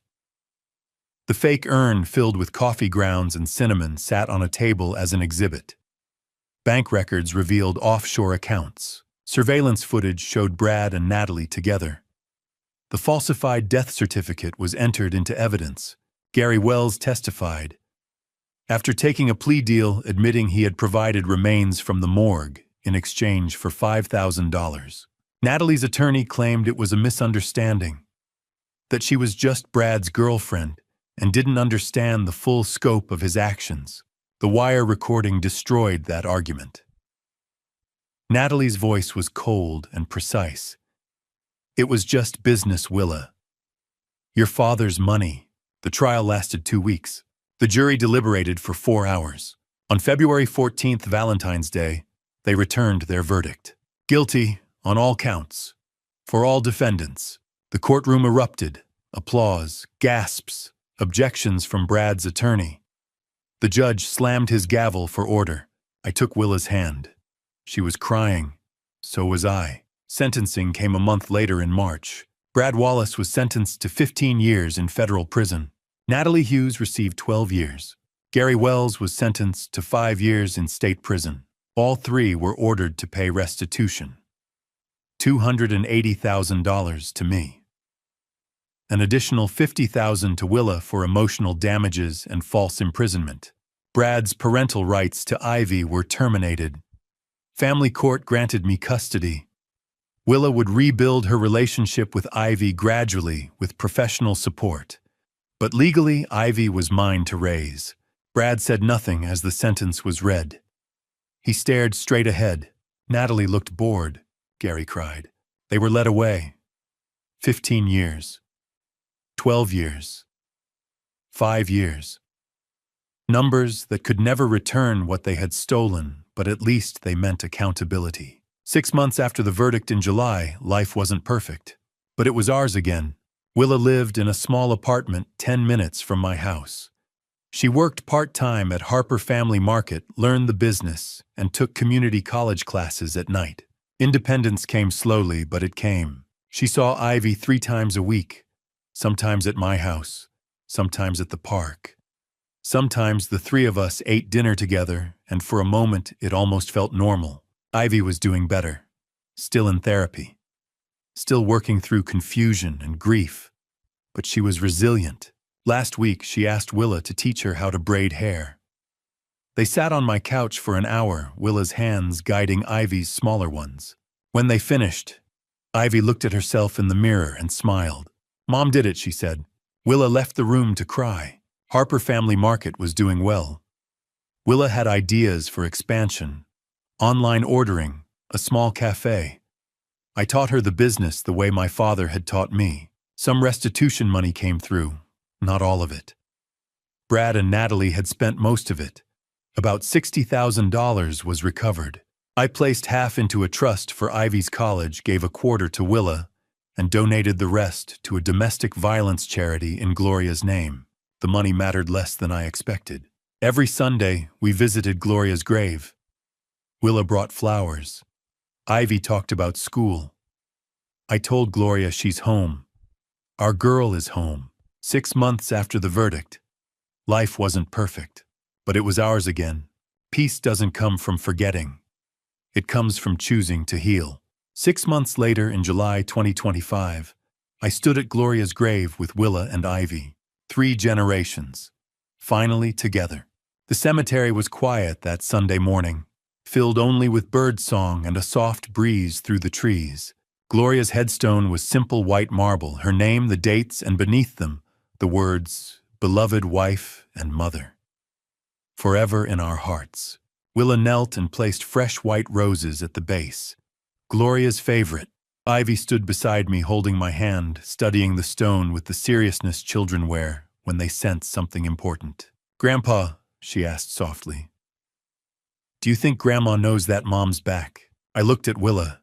The fake urn filled with coffee grounds and cinnamon sat on a table as an exhibit. Bank records revealed offshore accounts. Surveillance footage showed Brad and Natalie together. The falsified death certificate was entered into evidence. Gary Wells testified. After taking a plea deal admitting he had provided remains from the morgue in exchange for $5,000. Natalie's attorney claimed it was a misunderstanding, that she was just Brad's girlfriend and didn't understand the full scope of his actions. The wire recording destroyed that argument. Natalie's voice was cold and precise. It was just business, Willa. Your father's money. The trial lasted 2 weeks. The jury deliberated for 4 hours. On February 14th, Valentine's Day, they returned their verdict. Guilty on all counts. For all defendants. The courtroom erupted. Applause, gasps, objections from Brad's attorney. The judge slammed his gavel for order. I took Willa's hand. She was crying. So was I. Sentencing came a month later in March. Brad Wallace was sentenced to 15 years in federal prison. Natalie Hughes received 12 years. Gary Wells was sentenced to 5 years in state prison. All three were ordered to pay restitution. $280,000 to me. An additional $50,000 to Willa for emotional damages and false imprisonment. Brad's parental rights to Ivy were terminated. Family court granted me custody. Willa would rebuild her relationship with Ivy gradually with professional support. But legally, Ivy was mine to raise. Brad said nothing as the sentence was read. He stared straight ahead. Natalie looked bored, Gary cried. They were led away. 15 years. 12 years. 5 years. Numbers that could never return what they had stolen, but at least they meant accountability. 6 months after the verdict in July, life wasn't perfect. But it was ours again. Willa lived in a small apartment 10 minutes from my house. She worked part-time at Harper Family Market, learned the business, and took community college classes at night. Independence came slowly, but it came. She saw Ivy 3 times a week, sometimes at my house, sometimes at the park. Sometimes the three of us ate dinner together, and for a moment it almost felt normal. Ivy was doing better, still in therapy, still working through confusion and grief, but she was resilient. Last week she asked Willa to teach her how to braid hair. They sat on my couch for an hour, Willa's hands guiding Ivy's smaller ones. When they finished, Ivy looked at herself in the mirror and smiled. "Mom did it," she said. Willa left the room to cry. Harper Family Market was doing well. Willa had ideas for expansion, online ordering, a small cafe. I taught her the business the way my father had taught me. Some restitution money came through, not all of it. Brad and Natalie had spent most of it. About $60,000 was recovered. I placed half into a trust for Ivy's college, gave a quarter to Willa, and donated the rest to a domestic violence charity in Gloria's name. The money mattered less than I expected. Every Sunday, we visited Gloria's grave. Willa brought flowers. Ivy talked about school. I told Gloria she's home. Our girl is home. 6 months after the verdict. Life wasn't perfect, but it was ours again. Peace doesn't come from forgetting. It comes from choosing to heal. 6 months later, in July 2025, I stood at Gloria's grave with Willa and Ivy. 3 generations, finally together. The cemetery was quiet that Sunday morning, filled only with bird song and a soft breeze through the trees. Gloria's headstone was simple white marble, her name, the dates, and beneath them, the words, "Beloved wife and mother. Forever in our hearts." Willa knelt and placed fresh white roses at the base. Gloria's favorite. Ivy stood beside me, holding my hand, studying the stone with the seriousness children wear when they sense something important. "Grandpa," she asked softly, "do you think Grandma knows that Mom's back?" I looked at Willa.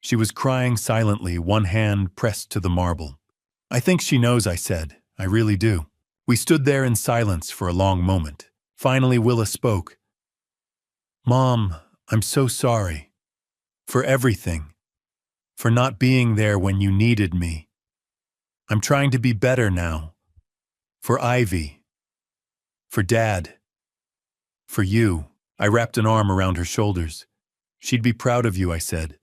She was crying silently, one hand pressed to the marble. "I think she knows," I said. "I really do." We stood there in silence for a long moment. Finally, Willa spoke. "Mom, I'm so sorry. For everything. For not being there when you needed me. I'm trying to be better now. For Ivy. For Dad. For you." I wrapped an arm around her shoulders. "She'd be proud of you," I said.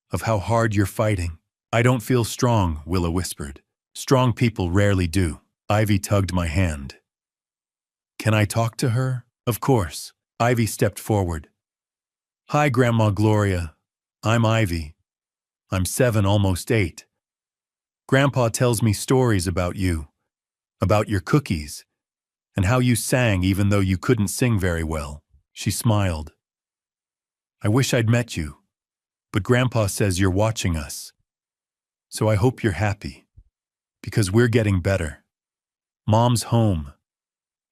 "Of how hard you're fighting." "I don't feel strong," Willa whispered. "Strong people rarely do." Ivy tugged my hand. "Can I talk to her?" "Of course." Ivy stepped forward. "Hi, Grandma Gloria. I'm Ivy. I'm 7, almost 8. Grandpa tells me stories about you, about your cookies, and how you sang even though you couldn't sing very well." She smiled. "I wish I'd met you, but Grandpa says you're watching us. So I hope you're happy, because we're getting better. Mom's home,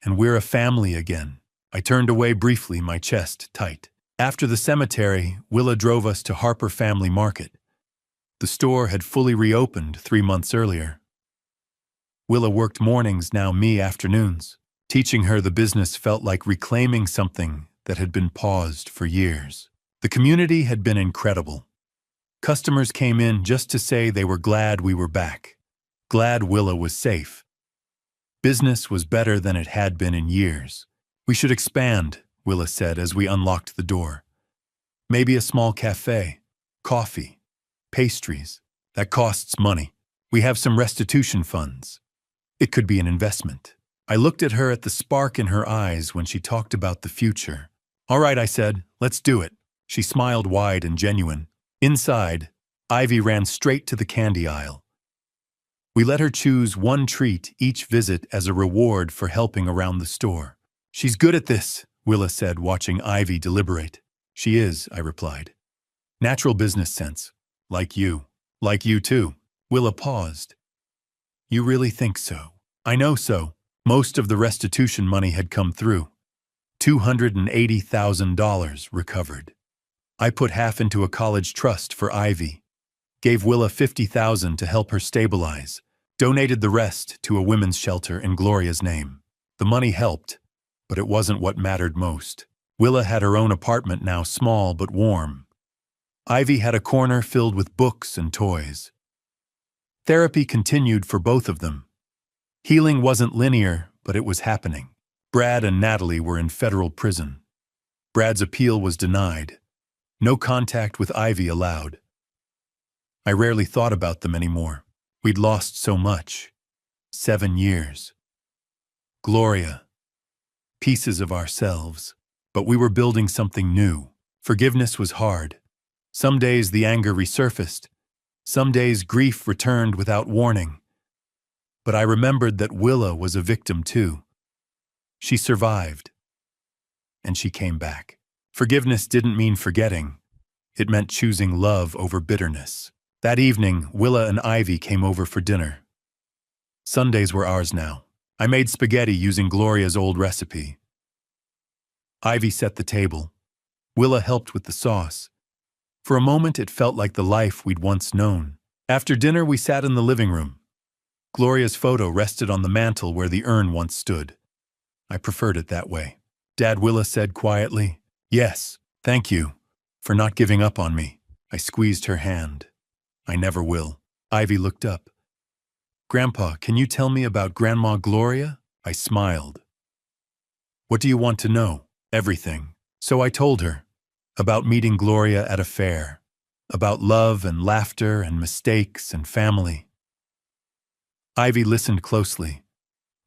and we're a family again." I turned away briefly, my chest tight. After the cemetery, Willa drove us to Harper Family Market. The store had fully reopened 3 months earlier. Willa worked mornings, now me afternoons. Teaching her the business felt like reclaiming something that had been paused for years. The community had been incredible. Customers came in just to say they were glad we were back, glad Willa was safe. Business was better than it had been in years. "We should expand," Willa said as we unlocked the door. "Maybe a small cafe, coffee, pastries. That costs money. We have some restitution funds. It could be an investment." I looked at her, at the spark in her eyes when she talked about the future. "All right," I said, "let's do it." She smiled wide and genuine. Inside, Ivy ran straight to the candy aisle. We let her choose one treat each visit as a reward for helping around the store. "She's good at this," Willa said, watching Ivy deliberate. "She is," I replied. "Natural business sense. Like you. Like you too." Willa paused. "You really think so?" "I know so." Most of the restitution money had come through. $280,000 recovered. I put half into a college trust for Ivy. Gave Willa $50,000 to help her stabilize. Donated the rest to a women's shelter in Gloria's name. The money helped, but it wasn't what mattered most. Willa had her own apartment now, small but warm. Ivy had a corner filled with books and toys. Therapy continued for both of them. Healing wasn't linear, but it was happening. Brad and Natalie were in federal prison. Brad's appeal was denied. No contact with Ivy allowed. I rarely thought about them anymore. We'd lost so much. 7 years. Gloria. Pieces of ourselves. But we were building something new. Forgiveness was hard. Some days the anger resurfaced. Some days grief returned without warning. But I remembered that Willa was a victim too. She survived. And she came back. Forgiveness didn't mean forgetting. It meant choosing love over bitterness. That evening, Willa and Ivy came over for dinner. Sundays were ours now. I made spaghetti using Gloria's old recipe. Ivy set the table. Willa helped with the sauce. For a moment, it felt like the life we'd once known. After dinner, we sat in the living room. Gloria's photo rested on the mantel where the urn once stood. I preferred it that way. Dad, Willa said quietly. Yes, thank you for not giving up on me. I squeezed her hand. I never will. Ivy looked up. Grandpa, can you tell me about Grandma Gloria? I smiled. What do you want to know? Everything. So I told her. About meeting Gloria at a fair. About love and laughter and mistakes and family. Ivy listened closely.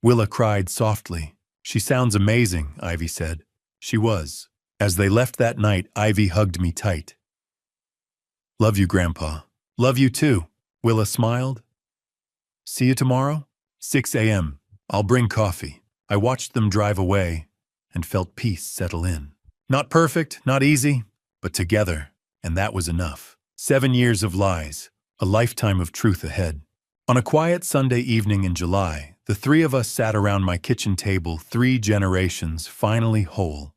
Willa cried softly. She sounds amazing, Ivy said. She was. As they left that night, Ivy hugged me tight. Love you, Grandpa. Love you too. Willa smiled. See you tomorrow? 6 a.m. I'll bring coffee. I watched them drive away and felt peace settle in. Not perfect, not easy, but together, and that was enough. 7 years of lies, a lifetime of truth ahead. On a quiet Sunday evening in July, the three of us sat around my kitchen table, 3 generations finally whole.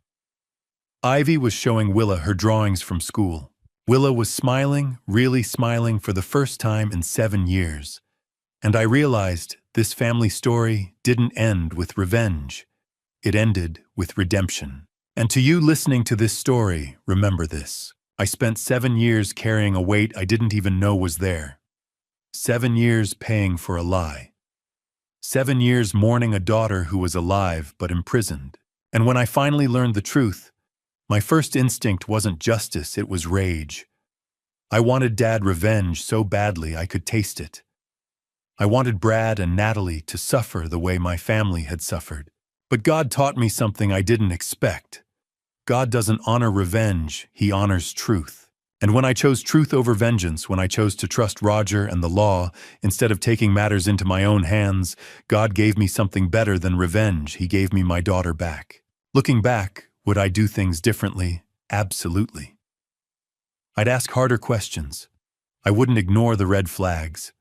Ivy was showing Willa her drawings from school. Willa was smiling, really smiling for the first time in 7 years. And I realized this family story didn't end with revenge. It ended with redemption. And to you listening to this story, remember this. I spent 7 years carrying a weight I didn't even know was there. 7 years paying for a lie. 7 years mourning a daughter who was alive but imprisoned. And when I finally learned the truth, my first instinct wasn't justice, it was rage. I wanted Dad revenge so badly I could taste it. I wanted Brad and Natalie to suffer the way my family had suffered. But God taught me something I didn't expect. God doesn't honor revenge, He honors truth. And when I chose truth over vengeance, when I chose to trust Roger and the law, instead of taking matters into my own hands, God gave me something better than revenge. He gave me my daughter back. Looking back, would I do things differently? Absolutely. I'd ask harder questions. I wouldn't ignore the red flags.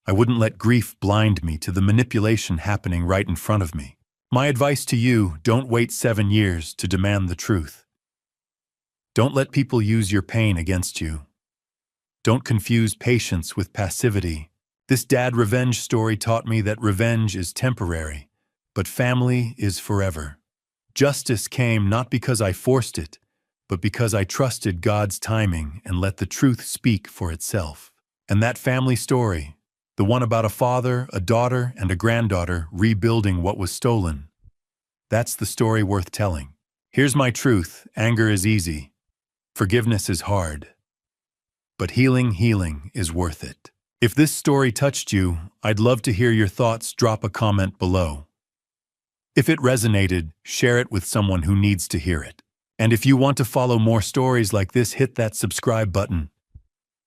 I wouldn't let grief blind me to the manipulation happening right in front of me. My advice to you, don't wait 7 years to demand the truth. Don't let people use your pain against you. Don't confuse patience with passivity. This dad revenge story taught me that revenge is temporary, but family is forever. Justice came not because I forced it, but because I trusted God's timing and let the truth speak for itself. And that family story, the one about a father, a daughter, and a granddaughter rebuilding what was stolen. That's the story worth telling. Here's my truth. Anger is easy. Forgiveness is hard. But healing is worth it. If this story touched you, I'd love to hear your thoughts. Drop a comment below. If it resonated, share it with someone who needs to hear it. And if you want to follow more stories like this, hit that subscribe button.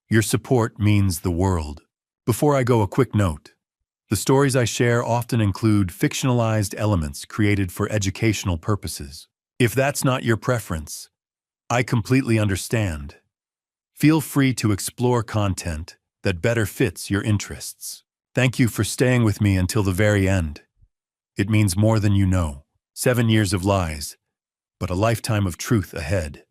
Your support means the world. Before I go, a quick note. The stories I share often include fictionalized elements created for educational purposes. If that's not your preference, I completely understand. Feel free to explore content that better fits your interests. Thank you for staying with me until the very end. It means more than you know. 7 years of lies, but a lifetime of truth ahead.